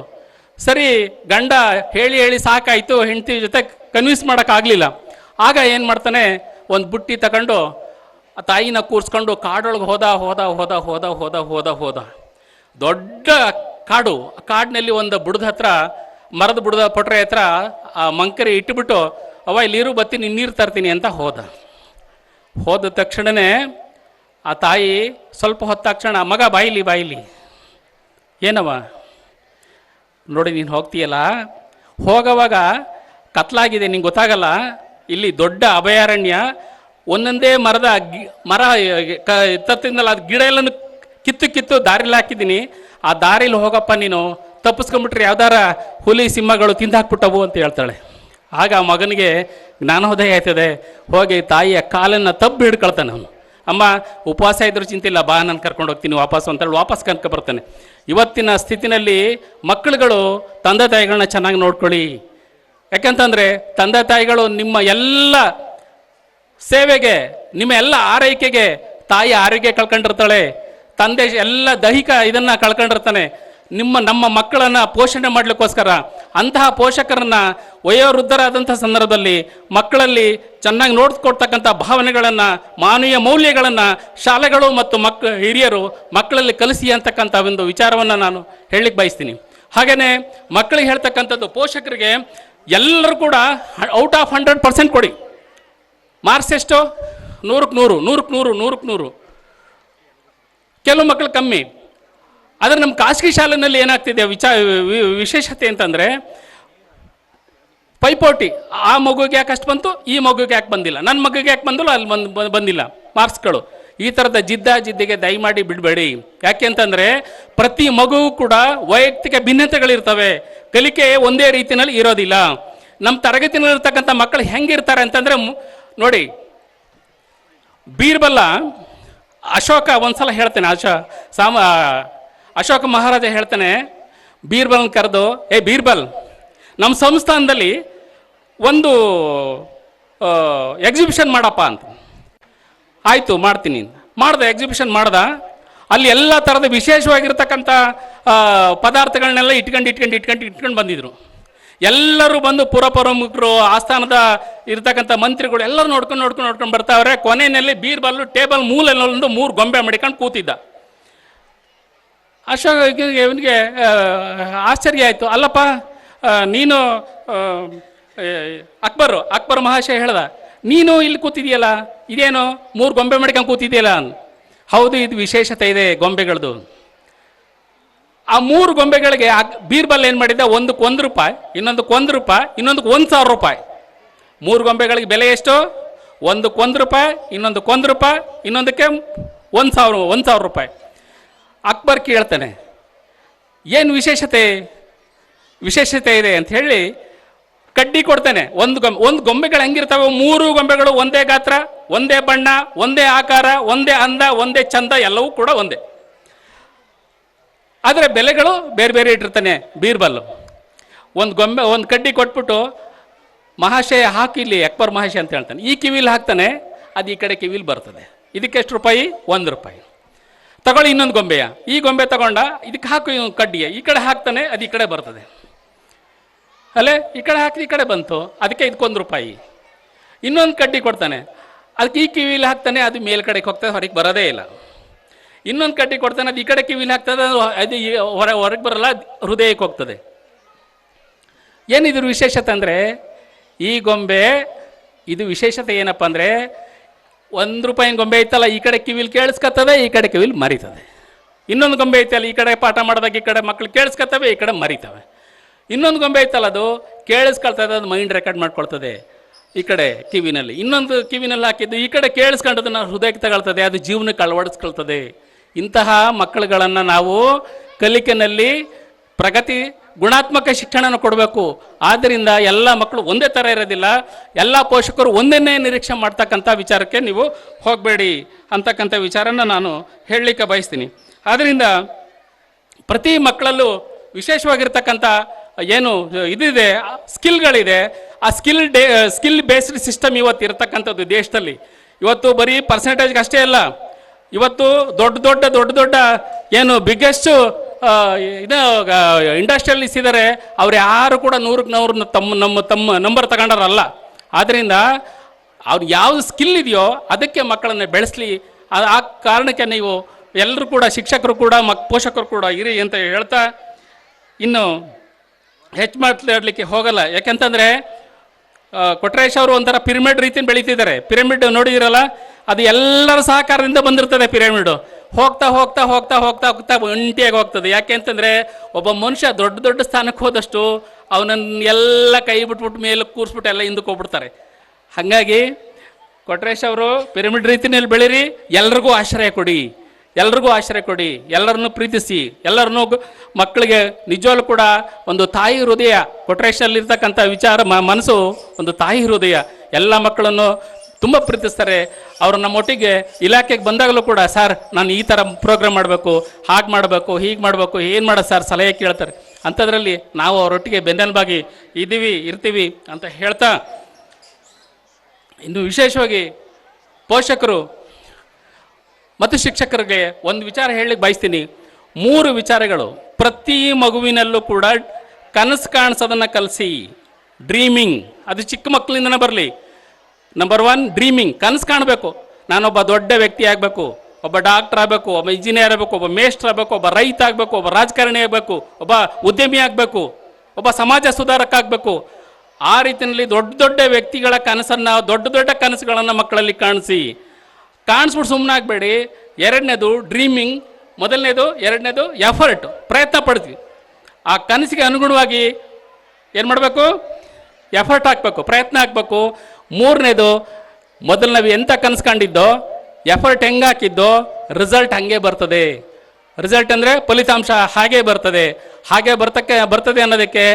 ಸರಿ, ಗಂಡ ಹೇಳಿ ಸಾಕಾಯಿತು, ಹೆಂಡತಿ ಜೊತೆ ಕನ್ವಿನ್ಸ್ ಮಾಡೋಕ್ಕಾಗಲಿಲ್ಲ. ಆಗ ಏನು ಮಾಡ್ತಾನೆ, ಒಂದು ಬುಟ್ಟಿ ತಗೊಂಡು ಆ ತಾಯಿನ ಕೂರಿಸ್ಕೊಂಡು ಕಾಡೊಳಗೆ ಹೋದ. ದೊಡ್ಡ ಕಾಡು. ಆ ಕಾಡಿನಲ್ಲಿ ಒಂದು ಮರದ ಬುಡದ ಪೊಟ್ರೆ ಹತ್ರ ಆ ಮಂಕರಿ ಇಟ್ಟುಬಿಟ್ಟು, ಅವ ಇಲ್ಲಿರು ಬತ್ತೀನಿ, ನೀರು ತರ್ತೀನಿ ಅಂತ ಹೋದ ತಕ್ಷಣವೇ ಆ ತಾಯಿ ಸ್ವಲ್ಪ ಹೊತ್ತಾಕ್ಷಣ, ಮಗ ಬಾಯಿಲಿ ಏನವ ನೋಡಿ, ನೀನು ಹೋಗ್ತೀಯಲ್ಲ, ಹೋಗೋವಾಗ ಕತ್ಲಾಗಿದೆ, ನಿಂಗೆ ಗೊತ್ತಾಗಲ್ಲ, ಇಲ್ಲಿ ದೊಡ್ಡ ಅಭಯಾರಣ್ಯ, ಒಂದೊಂದೇ ಮರ ತತ್ತಿಂದಲ್ಲ, ಅದು ಗಿಡ ಎಲ್ಲನೂ ಕಿತ್ತು ದಾರಿಲಿ ಹಾಕಿದ್ದೀನಿ, ಆ ದಾರಿಲಿ ಹೋಗಪ್ಪ, ನೀನು ತಪ್ಪಿಸ್ಕೊಂಬಿಟ್ರೆ ಯಾವ್ದಾರ ಹುಲಿ ಸಿಂಹಗಳು ತಿಂದಾಕ್ಬಿಟ್ಟವು ಅಂತ ಹೇಳ್ತಾಳೆ. ಆಗ ಆ ಮಗನಿಗೆ ಜ್ಞಾನೋದಯ ಆಯ್ತದೆ. ಹೋಗಿ ತಾಯಿಯ ಕಾಲನ್ನು ತಬ್ಬಿ ಹಿಡ್ಕೊಳ್ತಾನೆ ಅವನು. ಅಮ್ಮ ಉಪವಾಸ ಇದ್ರೂ ಚಿಂತಿಲ್ಲ, ಬಾ ನಾನು ಕರ್ಕೊಂಡು ಹೋಗ್ತೀನಿ ವಾಪಸ್ ಅಂತೇಳಿ ವಾಪಸ್ ಕರ್ಕೊ ಬರ್ತಾನೆ. ಇವತ್ತಿನ ಸ್ಥಿತಿನಲ್ಲಿ ಮಕ್ಕಳುಗಳು ತಂದೆ ತಾಯಿಗಳನ್ನ ಚೆನ್ನಾಗಿ ನೋಡ್ಕೊಳ್ಳಿ. ಯಾಕಂತಂದರೆ ತಂದೆ ತಾಯಿಗಳು ನಿಮ್ಮ ಎಲ್ಲ ಸೇವೆಗೆ, ನಿಮ್ಮ ಎಲ್ಲ ಆರೈಕೆಗೆ ತಾಯಿ ಆರೋಗ್ಯ ಕಳ್ಕೊಂಡಿರ್ತಾಳೆ, ತಂದೆ ಎಲ್ಲ ದೈಹಿಕ ಇದನ್ನು ಕಳ್ಕೊಂಡಿರ್ತಾನೆ. ನಮ್ಮ ಮಕ್ಕಳನ್ನು ಪೋಷಣೆ ಮಾಡಲಿಕ್ಕೋಸ್ಕರ ಅಂತಹ ಪೋಷಕರನ್ನು ವಯೋವೃದ್ಧರಾದಂಥ ಸಂದರ್ಭದಲ್ಲಿ ಮಕ್ಕಳಲ್ಲಿ ಚೆನ್ನಾಗಿ ನೋಡ್ಕೊಡ್ತಕ್ಕಂಥ ಭಾವನೆಗಳನ್ನು, ಮಾನವೀಯ ಮೌಲ್ಯಗಳನ್ನು ಶಾಲೆಗಳು ಮತ್ತು ಹಿರಿಯರು ಮಕ್ಕಳಲ್ಲಿ ಕಲಿಸಿ ಅಂತಕ್ಕಂಥ ಒಂದು ವಿಚಾರವನ್ನು ನಾನು ಹೇಳಲಿಕ್ಕೆ ಬಯಸ್ತೀನಿ. ಹಾಗೆಯೇ ಮಕ್ಕಳಿಗೆ ಹೇಳ್ತಕ್ಕಂಥದ್ದು, ಪೋಷಕರಿಗೆ ಎಲ್ಲರೂ ಕೂಡ ಔಟ್ ಆಫ್ 100% ಕೊಡಿ. ಮಾರ್ಕ್ಸ್ ಎಷ್ಟು? 100 ಕೆಲವು ಮಕ್ಕಳು ಕಮ್ಮಿ. ಆದರೆ ನಮ್ಮ ಖಾಸಗಿ ಶಾಲೆಯಲ್ಲಿ ಏನಾಗ್ತಿದೆ ವಿಶೇಷತೆ ಅಂತಂದರೆ, ಪೈಪೋಟಿ. ಆ ಮಗುಗೆ ಯಾಕೆ ಅಷ್ಟು ಬಂತು, ಈ ಮಗುಗೆ ಯಾಕೆ ಬಂದಿಲ್ಲ, ನನ್ನ ಮಗುಗೆ ಯಾಕೆ ಬಂದಿಲ್ಲ, ಅಲ್ಲಿ ಬಂದಿಲ್ಲ ಮಾರ್ಕ್ಸ್ಗಳು. ಈ ಥರದ ಜಿದ್ದಿಗೆ ದಯಮಾಡಿ ಬಿಡಬೇಡಿ. ಯಾಕೆ ಅಂತಂದರೆ ಪ್ರತಿ ಮಗುವು ಕೂಡ ವೈಯಕ್ತಿಕ ಭಿನ್ನತೆಗಳಿರ್ತವೆ, ಕಲಿಕೆ ಒಂದೇ ರೀತಿಯಲ್ಲಿ ಇರೋದಿಲ್ಲ. ನಮ್ಮ ತರಗತಿನಲ್ಲಿರ್ತಕ್ಕಂಥ ಮಕ್ಕಳು ಹೆಂಗಿರ್ತಾರೆ ಅಂತಂದರೆ ನೋಡಿ, ಬೀರ್ಬಲ್ಲ ಅಶೋಕ ಒಂದ್ಸಲ ಹೇಳ್ತೇನೆ, ಅಶೋಕ ಮಹಾರಾಜ ಹೇಳ್ತಾನೆ ಬೀರ್ಬಲ್ನ ಕರೆದು, ಬೀರ್ಬಲ್, ನಮ್ಮ ಸಂಸ್ಥಾನದಲ್ಲಿ ಒಂದು ಎಕ್ಸಿಬಿಷನ್ ಮಾಡಪ್ಪ ಅಂತ. ಆಯಿತು, ಮಾಡ್ತೀನಿ. ಎಕ್ಸಿಬಿಷನ್ ಮಾಡ್ದ. ಅಲ್ಲಿ ಎಲ್ಲ ಥರದ ವಿಶೇಷವಾಗಿರ್ತಕ್ಕಂಥ ಪದಾರ್ಥಗಳನ್ನೆಲ್ಲ ಇಟ್ಕೊಂಡು ಬಂದಿದ್ರು. ಎಲ್ಲರೂ ಬಂದು ಪುರಪ್ರಮುಖರು, ಆಸ್ಥಾನದ ಇರ್ತಕ್ಕಂಥ ಮಂತ್ರಿಗಳು ಎಲ್ಲರೂ ನೋಡ್ಕೊಂಡು ಬರ್ತಾವ್ರೆ. ಕೊನೆಯಲ್ಲಿ ಬೀರ್ಬಲ್ಲು ಟೇಬಲ್ ಮೂಲೆಯಲ್ಲೊಂದು 3 ಗೊಂಬೆ ಮಡಿಕೊಂಡು ಕೂತಿದ್ದ. ಇವನಿಗೆ ಆಶ್ಚರ್ಯ ಆಯಿತು. ಅಲ್ಲಪ್ಪ, ನೀನು ಅಕ್ಬರ್ ಮಹಾಶಯ ಹೇಳ್ದ, ನೀನು ಇಲ್ಲಿ ಕೂತಿದೆಯಲ್ಲ, ಇದೇನು 3 ಗೊಂಬೆ ಮಡಿಕೊಂಡು ಕೂತಿದೆಯಲ್ಲ? ಹೌದು, ಇದು ವಿಶೇಷತೆ ಇದೆ ಗೊಂಬೆಗಳದು. ಆ 3 ಗೊಂಬೆಗಳಿಗೆ ಬೀರ್ಬಲ್ ಏನು ಮಾಡಿದ್ದ, ಒಂದಕ್ಕೆ ₹1, ಇನ್ನೊಂದಕ್ಕೆ ₹1, ಇನ್ನೊಂದಕ್ಕೆ ₹1,000. 3 ಗೊಂಬೆಗಳಿಗೆ ಬೆಲೆ ಎಷ್ಟು? ಒಂದಕ್ಕೆ ₹1, ಇನ್ನೊಂದಕ್ಕೆ ₹1, ಇನ್ನೊಂದಕ್ಕೆ ₹1,000. ಅಕ್ಬರ್ ಕೇಳ್ತಾನೆ, ಏನು ವಿಶೇಷತೆ ಇದೆ ಅಂತ ಹೇಳಿ ಕಡ್ಡಿ ಕೊಡ್ತಾನೆ. ಒಂದು ಗೊಂಬೆಗಳು ಹೆಂಗಿರ್ತವೆ, 3 ಗೊಂಬೆಗಳು ಒಂದೇ ಗಾತ್ರ, ಒಂದೇ ಬಣ್ಣ, ಒಂದೇ ಆಕಾರ, ಒಂದೇ ಅಂದ, ಒಂದೇ ಚಂದ, ಎಲ್ಲವೂ ಕೂಡ ಒಂದೇ. ಆದರೆ ಬೆಲೆಗಳು ಬೇರೆ ಇಟ್ಟಿರ್ತಾನೆ ಬೀರ್ಬಲ್ಲು. ಒಂದು ಕಡ್ಡಿ ಕೊಟ್ಬಿಟ್ಟು, ಮಹಾಶಯ ಹಾಕಿಲ್ಲಿ, ಅಕ್ಬರ್ ಮಹಾಶಯ ಅಂತ ಹೇಳ್ತಾನೆ. ಈ ಕಿವಿಲಿ ಹಾಕ್ತಾನೆ, ಅದು ಈ ಕಡೆ ಕಿವಿಲಿ ಬರ್ತದೆ. ಇದಕ್ಕೆ ಎಷ್ಟು ರೂಪಾಯಿ? ₹1. ತಗೊಳ್ಳಿ ಇನ್ನೊಂದು ಗೊಂಬೆಯ. ಈ ಗೊಂಬೆ ತಗೊಂಡ, ಇದಕ್ಕೆ ಹಾಕು ಕಡ್ಡಿಯ, ಈ ಕಡೆ ಹಾಕ್ತಾನೆ, ಅದು ಈ ಕಡೆ ಬರ್ತದೆ. ಅಲ್ಲೇ ಈ ಕಡೆ ಹಾಕಿ ಈ ಕಡೆ ಬಂತು, ಅದಕ್ಕೆ ಇದಕ್ಕೆ ₹1. ಇನ್ನೊಂದು ಕಡ್ಡಿ ಕೊಡ್ತಾನೆ, ಅದಕ್ಕೆ ಈ ಕಿವಿಲಿ ಹಾಕ್ತಾನೆ, ಅದು ಮೇಲ್ಗಡೆಗೆ ಹೋಗ್ತದೆ, ಹೊರಗೆ ಬರೋದೇ ಇಲ್ಲ. ಇನ್ನೊಂದು ಕಡ್ಡಿ ಕೊಡ್ತಾನೆ, ಅದು ಈ ಕಡೆ ಕಿವಿಲಿ ಹಾಕ್ತದೆ, ಅದು ಹೊರಗೆ ಬರಲ್ಲ, ಹೃದಯಕ್ಕೆ ಹೋಗ್ತದೆ. ಏನಿದ್ರ ವಿಶೇಷತೆ ಅಂದರೆ, ಈ ಗೊಂಬೆ ಇದು ವಿಶೇಷತೆ ಏನಪ್ಪ ಅಂದರೆ, ₹1 ಗೊಂಬೆ ಐತಲ್ಲ, ಈ ಕಡೆ ಕಿವಿಲಿ ಕೇಳಿಸ್ಕೊತವೆ, ಈ ಕಡೆ ಕಿವಿಲಿ ಮರಿತದೆ. ಇನ್ನೊಂದು ಗೊಂಬೆ ಐತಲ್ಲ, ಈ ಕಡೆ ಪಾಠ ಮಾಡಿದಾಗ ಈ ಕಡೆ ಮಕ್ಕಳು ಕೇಳಿಸ್ಕೊತವೆ, ಈ ಕಡೆ ಮರಿತವೆ. ಇನ್ನೊಂದು ಗೊಂಬೆ ಐತಲ್ಲ, ಅದು ಕೇಳಿಸ್ಕೊಳ್ತದೆ, ಅದು ಮೈಂಡ್ ರೆಕಾರ್ಡ್ ಮಾಡ್ಕೊಳ್ತದೆ. ಈ ಕಡೆ ಕಿವಿನಲ್ಲಿ, ಇನ್ನೊಂದು ಕಿವಿನಲ್ಲಿ ಹಾಕಿದ್ದು ಈ ಕಡೆ ಕೇಳಿಸ್ಕೊಂಡದನ್ನ ಹೃದಯಕ್ಕೆ ತಗೊಳ್ತದೆ, ಅದು ಜೀವನಕ್ಕೆ ಅಳವಡಿಸ್ಕೊಳ್ತದೆ. ಇಂತಹ ಮಕ್ಕಳುಗಳನ್ನು ನಾವು ಕಲಿಕೆನಲ್ಲಿ ಪ್ರಗತಿ ಗುಣಾತ್ಮಕ ಶಿಕ್ಷಣನ ಕೊಡಬೇಕು. ಆದ್ದರಿಂದ ಎಲ್ಲ ಮಕ್ಕಳು ಒಂದೇ ಥರ ಇರೋದಿಲ್ಲ, ಎಲ್ಲ ಪೋಷಕರು ಒಂದನ್ನೇ ನಿರೀಕ್ಷೆ ಮಾಡ್ತಕ್ಕಂಥ ವಿಚಾರಕ್ಕೆ ನೀವು ಹೋಗಬೇಡಿ ಅಂತಕ್ಕಂಥ ವಿಚಾರನ ನಾನು ಹೇಳಲಿಕ್ಕೆ ಬಯಸ್ತೀನಿ. ಆದ್ದರಿಂದ ಪ್ರತಿ ಮಕ್ಕಳಲ್ಲೂ ವಿಶೇಷವಾಗಿರ್ತಕ್ಕಂಥ ಏನು ಇದಿದೆ, ಸ್ಕಿಲ್ಗಳಿದೆ, ಆ ಸ್ಕಿಲ್ ಬೇಸ್ಡ್ ಸಿಸ್ಟಮ್ ಇವತ್ತು ಇರತಕ್ಕಂಥದ್ದು ದೇಶದಲ್ಲಿ. ಇವತ್ತು ಬರೀ ಪರ್ಸೆಂಟೇಜ್ಗೆ ಅಷ್ಟೇ ಅಲ್ಲ, ಇವತ್ತು ದೊಡ್ಡ ದೊಡ್ಡ ಏನು ಬಿಗ್ಗೆಸ್ಟ್ ಇದು ಇಂಡಸ್ಟ್ರಿಯಲಿಸ್ಟ್ ಇದ್ದಾರೆ, ಅವ್ರು ಯಾರು ಕೂಡ 100ಕ್ಕೆ 100 ತಮ್ಮ ನಂಬರ್ ತಗೊಂಡಾರಲ್ಲ. ಆದ್ದರಿಂದ ಅವ್ರು ಯಾವುದು ಸ್ಕಿಲ್ ಇದೆಯೋ ಅದಕ್ಕೆ ಮಕ್ಕಳನ್ನು ಬೆಳೆಸಲಿ. ಆ ಕಾರಣಕ್ಕೆ ನೀವು ಎಲ್ಲರೂ ಕೂಡ ಶಿಕ್ಷಕರು ಕೂಡ ಪೋಷಕರು ಕೂಡ ಇರಿ ಅಂತ ಹೇಳ್ತಾ ಇನ್ನು ಹೆಚ್ಚು ಮಾತಾಡಲಿಕ್ಕೆ ಹೋಗಲ್ಲ. ಯಾಕೆಂತಂದರೆ ಕೊಟ್ರೇಶ್ ಅವರು ಒಂಥರ ಪಿರಮಿಡ್ ರೀತಿಯಲ್ಲಿ ಬೆಳೀತಿದ್ದಾರೆ. ಪಿರಮಿಡ್ ನೋಡಿದಿರಲ್ಲ, ಅದು ಎಲ್ಲರ ಸಹಕಾರದಿಂದ ಬಂದಿರ್ತದೆ. ಪಿರಮಿಡು ಹೋಗ್ತಾ ಹೋಗ್ತಾ ಹೋಗ್ತಾ ಹೋಗ್ತಾ ಹೋಗ್ತಾ ಒಂಟಿಯಾಗಿ ಹೋಗ್ತದೆ. ಯಾಕೆ ಅಂತಂದರೆ ಒಬ್ಬ ಮನುಷ್ಯ ದೊಡ್ಡ ಸ್ಥಾನಕ್ಕೆ ಹೋದಷ್ಟು ಅವನನ್ನು ಎಲ್ಲ ಕೈ ಬಿಟ್ಬಿಟ್ಟು ಮೇಲೆ ಕೂರಿಸ್ಬಿಟ್ಟು ಎಲ್ಲ ಹಿಂದಕ್ಕೆ ಹೋಗ್ಬಿಡ್ತಾರೆ. ಹಾಗಾಗಿ ಕೊಟ್ರೇಶ್ ಅವರು ಪಿರಮಿಡ್ ರೀತಿಯಲ್ಲಿ ಬೆಳೀರಿ, ಎಲ್ರಿಗೂ ಆಶ್ರಯ ಕೊಡಿ, ಎಲ್ಲರನ್ನು ಪ್ರೀತಿಸಿ, ಎಲ್ಲರನ್ನೂ ಮಕ್ಕಳಿಗೆ ನಿಜವಾಗ್ಲೂ ಕೂಡ ಒಂದು ತಾಯಿ ಹೃದಯ, ಕೊಟ್ರೇಶಲ್ಲಿರ್ತಕ್ಕಂಥ ವಿಚಾರ ಮನಸ್ಸು ಒಂದು ತಾಯಿ ಹೃದಯ. ಎಲ್ಲ ಮಕ್ಕಳನ್ನು ತುಂಬ ಪ್ರೀತಿಸ್ತಾರೆ. ಅವರು ನಮ್ಮೊಟ್ಟಿಗೆ ಇಲಾಖೆಗೆ ಬಂದಾಗಲೂ ಕೂಡ, ಸರ್ ನಾನು ಈ ಥರ ಪ್ರೋಗ್ರಾಮ್ ಮಾಡಬೇಕು, ಹಾಗೆ ಮಾಡಬೇಕು, ಹೀಗೆ ಮಾಡಬೇಕು, ಏನು ಮಾಡೋದು ಸರ್ ಸಲಹೆ ಕೇಳ್ತಾರೆ. ಅಂಥದ್ರಲ್ಲಿ ನಾವು ಅವರೊಟ್ಟಿಗೆ ಬೆನ್ನೆಲುಬಾಗಿ ಇರ್ತೀವಿ ಅಂತ ಹೇಳ್ತಾ, ಇನ್ನು ವಿಶೇಷವಾಗಿ ಪೋಷಕರು ಮತ್ತು ಶಿಕ್ಷಕರಿಗೆ ಒಂದು ವಿಚಾರ ಹೇಳಲಿಕ್ಕೆ ಬಯಸ್ತೀನಿ. 3 ವಿಚಾರಗಳು ಪ್ರತಿ ಮಗುವಿನಲ್ಲೂ ಕೂಡ ಕನಸು ಕಾಣಿಸೋದನ್ನು ಕಲಿಸಿ. ಡ್ರೀಮಿಂಗ್ ಅದು ಚಿಕ್ಕ ಮಕ್ಕಳಿಂದನೇ ಬರಲಿ. ನಂಬರ್ 1 ಡ್ರೀಮಿಂಗ್, ಕನಸು ಕಾಣಬೇಕು. ನಾನೊಬ್ಬ ದೊಡ್ಡ ವ್ಯಕ್ತಿ ಆಗಬೇಕು, ಒಬ್ಬ ಡಾಕ್ಟರ್ ಆಗಬೇಕು, ಒಬ್ಬ ಇಂಜಿನಿಯರ್ ಆಗಬೇಕು, ಒಬ್ಬ ಮೇಸ್ಟ್ರ್ ಆಗಬೇಕು, ಒಬ್ಬ ರೈತ ಆಗಬೇಕು, ಒಬ್ಬ ರಾಜಕಾರಣಿ ಆಗಬೇಕು, ಒಬ್ಬ ಉದ್ಯಮಿ ಆಗಬೇಕು, ಒಬ್ಬ ಸಮಾಜ ಸುಧಾರಕ ಆಗಬೇಕು. ಆ ರೀತಿಯಲ್ಲಿ ದೊಡ್ಡ ವ್ಯಕ್ತಿಗಳ ಕನಸನ್ನು, ದೊಡ್ಡ ಕನಸುಗಳನ್ನು ಮಕ್ಕಳಲ್ಲಿ ಕಾಣಿಸ್ಬಿಟ್ಟು ಸುಮ್ಮನೆ ಆಗಬೇಡಿ. 2ನೇದು ಡ್ರೀಮಿಂಗ್, ಎರಡನೇದು ಎಫರ್ಟ್, ಪ್ರಯತ್ನ ಪಡ್ತೀವಿ. ಆ ಕನಸಿಗೆ ಅನುಗುಣವಾಗಿ ಏನು ಮಾಡಬೇಕು? ಎಫರ್ಟ್ ಹಾಕಬೇಕು, ಪ್ರಯತ್ನ ಹಾಕಬೇಕು. 3ನೇದು ಮೊದಲು ನಾವು ಎಂಥ ಕನಸ್ಕೊಂಡಿದ್ದೋ, ಎಫರ್ಟ್ ಹೆಂಗೆ ಹಾಕಿದ್ದೋ, ರಿಸಲ್ಟ್ ಹಾಗೆ ಬರ್ತದೆ. ರಿಸಲ್ಟ್ ಅಂದರೆ ಫಲಿತಾಂಶ ಹಾಗೇ ಬರ್ತದೆ ಅನ್ನೋದಕ್ಕೆ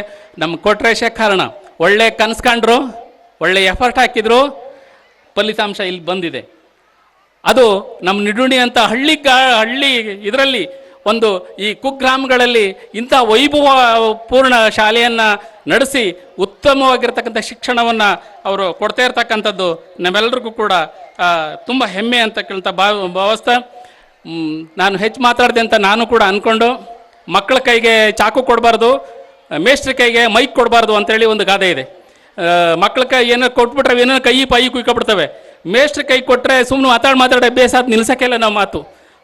ನಮ್ಮ ಕೊಟ್ರೇಶೇ ಕಾರಣ. ಒಳ್ಳೆ ಕನಸ್ಕೊಂಡ್ರು, ಒಳ್ಳೆ ಎಫರ್ಟ್ ಹಾಕಿದ್ರು, ಫಲಿತಾಂಶ ಇಲ್ಲಿ ಬಂದಿದೆ. ಅದು ನಮ್ಮ ನಿಡುಣಿ ಅಂತ ಹಳ್ಳಿ ಇದರಲ್ಲಿ ಒಂದು ಈ ಕುಗ್ರಾಮಗಳಲ್ಲಿ ಇಂಥ ವೈಭವಪೂರ್ಣ ಶಾಲೆಯನ್ನು ನಡೆಸಿ ಉತ್ತಮವಾಗಿರ್ತಕ್ಕಂಥ ಶಿಕ್ಷಣವನ್ನು ಅವರು ಕೊಡ್ತಾ ಇರ್ತಕ್ಕಂಥದ್ದು ನಮ್ಮೆಲ್ಲರಿಗೂ ಕೂಡ ತುಂಬ ಹೆಮ್ಮೆ ಅಂತ ಭಾವಿಸ್ತಾ, ನಾನು ಹೆಚ್ಚು ಮಾತಾಡಿದೆ ಅಂತ ನಾನು ಕೂಡ ಅಂದ್ಕೊಂಡು, ಮಕ್ಕಳ ಕೈಗೆ ಚಾಕು ಕೊಡಬಾರ್ದು, ಮೇಸ್ಟ್ರ ಕೈಗೆ ಮೈಕ್ ಕೊಡಬಾರ್ದು ಅಂತೇಳಿ ಒಂದು ಗಾದೆ ಇದೆ. ಮಕ್ಕಳ ಕೈ ಏನೋ ಕೊಟ್ಬಿಟ್ರೆ ಏನೋ ಕೈ ಕುಯ್ಕೊಬಿಡ್ತವೆ. ಮೇಸ್ಟ್ರ ಕೈ ಕೊಟ್ಟರೆ ಸುಮ್ಮನೆ ಮಾತಾಡೋ ಬೇಸಾದ ನಿಲ್ಸೋಕ್ಕೆಲ್ಲ ನಾವು ಮಾತು.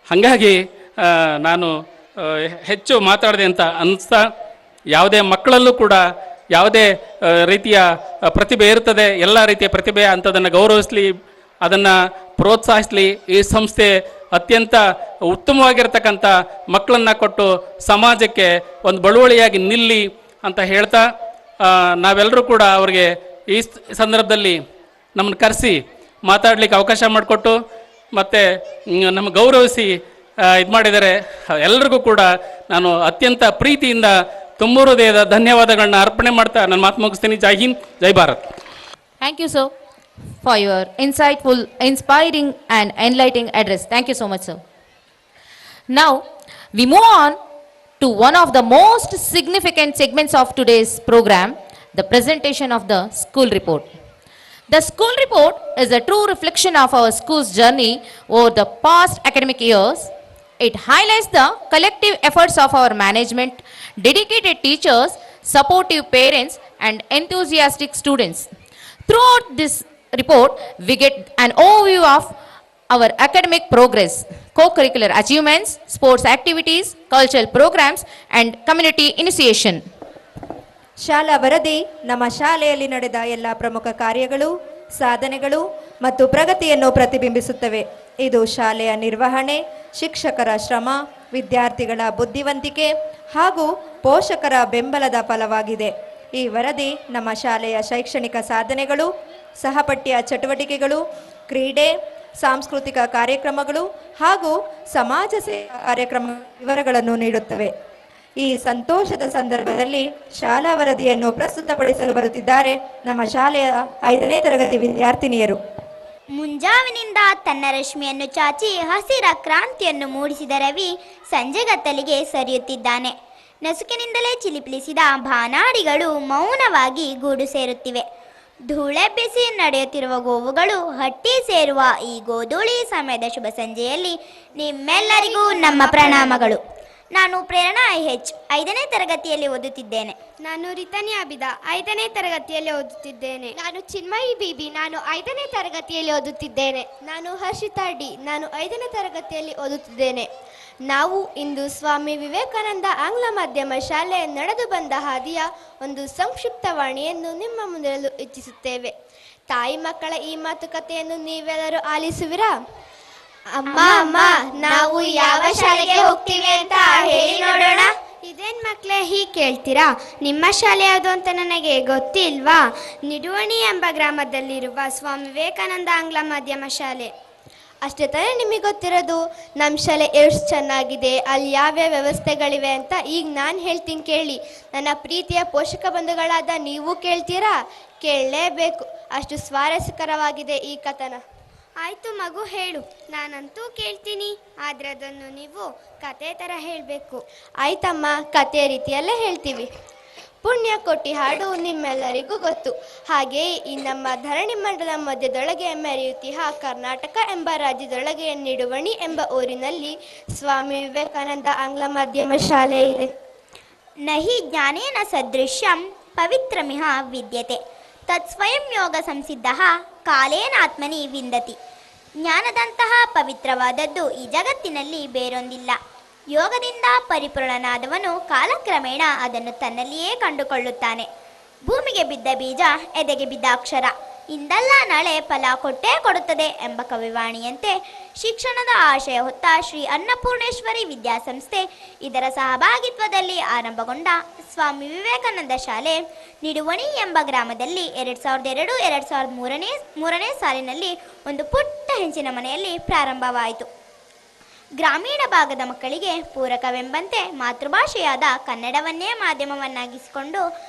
ಹಾಗಾಗಿ ನಾನು ಹೆಚ್ಚು ಮಾತಾಡಿದೆ ಅಂತ ಅನಿಸ್ತಾ, ಯಾವುದೇ ಮಕ್ಕಳಲ್ಲೂ ಕೂಡ ಯಾವುದೇ ರೀತಿಯ ಪ್ರತಿಭೆ ಇರ್ತದೆ, ಎಲ್ಲ ರೀತಿಯ ಪ್ರತಿಭೆ ಅಂಥದನ್ನು ಗೌರವಿಸಲಿ, ಅದನ್ನು ಪ್ರೋತ್ಸಾಹಿಸಲಿ. ಈ ಸಂಸ್ಥೆ ಅತ್ಯಂತ ಉತ್ತಮವಾಗಿರ್ತಕ್ಕಂಥ ಮಕ್ಕಳನ್ನು ಕೊಟ್ಟು ಸಮಾಜಕ್ಕೆ ಒಂದು ಬಳುವಳಿಯಾಗಿ ನಿಲ್ಲಿ ಅಂತ ಹೇಳ್ತಾ, ನಾವೆಲ್ಲರೂ ಕೂಡ ಅವರಿಗೆ ಈ ಸಂದರ್ಭದಲ್ಲಿ ನಮ್ಮನ್ನು ಕರೆಸಿ ಮಾತಾಡಲಿಕ್ಕೆ ಅವಕಾಶ ಮಾಡಿಕೊಟ್ಟು ಮತ್ತು ನಮ್ಮ ಗೌರವಿಸಿ ಇದು ಮಾಡಿದ್ದಾರೆ. ಎಲ್ಲರಿಗೂ ಕೂಡ ನಾನು ಅತ್ಯಂತ ಪ್ರೀತಿಯಿಂದ ತುಂಬ ಹೃದಯದ ಧನ್ಯವಾದಗಳನ್ನ ಅರ್ಪಣೆ ಮಾಡ್ತಾ ನನ್ನ ಮಾತು ಮುಗಿಸ್ತೀನಿ. ಜೈ ಹಿಂದ್, ಜೈ Bharat. Thank you, sir, for your insightful, inspiring and enlightening address. Thank you so much, sir. Now, we move on to one of the most significant segments of today's program, the presentation of the school report. The school report is a true reflection of our school's journey over the past academic years. It highlights the collective efforts of our management, dedicated teachers, supportive parents, and enthusiastic students. Throughout this report, we get an overview of our academic progress, co-curricular achievements, sports activities, cultural programs, and community initiation. ಶಾಲಾ ವರದಿ ನಮ್ಮ ಶಾಲೆಯಲ್ಲಿ ನಡೆದ ಎಲ್ಲ ಪ್ರಮುಖ ಕಾರ್ಯಗಳು, ಸಾಧನೆಗಳು ಮತ್ತು ಪ್ರಗತಿಯನ್ನು ಪ್ರತಿಬಿಂಬಿಸುತ್ತವೆ. ಇದು ಶಾಲೆಯ ನಿರ್ವಹಣೆ, ಶಿಕ್ಷಕರ ಶ್ರಮ, ವಿದ್ಯಾರ್ಥಿಗಳ ಬುದ್ಧಿವಂತಿಕೆ ಹಾಗೂ ಪೋಷಕರ ಬೆಂಬಲದ ಫಲವಾಗಿದೆ. ಈ ವರದಿ ನಮ್ಮ ಶಾಲೆಯ ಶೈಕ್ಷಣಿಕ ಸಾಧನೆಗಳು, ಸಹಪಠ್ಯ ಚಟುವಟಿಕೆಗಳು, ಕ್ರೀಡೆ, ಸಾಂಸ್ಕೃತಿಕ ಕಾರ್ಯಕ್ರಮಗಳು ಹಾಗೂ ಸಮಾಜ ಸೇವಾ ಕಾರ್ಯಕ್ರಮ ವಿವರಗಳನ್ನು ನೀಡುತ್ತವೆ. ಈ ಸಂತೋಷದ ಸಂದರ್ಭದಲ್ಲಿ ಶಾಲಾ ವರದಿಯನ್ನು ಪ್ರಸ್ತುತಪಡಿಸಲು ಬರುತ್ತಿದ್ದಾರೆ ನಮ್ಮ ಶಾಲೆಯ 5ನೇ ತರಗತಿ ವಿದ್ಯಾರ್ಥಿನಿಯರು. ಮುಂಜಾವಿನಿಂದ ತನ್ನ ರಶ್ಮಿಯನ್ನು ಚಾಚಿ ಹಸಿರ ಕ್ರಾಂತಿಯನ್ನು ಮೂಡಿಸಿದ ರವಿ ಸಂಜೆಗತ್ತಲಿಗೆ ಸರಿಯುತ್ತಿದ್ದಾನೆ. ನಸುಕಿನಿಂದಲೇ ಚಿಲಿಪಿಲಿಸಿದ ಬಾನಾಡಿಗಳು ಮೌನವಾಗಿ ಗೂಡು ಸೇರುತ್ತಿವೆ. ಧೂಳೆಬ್ಬಿಸಿ ನಡೆಯುತ್ತಿರುವ ಗೋವುಗಳು ಹಟ್ಟಿ ಸೇರುವ ಈ ಗೋಧೂಳಿ ಸಮಯದ ಶುಭ ಸಂಜೆಯಲ್ಲಿ ನಿಮ್ಮೆಲ್ಲರಿಗೂ ನಮ್ಮ ಪ್ರಣಾಮಗಳು. ನಾನು ಪ್ರೇರಣಾ IH 5ನೇ ತರಗತಿಯಲ್ಲಿ ಓದುತ್ತಿದ್ದೇನೆ. ನಾನು ರಿತನಿ ಅಬಿದಾ 5ನೇ ತರಗತಿಯಲ್ಲಿ ಓದುತ್ತಿದ್ದೇನೆ. ನಾನು ಚಿನ್ಮಯಿ ಬಿಬಿ, ನಾನು 5ನೇ ತರಗತಿಯಲ್ಲಿ ಓದುತ್ತಿದ್ದೇನೆ. ನಾನು ಹರ್ಷಿತಾ ಡಿ, ನಾನು 5ನೇ ತರಗತಿಯಲ್ಲಿ ಓದುತ್ತಿದ್ದೇನೆ. ನಾವು ಇಂದು ಸ್ವಾಮಿ ವಿವೇಕಾನಂದ ಆಂಗ್ಲ ಮಾಧ್ಯಮ ಶಾಲೆ ನಡೆದು ಬಂದ ಹಾದಿಯ ಒಂದು ಸಂಕ್ಷಿಪ್ತ ವಾಣಿಯನ್ನು ನಿಮ್ಮ ಮುಂದಿರಲು ಇಚ್ಛಿಸುತ್ತೇವೆ. ತಾಯಿ ಮಕ್ಕಳ ಈ ಮಾತುಕತೆಯನ್ನು ನೀವೆಲ್ಲರೂ ಆಲಿಸುವಿರಾ? ಅಮ್ಮ ಅಮ್ಮ, ನಾವು ಯಾವ ಶಾಲೆಗೆ ಹೋಗ್ತೀವಿ ಅಂತ ಹೇಳಿ ನೋಡೋಣ. ಇದೇನ್ ಮಕ್ಕಳೇ ಹೀಗೆ ಕೇಳ್ತೀರಾ? ನಿಮ್ಮ ಶಾಲೆ ಯಾವುದು ಅಂತ ನನಗೆ ಗೊತ್ತಿಲ್ವಾ? ನಿಡುವಣಿ ಎಂಬ ಗ್ರಾಮದಲ್ಲಿರುವ ಸ್ವಾಮಿ ವಿವೇಕಾನಂದ ಆಂಗ್ಲ ಮಾಧ್ಯಮ ಶಾಲೆ ಅಷ್ಟೇ ತಾನೇ ನಿಮಗೆ ಗೊತ್ತಿರೋದು. ನಮ್ಮ ಶಾಲೆ ಎಷ್ಟು ಚೆನ್ನಾಗಿದೆ, ಅಲ್ಲಿ ಯಾವ್ಯಾವ ವ್ಯವಸ್ಥೆಗಳಿವೆ ಅಂತ ಈಗ ನಾನು ಹೇಳ್ತೀನಿ ಕೇಳಿ. ನನ್ನ ಪ್ರೀತಿಯ ಪೋಷಕ ಬಂಧುಗಳಾದ ನೀವು ಕೇಳ್ತೀರಾ? ಕೇಳಲೇಬೇಕು, ಅಷ್ಟು ಸ್ವಾರಸ್ಯಕರವಾಗಿದೆ ಈ ಕಥನ. ಆಯಿತು ಮಗು, ಹೇಳು. ನಾನಂತೂ ಕೇಳ್ತೀನಿ, ಆದರೆ ಅದನ್ನು ನೀವು ಕತೆ ಥರ ಹೇಳಬೇಕು. ಆಯ್ತಮ್ಮ, ಕತೆ ರೀತಿಯಲ್ಲೇ ಹೇಳ್ತೀವಿ. ಪುಣ್ಯ ಕೊಟ್ಟಿ ಹಾಡು ನಿಮ್ಮೆಲ್ಲರಿಗೂ ಗೊತ್ತು. ಹಾಗೆಯೇ ಈ ನಮ್ಮ ಧರಣಿ ಮಂಡಲ ಮಧ್ಯದೊಳಗೆ ಮೆರೆಯುತ್ತಿಹ ಕರ್ನಾಟಕ ಎಂಬ ರಾಜ್ಯದೊಳಗೆ ನಿಡುವಣಿ ಎಂಬ ಊರಿನಲ್ಲಿ ಸ್ವಾಮಿ ವಿವೇಕಾನಂದ ಆಂಗ್ಲ ಮಾಧ್ಯಮ ಶಾಲೆ ಇದೆ. ನಹಿ ಜ್ಞಾನೇನ ಸದೃಶ್ಯಂ ಪವಿತ್ರಮಿಹ ವಿದ್ಯತೆ ತತ್ಸ್ವಯಂ ಯೋಗ ಸಂಸಿದ್ಧ ಕಾಲೇನಾತ್ಮನಿ ವಿಂದತಿ. ಜ್ಞಾನದಂತಹ ಪವಿತ್ರವಾದದ್ದು ಈ ಜಗತ್ತಿನಲ್ಲಿ ಬೇರೊಂದಿಲ್ಲ. ಯೋಗದಿಂದ ಪರಿಪೂರ್ಣನಾದವನು ಕಾಲಕ್ರಮೇಣ ಅದನ್ನು ತನ್ನಲ್ಲಿಯೇ ಕಂಡುಕೊಳ್ಳುತ್ತಾನೆ. ಭೂಮಿಗೆ ಬಿದ್ದ ಬೀಜ ಎದೆಗೆ ಬಿದ್ದ ಅಕ್ಷರ ಇಂದಲ್ಲ ನಾಳೆ ಫಲ ಕೊಟ್ಟೇ ಕೊಡುತ್ತದೆ ಎಂಬ ಕವಿವಾಣಿಯಂತೆ ಶಿಕ್ಷಣದ ಆಶಯ ಹೊತ್ತ ಶ್ರೀ ಅನ್ನಪೂರ್ಣೇಶ್ವರಿ ವಿದ್ಯಾಸಂಸ್ಥೆ ಇದರ ಸಹಭಾಗಿತ್ವದಲ್ಲಿ ಆರಂಭಗೊಂಡ ಸ್ವಾಮಿ ವಿವೇಕಾನಂದ ಶಾಲೆ ನಿಡುವಣಿ ಎಂಬ ಗ್ರಾಮದಲ್ಲಿ 2002-2003ನೇ ಸಾಲಿನಲ್ಲಿ ಒಂದು ಪುಟ್ಟ ಹೆಂಚಿನ ಮನೆಯಲ್ಲಿ ಪ್ರಾರಂಭವಾಯಿತು. ಗ್ರಾಮೀಣ ಭಾಗದ ಮಕ್ಕಳಿಗೆ ಪೂರಕವೆಂಬಂತೆ ಮಾತೃಭಾಷೆಯಾದ ಕನ್ನಡವನ್ನೇ ಮಾಧ್ಯಮವನ್ನಾಗಿಸಿಕೊಂಡು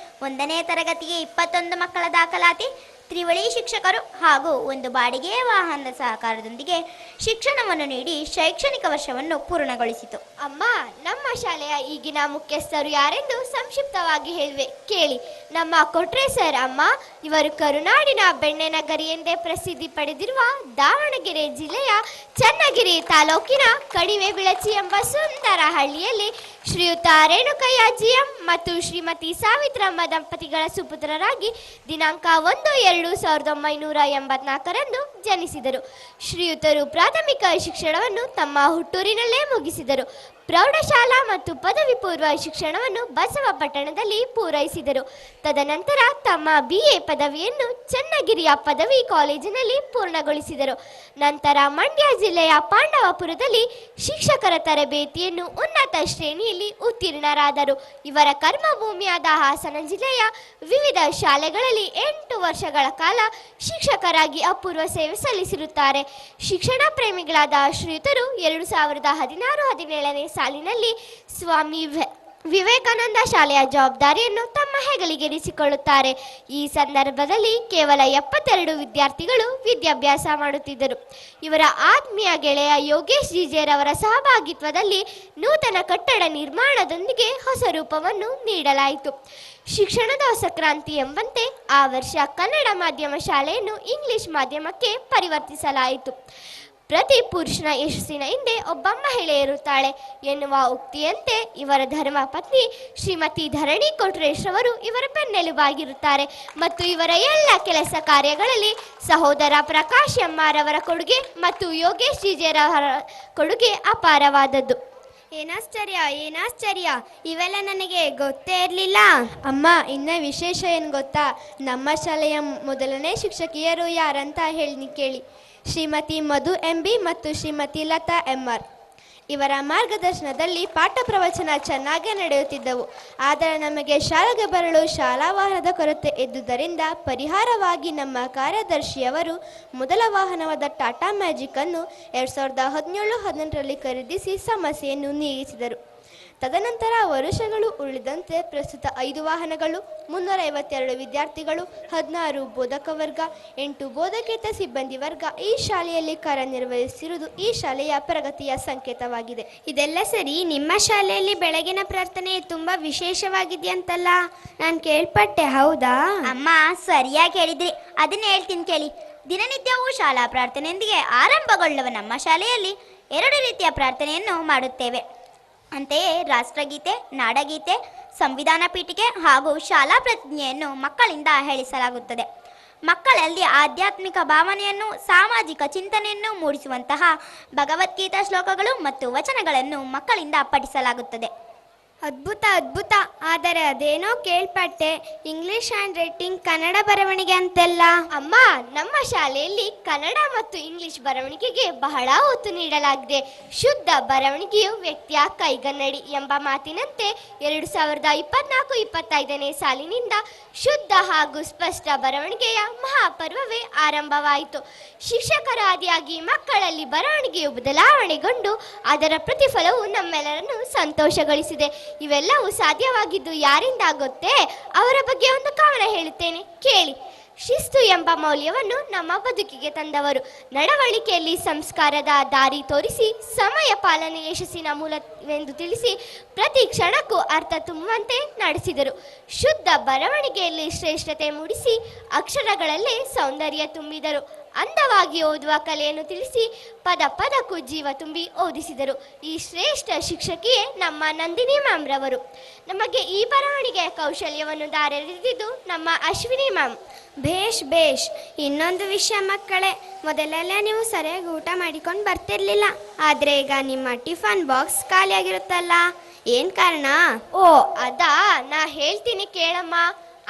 1ನೇ ತರಗತಿಗೆ 21 ಮಕ್ಕಳ ದಾಖಲಾತಿ, ತ್ರಿವಳಿ ಶಿಕ್ಷಕರು ಹಾಗೂ ಒಂದು ಬಾಡಿಗೆ ವಾಹನದ ಸಹಕಾರದೊಂದಿಗೆ ಶಿಕ್ಷಣವನ್ನು ನೀಡಿ ಶೈಕ್ಷಣಿಕ ವರ್ಷವನ್ನು ಪೂರ್ಣಗೊಳಿಸಿತು. ಅಮ್ಮ, ನಮ್ಮ ಶಾಲೆಯ ಈಗಿನ ಮುಖ್ಯಸ್ಥರು ಯಾರೆಂದು ಸಂಕ್ಷಿಪ್ತವಾಗಿ ಹೇಳುವೆ ಕೇಳಿ. ನಮ್ಮ ಕೊಟ್ರೆ ಸರ್ ಅಮ್ಮ. ಇವರು ಕರುನಾಡಿನ ಬೆಣ್ಣೆ ನಗರಿ ಎಂದೇ ಪ್ರಸಿದ್ಧಿ ಪಡೆದಿರುವ ದಾವಣಗೆರೆ ಜಿಲ್ಲೆಯ ಚನ್ನಗಿರಿ ತಾಲೂಕಿನ ಕಡಿವೆ ಬಿಳಚಿ ಎಂಬ ಸುಂದರ ಹಳ್ಳಿಯಲ್ಲಿ ಶ್ರೀಯುತ ರೇಣುಕಯ್ಯ GM ಮತ್ತು ಶ್ರೀಮತಿ ಸಾವಿತ್ರಮ್ಮ ದಂಪತಿಗಳ ಸುಪುತ್ರರಾಗಿ ದಿನಾಂಕ 1-2-1984ರಂದು ಜನಿಸಿದರು. ಶ್ರೀಯುತರು ಪ್ರಾಥಮಿಕ ಶಿಕ್ಷಣವನ್ನು ತಮ್ಮ ಹುಟ್ಟೂರಿನಲ್ಲೇ ಮುಗಿಸಿದರು. ಪ್ರೌಢಶಾಲಾ ಮತ್ತು ಪದವಿ ಪೂರ್ವ ಶಿಕ್ಷಣವನ್ನು ಬಸವಪಟ್ಟಣದಲ್ಲಿ ಪೂರೈಸಿದರು. ತದನಂತರ ತಮ್ಮ BA ಪದವಿಯನ್ನು ಚನ್ನಗಿರಿಯ ಪದವಿ ಕಾಲೇಜಿನಲ್ಲಿ ಪೂರ್ಣಗೊಳಿಸಿದರು. ನಂತರ ಮಂಡ್ಯ ಜಿಲ್ಲೆಯ ಪಾಂಡವಪುರದಲ್ಲಿ ಶಿಕ್ಷಕರ ತರಬೇತಿಯನ್ನು ಉನ್ನತ ಶ್ರೇಣಿಯಲ್ಲಿ ಉತ್ತೀರ್ಣರಾದರು. ಇವರ ಕರ್ಮಭೂಮಿಯಾದ ಹಾಸನ ಜಿಲ್ಲೆಯ ವಿವಿಧ ಶಾಲೆಗಳಲ್ಲಿ 8 ವರ್ಷಗಳ ಕಾಲ ಶಿಕ್ಷಕರಾಗಿ ಅಪೂರ್ವ ಸೇವೆ ಸಲ್ಲಿಸಿರುತ್ತಾರೆ. ಶಿಕ್ಷಣ ಪ್ರೇಮಿಗಳಾದ ಶ್ರೀಯುತರು 2016-17ನೇ ಸಾಲಿನಲ್ಲಿ ಸ್ವಾಮಿ ವಿವೇಕಾನಂದ ಶಾಲೆಯ ಜವಾಬ್ದಾರಿಯನ್ನು ತಮ್ಮ ಹೆಗಲಿಗೇರಿಸಿಕೊಳ್ಳುತ್ತಾರೆ. ಈ ಸಂದರ್ಭದಲ್ಲಿ ಕೇವಲ 72 ವಿದ್ಯಾರ್ಥಿಗಳು ವಿದ್ಯಾಭ್ಯಾಸ ಮಾಡುತ್ತಿದ್ದರು. ಇವರ ಆತ್ಮೀಯ ಗೆಳೆಯ ಯೋಗೇಶ್ ಜಿಜೇರವರ ಸಹಭಾಗಿತ್ವದಲ್ಲಿ ನೂತನ ಕಟ್ಟಡ ನಿರ್ಮಾಣದೊಂದಿಗೆ ಹೊಸ ರೂಪವನ್ನು ನೀಡಲಾಯಿತು. ಶಿಕ್ಷಣದ ಹೊಸ ಕ್ರಾಂತಿ ಎಂಬಂತೆ ಆ ವರ್ಷ ಕನ್ನಡ ಮಾಧ್ಯಮ ಶಾಲೆಯನ್ನು ಇಂಗ್ಲಿಷ್ ಮಾಧ್ಯಮಕ್ಕೆ ಪರಿವರ್ತಿಸಲಾಯಿತು. ಪ್ರತಿ ಪುರುಷನ ಯಶಸ್ಸಿನ ಹಿಂದೆ ಒಬ್ಬ ಮಹಿಳೆ ಇರುತ್ತಾಳೆ ಎನ್ನುವ ಉಕ್ತಿಯಂತೆ ಇವರ ಧರ್ಮ ಪತ್ನಿ ಶ್ರೀಮತಿ ಧರಣಿ ಕೊಟ್ರೇಶ್ ಅವರು ಇವರ ಬೆನ್ನೆಲುಬಾಗಿರುತ್ತಾರೆ ಮತ್ತು ಇವರ ಎಲ್ಲ ಕೆಲಸ ಕಾರ್ಯಗಳಲ್ಲಿ ಸಹೋದರ ಪ್ರಕಾಶ್ ಎಮ್ಮಾರವರ ಕೊಡುಗೆ ಮತ್ತು ಯೋಗೇಶ್ ಜಿಜೇರವರ ಕೊಡುಗೆ ಅಪಾರವಾದದ್ದು. ಏನಾಶ್ಚರ್ಯ, ಇವೆಲ್ಲ ನನಗೆ ಗೊತ್ತೇ ಇರಲಿಲ್ಲ. ಅಮ್ಮ, ಇನ್ನ ವಿಶೇಷ ಏನು ಗೊತ್ತಾ? ನಮ್ಮ ಶಾಲೆಯ ಮೊದಲನೇ ಶಿಕ್ಷಕಿಯರು ಯಾರಂತ ಹೇಳಿ ಕೇಳಿ. ಶ್ರೀಮತಿ ಮಧು MB ಮತ್ತು ಶ್ರೀಮತಿ ಲತಾ MR. ಇವರ ಮಾರ್ಗದರ್ಶನದಲ್ಲಿ ಪಾಠ ಪ್ರವಚನ ಚೆನ್ನಾಗೇ ನಡೆಯುತ್ತಿದ್ದವು. ಆದರೆ ನಮಗೆ ಶಾಲೆಗೆ ಬರಲು ಶಾಲಾ ವಾಹನದ ಕೊರತೆ ಇದ್ದುದರಿಂದ ಪರಿಹಾರವಾಗಿ ನಮ್ಮ ಕಾರ್ಯದರ್ಶಿಯವರು ಮೊದಲ ವಾಹನವಾದ ಟಾಟಾ ಮ್ಯಾಜಿಕ್ ಅನ್ನು 2017-18ರಲ್ಲಿ ಖರೀದಿಸಿ ಸಮಸ್ಯೆಯನ್ನು ನೀಗಿಸಿದರು. ತದನಂತರ ವರುಷಗಳು ಉಳಿದಂತೆ ಪ್ರಸ್ತುತ 5 ವಾಹನಗಳು, 352 ವಿದ್ಯಾರ್ಥಿಗಳು, 16 ಬೋಧಕ ವರ್ಗ, 8 ಬೋಧಕೇತರ ಸಿಬ್ಬಂದಿ ವರ್ಗ ಈ ಶಾಲೆಯಲ್ಲಿ ಕಾರ್ಯನಿರ್ವಹಿಸಿರುವುದು ಈ ಶಾಲೆಯ ಪ್ರಗತಿಯ ಸಂಕೇತವಾಗಿದೆ. ಇದೆಲ್ಲ ಸರಿ, ನಿಮ್ಮ ಶಾಲೆಯಲ್ಲಿ ಬೆಳಗಿನ ಪ್ರಾರ್ಥನೆ ತುಂಬ ವಿಶೇಷವಾಗಿದೆಯಂತಲ್ಲ, ನಾನು ಕೇಳ್ಪಟ್ಟೆ, ಹೌದಾ? ಅಮ್ಮ ಸರಿಯಾಗಿ ಹೇಳಿದ್ರಿ, ಅದನ್ನ ಹೇಳ್ತೀನಿ ಕೇಳಿ. ದಿನನಿತ್ಯವೂ ಶಾಲಾ ಪ್ರಾರ್ಥನೆಯೊಂದಿಗೆ ಆರಂಭಗೊಳ್ಳುವ ನಮ್ಮ ಶಾಲೆಯಲ್ಲಿ 2 ರೀತಿಯ ಪ್ರಾರ್ಥನೆಯನ್ನು ಮಾಡುತ್ತೇವೆ. ಅಂತೆಯೇ ರಾಷ್ಟ್ರಗೀತೆ, ನಾಡಗೀತೆ, ಸಂವಿಧಾನ ಪೀಠಿಕೆ ಹಾಗೂ ಶಾಲಾ ಪ್ರತಿಜ್ಞೆಯನ್ನು ಮಕ್ಕಳಿಂದ ಹೇಳಿಸಲಾಗುತ್ತದೆ. ಮಕ್ಕಳಲ್ಲಿ ಆಧ್ಯಾತ್ಮಿಕ ಭಾವನೆಯನ್ನು, ಸಾಮಾಜಿಕ ಚಿಂತನೆಯನ್ನು ಮೂಡಿಸುವಂತಹ ಭಗವದ್ಗೀತಾ ಶ್ಲೋಕಗಳು ಮತ್ತು ವಚನಗಳನ್ನು ಮಕ್ಕಳಿಂದ ಪಠಿಸಲಾಗುತ್ತದೆ. ಅದ್ಭುತ ಅದ್ಭುತ. ಆದರೆ ಅದೇನೋ ಕೇಳ್ಪಟ್ಟೆ, ಇಂಗ್ಲಿಷ್ ಹ್ಯಾಂಡ್ ರೈಟಿಂಗ್, ಕನ್ನಡ ಬರವಣಿಗೆ ಅಂತೆಲ್ಲ. ಅಮ್ಮ, ನಮ್ಮ ಶಾಲೆಯಲ್ಲಿ ಕನ್ನಡ ಮತ್ತು ಇಂಗ್ಲಿಷ್ ಬರವಣಿಗೆಗೆ ಬಹಳ ಒತ್ತು ನೀಡಲಾಗಿದೆ. ಶುದ್ಧ ಬರವಣಿಗೆಯು ವ್ಯಕ್ತಿಯ ಕೈಗನ್ನಡಿ ಎಂಬ ಮಾತಿನಂತೆ 2024-25ನೇ ಸಾಲಿನಿಂದ ಶುದ್ಧ ಹಾಗೂ ಸ್ಪಷ್ಟ ಬರವಣಿಗೆಯ ಮಹಾಪರ್ವವೇ ಆರಂಭವಾಯಿತು. ಶಿಕ್ಷಕರ ಆದಿಯಾಗಿ ಮಕ್ಕಳಲ್ಲಿ ಬರವಣಿಗೆಯು ಬದಲಾವಣೆಗೊಂಡು ಅದರ ಪ್ರತಿಫಲವು ನಮ್ಮೆಲ್ಲರನ್ನು ಸಂತೋಷಗೊಳಿಸಿದೆ. ಇವೆಲ್ಲವೂ ಸಾಧ್ಯವಾಗಿದ್ದು ಯಾರಿಂದ ಗೊತ್ತೇ? ಅವರ ಬಗ್ಗೆ ಒಂದು ಕವನ ಹೇಳುತ್ತೇನೆ, ಕೇಳಿ. ಶಿಸ್ತು ಎಂಬ ಮೌಲ್ಯವನ್ನು ನಮ್ಮ ಬದುಕಿಗೆ ತಂದವರು. ನಡವಳಿಕೆಯಲ್ಲಿ ಸಂಸ್ಕಾರದ ದಾರಿ ತೋರಿಸಿ ಸಮಯ ಪಾಲನೆ ಯಶಸ್ಸಿನ ಮೂಲವೆಂದು ತಿಳಿಸಿ ಪ್ರತಿ ಕ್ಷಣಕ್ಕೂ ಅರ್ಥ ತುಂಬುವಂತೆ ನಡೆಸಿದರು. ಶುದ್ಧ ಬರವಣಿಗೆಯಲ್ಲಿ ಶ್ರೇಷ್ಠತೆ ಮೂಡಿಸಿ ಅಕ್ಷರಗಳಲ್ಲೇ ಸೌಂದರ್ಯ ತುಂಬಿದರು. ಅಂದವಾಗಿ ಓದುವ ಕಲೆಯನ್ನು ತಿಳಿಸಿ ಪದ ಪದಕ್ಕೂ ಜೀವ ತುಂಬಿ ಓದಿಸಿದರು. ಈ ಶ್ರೇಷ್ಠ ಶಿಕ್ಷಕಿಯೇ ನಮ್ಮ ನಂದಿನಿ ಮ್ಯಾಮ್ ರವರು. ನಮಗೆ ಈ ಬರವಣಿಗೆಯ ಕೌಶಲ್ಯವನ್ನು ದಾರೆರೆದಿದ್ದು ನಮ್ಮ ಅಶ್ವಿನಿ ಮ್ಯಾಮ್. ಭೇಷ್ ಭೇಷ್. ಇನ್ನೊಂದು ವಿಷಯ ಮಕ್ಕಳೇ, ಮೊದಲೆಲ್ಲ ನೀವು ಸರಿಯಾಗಿ ಊಟ ಮಾಡಿಕೊಂಡು ಬರ್ತಿರ್ಲಿಲ್ಲ, ಆದರೆ ಈಗ ನಿಮ್ಮ ಟಿಫನ್ ಬಾಕ್ಸ್ ಖಾಲಿಯಾಗಿರುತ್ತಲ್ಲ, ಏನು ಕಾರಣ? ಓ ಅದಾ, ನಾ ಹೇಳ್ತೀನಿ ಕೇಳಮ್ಮ.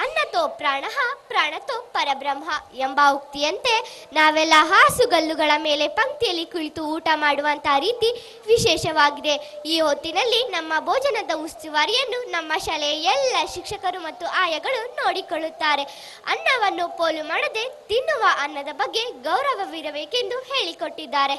ಅನ್ನತೋ ಪ್ರಾಣಃ ಪ್ರಾಣತೋ ಪರಬ್ರಹ್ಮ ಎಂಬ ಉಕ್ತಿಯಂತೆ ನಾವೆಲ್ಲ ಹಾಸುಗಲ್ಲುಗಳ ಮೇಲೆ ಪಂಕ್ತಿಯಲ್ಲಿ ಕುಳಿತು ಊಟ ಮಾಡುವಂಥ ರೀತಿ ವಿಶೇಷವಾಗಿದೆ. ಈ ಹೊತ್ತಿನಲ್ಲಿ ನಮ್ಮ ಭೋಜನದ ಉಸ್ತುವಾರಿಯನ್ನು ನಮ್ಮ ಶಾಲೆಯ ಎಲ್ಲ ಶಿಕ್ಷಕರು ಮತ್ತು ಆಯಗಳು ನೋಡಿಕೊಳ್ಳುತ್ತಾರೆ. ಅನ್ನವನ್ನು ಪೋಲು ಮಾಡದೆ ತಿನ್ನುವ ಅನ್ನದ ಬಗ್ಗೆ ಗೌರವವಿರಬೇಕೆಂದು ಹೇಳಿಕೊಟ್ಟಿದ್ದಾರೆ.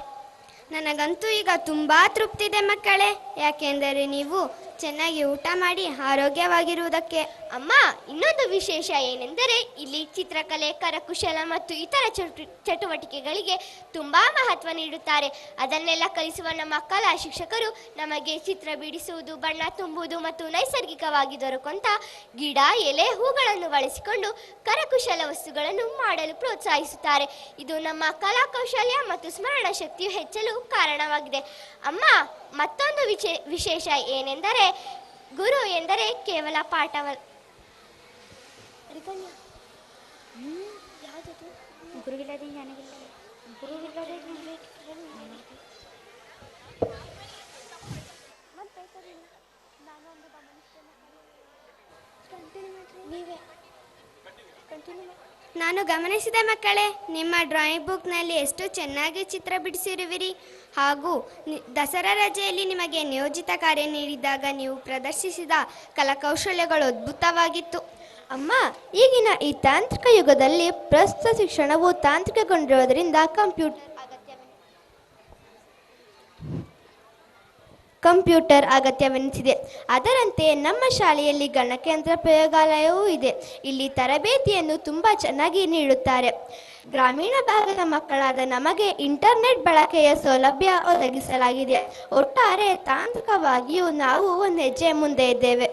ನನಗಂತೂ ಈಗ ತುಂಬ ತೃಪ್ತಿ ಇದೆ ಮಕ್ಕಳೇ, ಯಾಕೆಂದರೆ ನೀವು ಚೆನ್ನಾಗಿ ಊಟ ಮಾಡಿ ಆರೋಗ್ಯವಾಗಿರುವುದಕ್ಕೆ. ಅಮ್ಮ, ಇನ್ನೊಂದು ವಿಶೇಷ ಏನೆಂದರೆ ಇಲ್ಲಿ ಚಿತ್ರಕಲೆ, ಕರಕುಶಲ ಮತ್ತು ಇತರ ಚಟುವಟಿಕೆಗಳಿಗೆ ತುಂಬ ಮಹತ್ವ ನೀಡುತ್ತಾರೆ. ಅದನ್ನೆಲ್ಲ ಕಲಿಸುವ ನಮ್ಮ ಕಲಾ ಶಿಕ್ಷಕರು ನಮಗೆ ಚಿತ್ರ ಬಿಡಿಸುವುದು, ಬಣ್ಣ ತುಂಬುವುದು ಮತ್ತು ನೈಸರ್ಗಿಕವಾಗಿ ದೊರಕುವಂಥ ಗಿಡ, ಎಲೆ, ಹೂಗಳನ್ನು ಬಳಸಿಕೊಂಡು ಕರಕುಶಲ ವಸ್ತುಗಳನ್ನು ಮಾಡಲು ಪ್ರೋತ್ಸಾಹಿಸುತ್ತಾರೆ. ಇದು ನಮ್ಮ ಕಲಾ ಕೌಶಲ್ಯ ಮತ್ತು ಸ್ಮರಣ ಶಕ್ತಿಯು ಹೆಚ್ಚಲು ಕಾರಣವಾಗಿದೆ. ಅಮ್ಮ, ಮತ್ತೊಂದು ವಿಶೇಷ ಏನೆಂದರೆ ಗುರು ಎಂದರೆ ಕೇವಲ ಪಾಠವಲ್ಲ. ನಾನು ಗಮನಿಸಿದೆ ಮಕ್ಕಳೇ, ನಿಮ್ಮ ಡ್ರಾಯಿಂಗ್ ಬುಕ್ನಲ್ಲಿ ಎಷ್ಟು ಚೆನ್ನಾಗಿ ಚಿತ್ರ ಬಿಡಿಸಿರುವಿರಿ. ಹಾಗೂ ದಸರಾ ರಜೆಯಲ್ಲಿ ನಿಮಗೆ ನಿಯೋಜಿತ ಕಾರ್ಯ ನೀಡಿದಾಗ ನೀವು ಪ್ರದರ್ಶಿಸಿದ ಕಲಾಕೌಶಲ್ಯಗಳು ಅದ್ಭುತವಾಗಿತ್ತು. ಅಮ್ಮ, ಈಗಿನ ಈ ತಾಂತ್ರಿಕ ಯುಗದಲ್ಲಿ ಪ್ರಸ್ತುತ ಶಿಕ್ಷಣವು ತಾಂತ್ರಿಕಗೊಂಡಿರುವುದರಿಂದ ಕಂಪ್ಯೂಟರ್ ಅಗತ್ಯವೆನಿಸಿದೆ. ಅದರಂತೆ ನಮ್ಮ ಶಾಲೆಯಲ್ಲಿ ಗಣಕಯಂತ್ರ ಪ್ರಯೋಗಾಲಯವೂ ಇದೆ. ಇಲ್ಲಿ ತರಬೇತಿಯನ್ನು ತುಂಬ ಚೆನ್ನಾಗಿ ನೀಡುತ್ತಾರೆ. ಗ್ರಾಮೀಣ ಭಾಗದ ಮಕ್ಕಳಾದ ನಮಗೆ ಇಂಟರ್ನೆಟ್ ಬಳಕೆಯ ಸೌಲಭ್ಯ ಒದಗಿಸಲಾಗಿದೆ. ಒಟ್ಟಾರೆ ತಾಂತ್ರಿಕವಾಗಿಯೂ ನಾವು ಒಂದು ಹೆಜ್ಜೆ ಮುಂದೆ ಇದ್ದೇವೆ.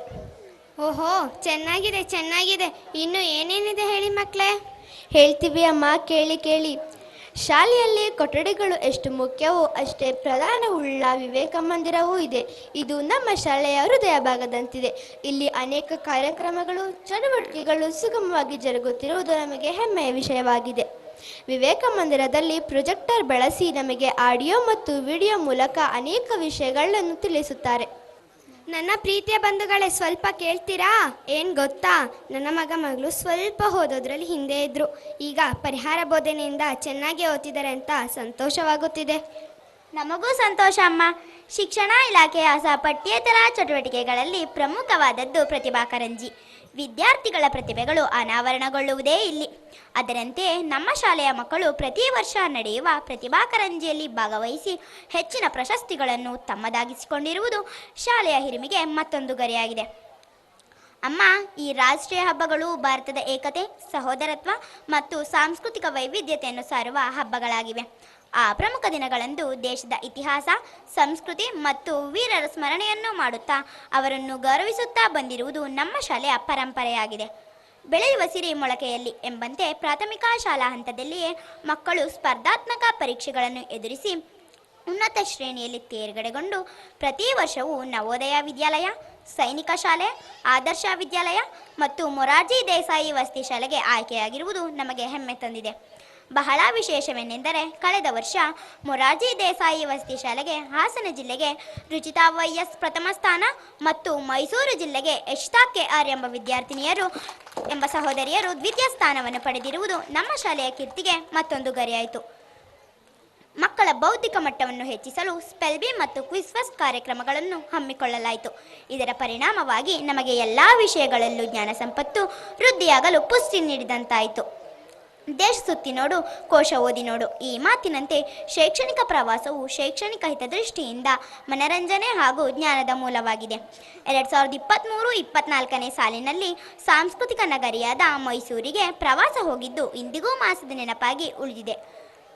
ಓಹೋ, ಚೆನ್ನಾಗಿದೆ ಚೆನ್ನಾಗಿದೆ. ಇನ್ನು ಏನೇನಿದೆ ಹೇಳಿ ಮಕ್ಕಳೇ. ಹೇಳ್ತೀವಿ ಅಮ್ಮ, ಕೇಳಿ. ಶಾಲೆಯಲ್ಲಿ ಕೊಠಡಿಗಳು ಎಷ್ಟು ಮುಖ್ಯವೋ ಅಷ್ಟೇ ಪ್ರಧಾನವುಳ್ಳ ವಿವೇಕ ಮಂದಿರವೂ ಇದೆ. ಇದು ನಮ್ಮ ಶಾಲೆಯ ಹೃದಯ ಭಾಗದಂತಿದೆ. ಇಲ್ಲಿ ಅನೇಕ ಕಾರ್ಯಕ್ರಮಗಳು, ಚಟುವಟಿಕೆಗಳು ಸುಗಮವಾಗಿ ಜರುಗುತ್ತಿರುವುದು ನಮಗೆ ಹೆಮ್ಮೆಯ ವಿಷಯವಾಗಿದೆ. ವಿವೇಕ ಮಂದಿರದಲ್ಲಿ ಪ್ರೊಜೆಕ್ಟರ್ ಬಳಸಿ ನಮಗೆ ಆಡಿಯೋ ಮತ್ತು ವಿಡಿಯೋ ಮೂಲಕ ಅನೇಕ ವಿಷಯಗಳನ್ನು ತಿಳಿಸುತ್ತಾರೆ. ನನ್ನ ಪ್ರೀತಿಯ ಬಂಧುಗಳೇ, ಸ್ವಲ್ಪ ಕೇಳ್ತೀರಾ? ಏನು ಗೊತ್ತಾ, ನನ್ನ ಮಗಳು ಸ್ವಲ್ಪ ಓದೋದ್ರಲ್ಲಿ ಹಿಂದೆ ಇದ್ದರು. ಈಗ ಪರಿಹಾರ ಬೋಧನೆಯಿಂದ ಚೆನ್ನಾಗಿ ಓದ್ತಿದ್ದಾರೆ ಅಂತ ಸಂತೋಷವಾಗುತ್ತಿದೆ. ನಮಗೂ ಸಂತೋಷ ಅಮ್ಮ. ಶಿಕ್ಷಣ ಇಲಾಖೆಯ ಪಠ್ಯೇತರ ಚಟುವಟಿಕೆಗಳಲ್ಲಿ ಪ್ರಮುಖವಾದದ್ದು ಪ್ರತಿಭಾ ಕಾರಂಜಿ. ವಿದ್ಯಾರ್ಥಿಗಳ ಪ್ರತಿಭೆಗಳು ಅನಾವರಣಗೊಳ್ಳುವುದೇ ಇಲ್ಲಿ. ಅದರಂತೆ ನಮ್ಮ ಶಾಲೆಯ ಮಕ್ಕಳು ಪ್ರತಿ ವರ್ಷ ನಡೆಯುವ ಪ್ರತಿಭಾ ಕಾರಂಜಿಯಲ್ಲಿ ಭಾಗವಹಿಸಿ ಹೆಚ್ಚಿನ ಪ್ರಶಸ್ತಿಗಳನ್ನು ತಮ್ಮದಾಗಿಸಿಕೊಂಡಿರುವುದು ಶಾಲೆಯ ಹಿರಿಮೆಗೆ ಮತ್ತೊಂದು ಗರಿಯಾಗಿದೆ. ಅಮ್ಮ, ಈ ರಾಷ್ಟ್ರೀಯ ಹಬ್ಬಗಳು ಭಾರತದ ಏಕತೆ, ಸಹೋದರತ್ವ ಮತ್ತು ಸಾಂಸ್ಕೃತಿಕ ವೈವಿಧ್ಯತೆಯನ್ನು ಸಾರುವ ಹಬ್ಬಗಳಾಗಿವೆ. ಆ ಪ್ರಮುಖ ದಿನಗಳಂದು ದೇಶದ ಇತಿಹಾಸ, ಸಂಸ್ಕೃತಿ ಮತ್ತು ವೀರರ ಸ್ಮರಣೆಯನ್ನು ಮಾಡುತ್ತಾ ಅವರನ್ನು ಗೌರವಿಸುತ್ತಾ ಬಂದಿರುವುದು ನಮ್ಮ ಶಾಲೆಯ ಪರಂಪರೆಯಾಗಿದೆ. ಬೆಳೆಯುವ ಸಿರಿ ಮೊಳಕೆಯಲ್ಲಿ ಎಂಬಂತೆ ಪ್ರಾಥಮಿಕ ಶಾಲಾ ಹಂತದಲ್ಲಿಯೇ ಮಕ್ಕಳು ಸ್ಪರ್ಧಾತ್ಮಕ ಪರೀಕ್ಷೆಗಳನ್ನು ಎದುರಿಸಿ ಉನ್ನತ ಶ್ರೇಣಿಯಲ್ಲಿ ತೇರ್ಗಡೆಗೊಂಡು ಪ್ರತಿ ವರ್ಷವೂ ನವೋದಯ ವಿದ್ಯಾಲಯ, ಸೈನಿಕ ಶಾಲೆ, ಆದರ್ಶ ವಿದ್ಯಾಲಯ ಮತ್ತು ಮೊರಾರ್ಜಿ ದೇಸಾಯಿ ವಸತಿ ಶಾಲೆಗೆ ಆಯ್ಕೆಯಾಗಿರುವುದು ನಮಗೆ ಹೆಮ್ಮೆ ತಂದಿದೆ. ಬಹಳ ವಿಶೇಷವೇನೆಂದರೆ ಕಳೆದ ವರ್ಷ ಮೊರಾರ್ಜಿ ದೇಸಾಯಿ ವಸತಿ ಶಾಲೆಗೆ ಹಾಸನ ಜಿಲ್ಲೆಗೆ ರುಚಿತಾ YS ಪ್ರಥಮ ಸ್ಥಾನ ಮತ್ತು ಮೈಸೂರು ಜಿಲ್ಲೆಗೆ ಯಶ್ತಾ KR ಎಂಬ ಸಹೋದರಿಯರು ದ್ವಿತೀಯ ಸ್ಥಾನವನ್ನು ಪಡೆದಿರುವುದು ನಮ್ಮ ಶಾಲೆಯ ಕೀರ್ತಿಗೆ ಮತ್ತೊಂದು ಗರಿಯಾಯಿತು. ಮಕ್ಕಳ ಬೌದ್ಧಿಕ ಮಟ್ಟವನ್ನು ಹೆಚ್ಚಿಸಲು ಸ್ಪೆಲ್ ಬಿ ಮತ್ತು ಕ್ವಿಜ್ ಫೆಸ್ಟ್ ಕಾರ್ಯಕ್ರಮಗಳನ್ನು ಹಮ್ಮಿಕೊಳ್ಳಲಾಯಿತು. ಇದರ ಪರಿಣಾಮವಾಗಿ ನಮಗೆ ಎಲ್ಲ ವಿಷಯಗಳಲ್ಲೂ ಜ್ಞಾನ ಸಂಪತ್ತು ವೃದ್ಧಿಯಾಗಲು ಪುಷ್ಟಿ ನೀಡಿದಂತಾಯಿತು. ದೇಶ ಸುತ್ತಿ ನೋಡು, ಕೋಶ ಓದಿ ನೋಡು ಈ ಮಾತಿನಂತೆ ಶೈಕ್ಷಣಿಕ ಪ್ರವಾಸವು ಶೈಕ್ಷಣಿಕ ಹಿತದೃಷ್ಟಿಯಿಂದ ಮನರಂಜನೆ ಹಾಗೂ ಜ್ಞಾನದ ಮೂಲವಾಗಿದೆ. 2023-24ನೇ ಸಾಲಿನಲ್ಲಿ ಸಾಂಸ್ಕೃತಿಕ ನಗರಿಯಾದ ಮೈಸೂರಿಗೆ ಪ್ರವಾಸ ಹೋಗಿದ್ದು ಇಂದಿಗೂ ಮಾಸದ ನೆನಪಾಗಿ ಉಳಿದಿದೆ.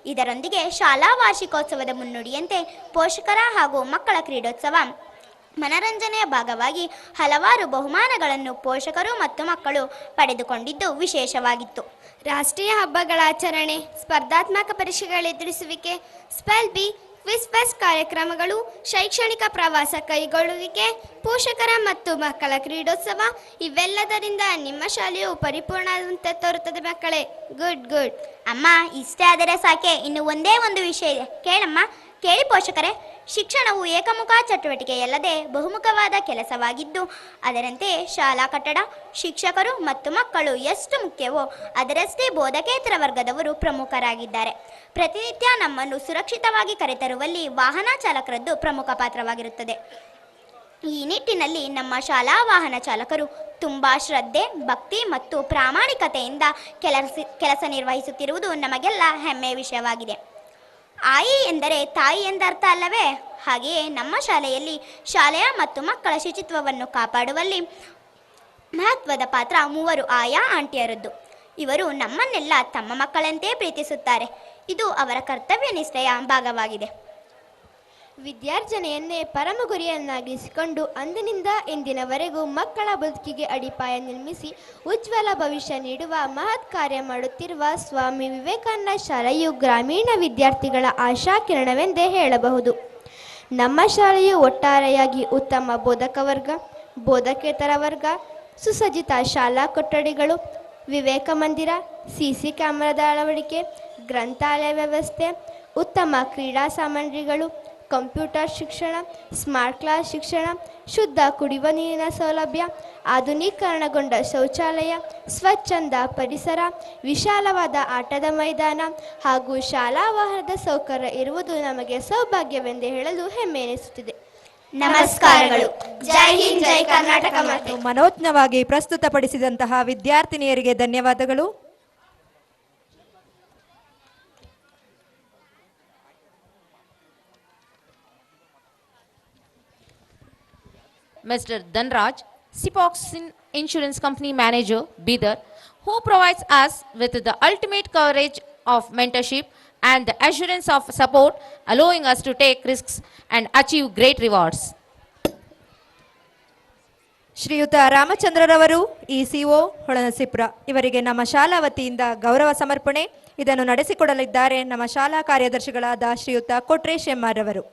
ಇದರೊಂದಿಗೆ ಶಾಲಾ ವಾರ್ಷಿಕೋತ್ಸವದ ಮುನ್ನುಡಿಯಂತೆ ಪೋಷಕರ ಹಾಗೂ ಮಕ್ಕಳ ಕ್ರೀಡೋತ್ಸವ ಮನರಂಜನೆಯ ಭಾಗವಾಗಿ ಹಲವಾರು ಬಹುಮಾನಗಳನ್ನು ಪೋಷಕರು ಮತ್ತು ಮಕ್ಕಳು ಪಡೆದುಕೊಂಡಿದ್ದು ವಿಶೇಷವಾಗಿತ್ತು. ರಾಷ್ಟ್ರೀಯ ಹಬ್ಬಗಳ ಆಚರಣೆ, ಸ್ಪರ್ಧಾತ್ಮಕ ಪರೀಕ್ಷೆಗಳ ಎದುರಿಸುವಿಕೆ, ಸ್ಪೆಲ್ ಬಿ, ಕ್ವಿಜ್ ಫೆಸ್ಟ್ ಕಾರ್ಯಕ್ರಮಗಳು, ಶೈಕ್ಷಣಿಕ ಪ್ರವಾಸ ಕೈಗೊಳ್ಳುವಿಕೆ, ಪೋಷಕರ ಮತ್ತು ಮಕ್ಕಳ ಕ್ರೀಡೋತ್ಸವ ಇವೆಲ್ಲದರಿಂದ ನಿಮ್ಮ ಶಾಲೆಯು ಪರಿಪೂರ್ಣವಾದಂತೆ ತೋರುತ್ತದೆ ಮಕ್ಕಳೇ. Good good. ಅಮ್ಮ, ಇಷ್ಟೇ ಆದರೆ ಸಾಕೆ. ಇನ್ನು ಒಂದೇ ಒಂದು ವಿಷಯ ಇದೆ, ಕೇಳಮ್ಮ. ಕೇಳಿ ಪೋಷಕರೇ, ಶಿಕ್ಷಣವು ಏಕಮುಖ ಚಟುವಟಿಕೆಯಲ್ಲದೆ ಬಹುಮುಖವಾದ ಕೆಲಸವಾಗಿದ್ದು ಅದರಂತೆ ಶಾಲಾ ಕಟ್ಟಡ, ಶಿಕ್ಷಕರು ಮತ್ತು ಮಕ್ಕಳು ಎಷ್ಟು ಮುಖ್ಯವೋ ಅದರಷ್ಟೇ ಬೋಧಕೇತರ ವರ್ಗದವರು ಪ್ರಮುಖರಾಗಿದ್ದಾರೆ. ಪ್ರತಿನಿತ್ಯ ನಮ್ಮನ್ನು ಸುರಕ್ಷಿತವಾಗಿ ಕರೆತರುವಲ್ಲಿ ವಾಹನ ಚಾಲಕರದ್ದು ಪ್ರಮುಖ ಪಾತ್ರವಾಗಿರುತ್ತದೆ. ಈ ನಿಟ್ಟಿನಲ್ಲಿ ನಮ್ಮ ಶಾಲಾ ವಾಹನ ಚಾಲಕರು ತುಂಬ ಶ್ರದ್ಧೆ, ಭಕ್ತಿ ಮತ್ತು ಪ್ರಾಮಾಣಿಕತೆಯಿಂದ ಕೆಲಸ ನಿರ್ವಹಿಸುತ್ತಿರುವುದು ನಮಗೆಲ್ಲ ಹೆಮ್ಮೆಯ ವಿಷಯವಾಗಿದೆ. ಆಯಿ ಎಂದರೆ ತಾಯಿ ಎಂದರ್ಥ ಅಲ್ಲವೇ? ಹಾಗೆಯೇ ನಮ್ಮ ಶಾಲೆಯಲ್ಲಿ ಶಾಲೆಯ ಮತ್ತು ಮಕ್ಕಳ ಶುಚಿತ್ವವನ್ನು ಕಾಪಾಡುವಲ್ಲಿ ಮಹತ್ವದ ಪಾತ್ರ ಮೂವರು ಆಯಾ ಆಂಟಿಯರದ್ದು. ಇವರು ನಮ್ಮನ್ನೆಲ್ಲ ತಮ್ಮ ಮಕ್ಕಳಂತೆ ಪ್ರೀತಿಸುತ್ತಾರೆ. ಇದು ಅವರ ಕರ್ತವ್ಯ ನಿಷ್ಠೆಯ ಭಾಗವಾಗಿದೆ. ವಿದ್ಯಾರ್ಜನೆಯನ್ನೇ ಪರಮ ಗುರಿಯನ್ನಾಗಿಸಿಕೊಂಡು ಅಂದಿನಿಂದ ಇಂದಿನವರೆಗೂ ಮಕ್ಕಳ ಬದುಕಿಗೆ ಅಡಿಪಾಯ ನಿರ್ಮಿಸಿ ಉಜ್ವಲ ಭವಿಷ್ಯ ನೀಡುವ ಮಹತ್ ಕಾರ್ಯ ಮಾಡುತ್ತಿರುವ ಸ್ವಾಮಿ ವಿವೇಕಾನಂದ ಶಾಲೆಯು ಗ್ರಾಮೀಣ ವಿದ್ಯಾರ್ಥಿಗಳ ಆಶಾ ಕಿರಣವೆಂದೇ ಹೇಳಬಹುದು. ನಮ್ಮ ಶಾಲೆಯು ಒಟ್ಟಾರೆಯಾಗಿ ಉತ್ತಮ ಬೋಧಕ ವರ್ಗ, ಬೋಧಕೇತರ ವರ್ಗ, ಸುಸಜ್ಜಿತ ಶಾಲಾ ಕೊಠಡಿಗಳು, ವಿವೇಕ ಮಂದಿರ, CC ಕ್ಯಾಮೆರಾದ ಅಳವಡಿಕೆ, ಗ್ರಂಥಾಲಯ ವ್ಯವಸ್ಥೆ, ಉತ್ತಮ ಕ್ರೀಡಾ ಸಾಮಗ್ರಿಗಳು, ಕಂಪ್ಯೂಟರ್ ಶಿಕ್ಷಣ, ಸ್ಮಾರ್ಟ್ ಕ್ಲಾಸ್ ಶಿಕ್ಷಣ, ಶುದ್ಧ ಕುಡಿಯುವ ನೀರಿನ ಸೌಲಭ್ಯ, ಆಧುನೀಕರಣಗೊಂಡ ಶೌಚಾಲಯ, ಸ್ವಚ್ಛಂದ ಪರಿಸರ, ವಿಶಾಲವಾದ ಆಟದ ಮೈದಾನ ಹಾಗೂ ಶಾಲಾ ವಾಹನದ ಸೌಕರ್ಯ ಇರುವುದು ನಮಗೆ ಸೌಭಾಗ್ಯವೆಂದೇ ಹೇಳಲು ಹೆಮ್ಮೆ ಎನಿಸುತ್ತಿದೆ. ನಮಸ್ಕಾರಗಳು. ಜೈ ಹಿಂದ್, ಜೈ ಕರ್ನಾಟಕ ಮಾತೆ. ಮನೋಜ್ಞವಾಗಿ ಪ್ರಸ್ತುತಪಡಿಸಿದಂತಹ ವಿದ್ಯಾರ್ಥಿನಿಯರಿಗೆ ಧನ್ಯವಾದಗಳು. Mr. Dhanraj, Sipox Insurance Company Manager, Bidar, who provides us with the ultimate coverage of mentorship and the assurance of support, allowing us to take risks and achieve great rewards. ಶ್ರೀಯುತ ರಾಮಚಂದ್ರರವರು, ECO ಹೊಳನಸಿಪ್ರ, ಇವರಿಗೆ ನಮ್ಮ ಶಾಲಾ ವತಿಯಿಂದ ಗೌರವ ಸಮರ್ಪಣೆ. ಇದನ್ನು ನಡೆಸಿಕೊಡಲಿದ್ದಾರೆ ನಮ್ಮ ಶಾಲಾ ಕಾರ್ಯದರ್ಶಿಗಳಾದ ಶ್ರೀಯುತ ಕೊಟ್ರೇಶ್ MR ರವರು.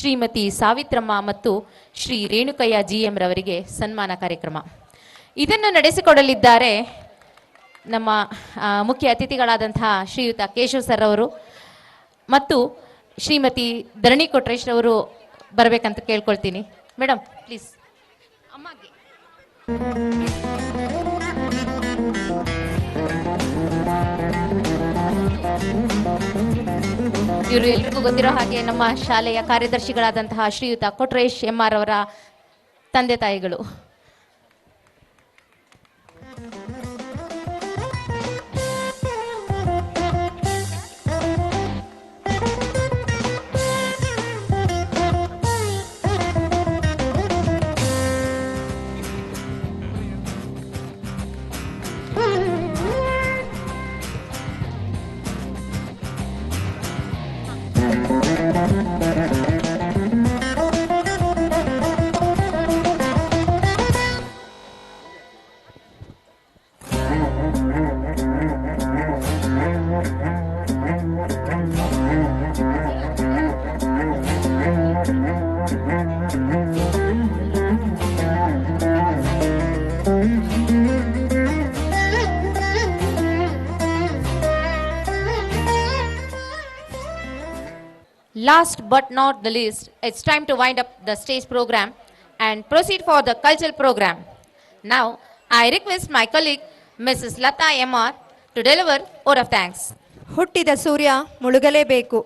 ಶ್ರೀಮತಿ ಸಾವಿತ್ರಮ್ಮ ಮತ್ತು ಶ್ರೀ ರೇಣುಕಯ್ಯ GM ರವರಿಗೆ ಸನ್ಮಾನ ಕಾರ್ಯಕ್ರಮ. ಇದನ್ನು ನಡೆಸಿಕೊಡಲಿದ್ದಾರೆ ನಮ್ಮ ಮುಖ್ಯ ಅತಿಥಿಗಳಾದಂತಹ ಶ್ರೀಯುತ ಕೇಶವ್ ಸರ್ ಅವರು ಮತ್ತು ಶ್ರೀಮತಿ ಧರಣಿ ಕೊಟ್ರೇಶ್ ಅವರು ಬರಬೇಕಂತ ಕೇಳ್ಕೊಳ್ತೀನಿ. Madam please. ಅಮ್ಮಗೆ ಇವರು ಎಲ್ರಿಗೂ ಗೊತ್ತಿರೋ ಹಾಗೆ ನಮ್ಮ ಶಾಲೆಯ ಕಾರ್ಯದರ್ಶಿಗಳಾದಂತಹ ಶ್ರೀಯುತ ಕೊಟ್ರೇಶ್ MR ಅವರ ತಂದೆ ತಾಯಿಗಳು. Last but not the least, it's time to wind up the stage program and proceed for the cultural program. Now, I request my colleague, Mrs. Lata MR, to deliver vote of thanks. ಹುಟ್ಟಿದ ಸೂರ್ಯ ಮುಳುಗಲೇಬೇಕು,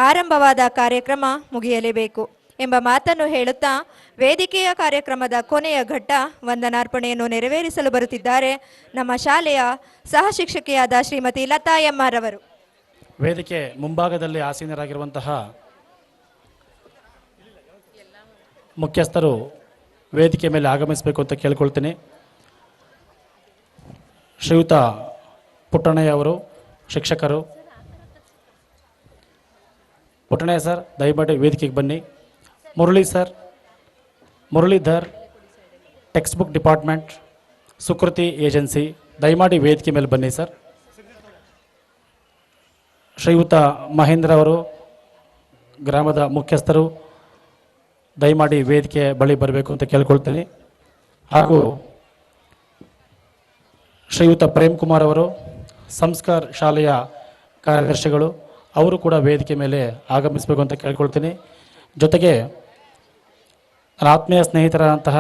ಆರಂಭವಾದ ಕಾರ್ಯಕ್ರಮ ಮುಗಿಯಲೇಬೇಕು ಎಂಬ ಮಾತನ್ನು ಹೇಳುತ್ತಾ ವೇದಿಕೆಯ ಕಾರ್ಯಕ್ರಮದ ಕೊನೆಯ ಘಟ್ಟ ವಂದನಾರ್ಪಣೆಯನ್ನು ನೆರವೇರಿಸಲು ಬರುತ್ತಿದ್ದಾರೆ ನಮ್ಮ ಶಾಲೆಯ ಸಹ ಶಿಕ್ಷಕಿಯಾದ ಶ್ರೀಮತಿ ಲತಾ MR ಅವರು. ವೇದಿಕೆ ಮುಂಭಾಗದಲ್ಲಿ ಆಸೀನರಾಗಿರುವಂತಹ ಮುಖ್ಯಸ್ಥರು ವೇದಿಕೆ ಮೇಲೆ ಆಗಮಿಸಬೇಕು ಅಂತ ಕೇಳ್ಕೊಳ್ತೀನಿ. ಶ್ರೀಯುತ ಪುಟ್ಟಣ್ಣಯ್ಯ ಅವರು ಶಿಕ್ಷಕರು. ಪುಟ್ಟಣ್ಣಯ್ಯ ಸರ್ ದಯಮಾಡಿ ವೇದಿಕೆಗೆ ಬನ್ನಿ. Murali sir, Muralidhar text book department, Sukriti agency, ದಯಮಾಡಿ ವೇದಿಕೆ ಮೇಲೆ ಬನ್ನಿ ಸರ್. ಶ್ರೀಯುತ ಮಹೇಂದ್ರ ಅವರು ಗ್ರಾಮದ ಮುಖ್ಯಸ್ಥರು, ದಯಮಾಡಿ ವೇದಿಕೆ ಬಳಿ ಬರಬೇಕು ಅಂತ ಕೇಳ್ಕೊಳ್ತೀನಿ. ಹಾಗೂ ಶ್ರೀಯುತ ಪ್ರೇಮ್ ಕುಮಾರ್ ಅವರು ಸಂಸ್ಕಾರ್ ಶಾಲೆಯ ಕಾರ್ಯದರ್ಶಿಗಳು, ಅವರು ಕೂಡ ವೇದಿಕೆ ಮೇಲೆ ಆಗಮಿಸಬೇಕು ಅಂತ ಕೇಳ್ಕೊಳ್ತೀನಿ. ಜೊತೆಗೆ ನನ್ನ ಆತ್ಮೀಯ ಸ್ನೇಹಿತರಾದಂತಹ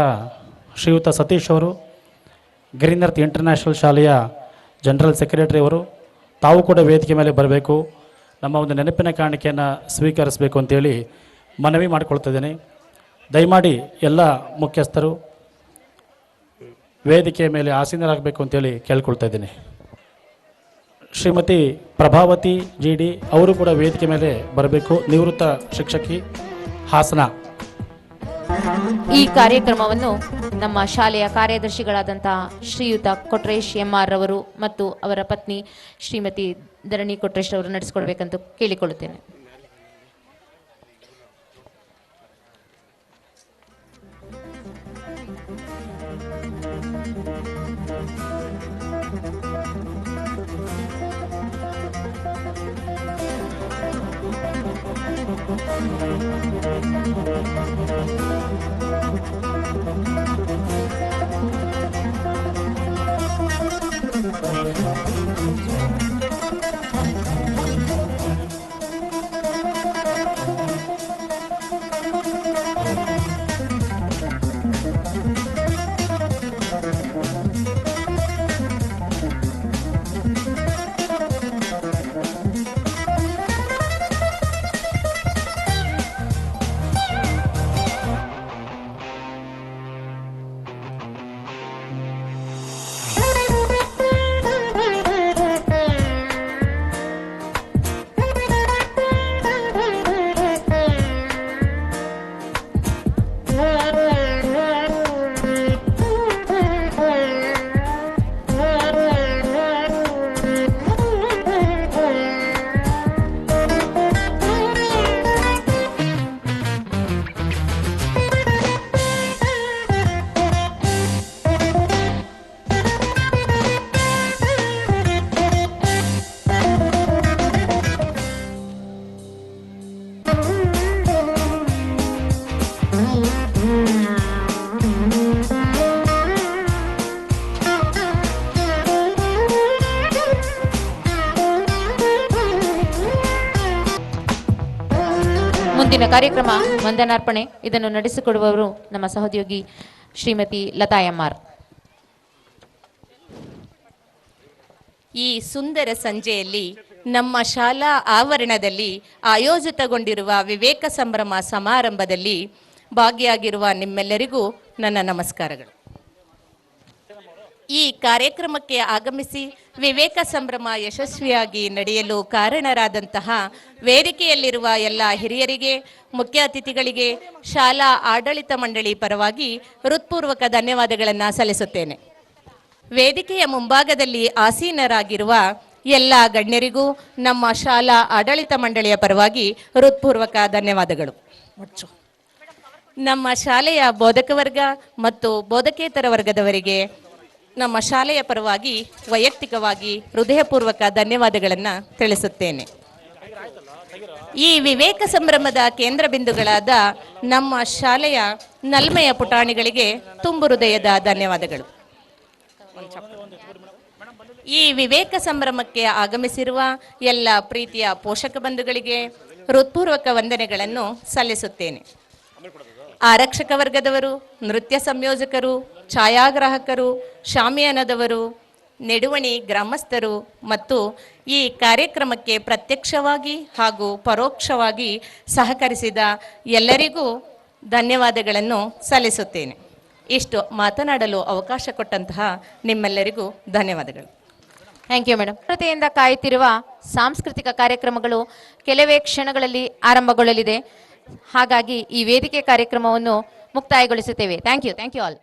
ಶ್ರೀಯುತ ಸತೀಶ್ ಅವರು ಗ್ರೀನರ್ತ್ ಇಂಟರ್ನ್ಯಾಷನಲ್ ಶಾಲೆಯ ಜನರಲ್ ಸೆಕ್ರೆಟರಿ ಅವರು, ತಾವು ಕೂಡ ವೇದಿಕೆ ಮೇಲೆ ಬರಬೇಕು, ನಮ್ಮ ಒಂದು ನೆನಪಿನ ಕಾಣಿಕೆಯನ್ನು ಸ್ವೀಕರಿಸಬೇಕು ಅಂತೇಳಿ ಮನವಿ ಮಾಡಿಕೊಳ್ತಿದ್ದೇನೆ. ದಯಮಾಡಿ ಎಲ್ಲ ಮುಖ್ಯಸ್ಥರು ವೇದಿಕೆಯ ಮೇಲೆ ಆಸೀನರಾಗಬೇಕು ಅಂತೇಳಿ ಕೇಳ್ಕೊಳ್ತಾ ಇದ್ದೀನಿ. ಶ್ರೀಮತಿ ಪ್ರಭಾವತಿ GD ಅವರು ಕೂಡ ವೇದಿಕೆ ಮೇಲೆ ಬರಬೇಕು, ನಿವೃತ್ತ ಶಿಕ್ಷಕಿ, ಹಾಸನ. ಈ ಕಾರ್ಯಕ್ರಮವನ್ನು ನಮ್ಮ ಶಾಲೆಯ ಕಾರ್ಯದರ್ಶಿಗಳಾದಂತಹ ಶ್ರೀಯುತ ಕೊಟ್ರೇಶ್ MR ಅವರು ಮತ್ತು ಅವರ ಪತ್ನಿ ಶ್ರೀಮತಿ ಧರಣಿ ಕೊಟ್ರೇಶ್ ಅವರು ನಡೆಸಿಕೊಡ್ಬೇಕಂತ ಕೇಳಿಕೊಳ್ಳುತ್ತೇನೆ. ಇಂದಿನ ಕಾರ್ಯಕ್ರಮ ವಂದನಾರ್ಪಣೆ. ಇದನ್ನು ನಡೆಸಿಕೊಡುವವರು ನಮ್ಮ ಸಹೋದ್ಯೋಗಿ ಶ್ರೀಮತಿ ಲತಾ ಎಂ.ಆರ್. ಈ ಸುಂದರ ಸಂಜೆಯಲ್ಲಿ ನಮ್ಮ ಶಾಲಾ ಆವರಣದಲ್ಲಿ ಆಯೋಜಿತಗೊಂಡಿರುವ ವಿವೇಕ ಸಂಭ್ರಮ ಸಮಾರಂಭದಲ್ಲಿ ಭಾಗಿಯಾಗಿರುವ ನಿಮ್ಮೆಲ್ಲರಿಗೂ ನನ್ನ ನಮಸ್ಕಾರಗಳು. ಈ ಕಾರ್ಯಕ್ರಮಕ್ಕೆ ಆಗಮಿಸಿ ವಿವೇಕ ಸಂಭ್ರಮ ಯಶಸ್ವಿಯಾಗಿ ನಡೆಯಲು ಕಾರಣರಾದಂತಹ ವೇದಿಕೆಯಲ್ಲಿರುವ ಎಲ್ಲ ಹಿರಿಯರಿಗೆ, ಮುಖ್ಯ ಅತಿಥಿಗಳಿಗೆ ಶಾಲಾ ಆಡಳಿತ ಮಂಡಳಿ ಪರವಾಗಿ ಹೃತ್ಪೂರ್ವಕ ಧನ್ಯವಾದಗಳನ್ನು ಸಲ್ಲಿಸುತ್ತೇನೆ. ವೇದಿಕೆಯ ಮುಂಭಾಗದಲ್ಲಿ ಆಸೀನರಾಗಿರುವ ಎಲ್ಲ ಗಣ್ಯರಿಗೂ ನಮ್ಮ ಶಾಲಾ ಆಡಳಿತ ಮಂಡಳಿಯ ಪರವಾಗಿ ಹೃತ್ಪೂರ್ವಕ ಧನ್ಯವಾದಗಳು. ನಮ್ಮ ಶಾಲೆಯ ಬೋಧಕ ವರ್ಗ ಮತ್ತು ಬೋಧಕೇತರ ವರ್ಗದವರಿಗೆ ನಮ್ಮ ಶಾಲೆಯ ಪರವಾಗಿ ವೈಯಕ್ತಿಕವಾಗಿ ಹೃದಯಪೂರ್ವಕ ಧನ್ಯವಾದಗಳನ್ನು ತಿಳಿಸುತ್ತೇನೆ. ಈ ವಿವೇಕ ಸಂಭ್ರಮದ ಕೇಂದ್ರ ಬಿಂದುಗಳಾದ ನಮ್ಮ ಶಾಲೆಯ ನಲ್ಮೆಯ ಪುಟಾಣಿಗಳಿಗೆ ತುಂಬು ಹೃದಯದ ಧನ್ಯವಾದಗಳು. ಈ ವಿವೇಕ ಸಂಭ್ರಮಕ್ಕೆ ಆಗಮಿಸಿರುವ ಎಲ್ಲ ಪ್ರೀತಿಯ ಪೋಷಕ ಬಂಧುಗಳಿಗೆ ಹೃತ್ಪೂರ್ವಕ ವಂದನೆಗಳನ್ನು ಸಲ್ಲಿಸುತ್ತೇನೆ. ಆರಕ್ಷಕ ವರ್ಗದವರು, ನೃತ್ಯ ಸಂಯೋಜಕರು, ಛಾಯಾಗ್ರಾಹಕರು, ಶಾಮಿಯಾನದವರು, ನೆಡುವಣಿ ಗ್ರಾಮಸ್ಥರು ಮತ್ತು ಈ ಕಾರ್ಯಕ್ರಮಕ್ಕೆ ಪ್ರತ್ಯಕ್ಷವಾಗಿ ಹಾಗೂ ಪರೋಕ್ಷವಾಗಿ ಸಹಕರಿಸಿದ ಎಲ್ಲರಿಗೂ ಧನ್ಯವಾದಗಳನ್ನು ಸಲ್ಲಿಸುತ್ತೇನೆ. ಇಷ್ಟು ಮಾತನಾಡಲು ಅವಕಾಶ ಕೊಟ್ಟಂತಹ ನಿಮ್ಮೆಲ್ಲರಿಗೂ ಧನ್ಯವಾದಗಳು. Thank you madam. ಪ್ರತಿಯಿಂದ ಕಾಯುತ್ತಿರುವ ಸಾಂಸ್ಕೃತಿಕ ಕಾರ್ಯಕ್ರಮಗಳು ಕೆಲವೇ ಕ್ಷಣಗಳಲ್ಲಿ ಆರಂಭಗೊಳ್ಳಲಿದೆ. ಹಾಗಾಗಿ ಈ ವೇದಿಕೆ ಕಾರ್ಯಕ್ರಮವನ್ನು ಮುಕ್ತಾಯಗೊಳಿಸುತ್ತೇವೆ. Thank you all.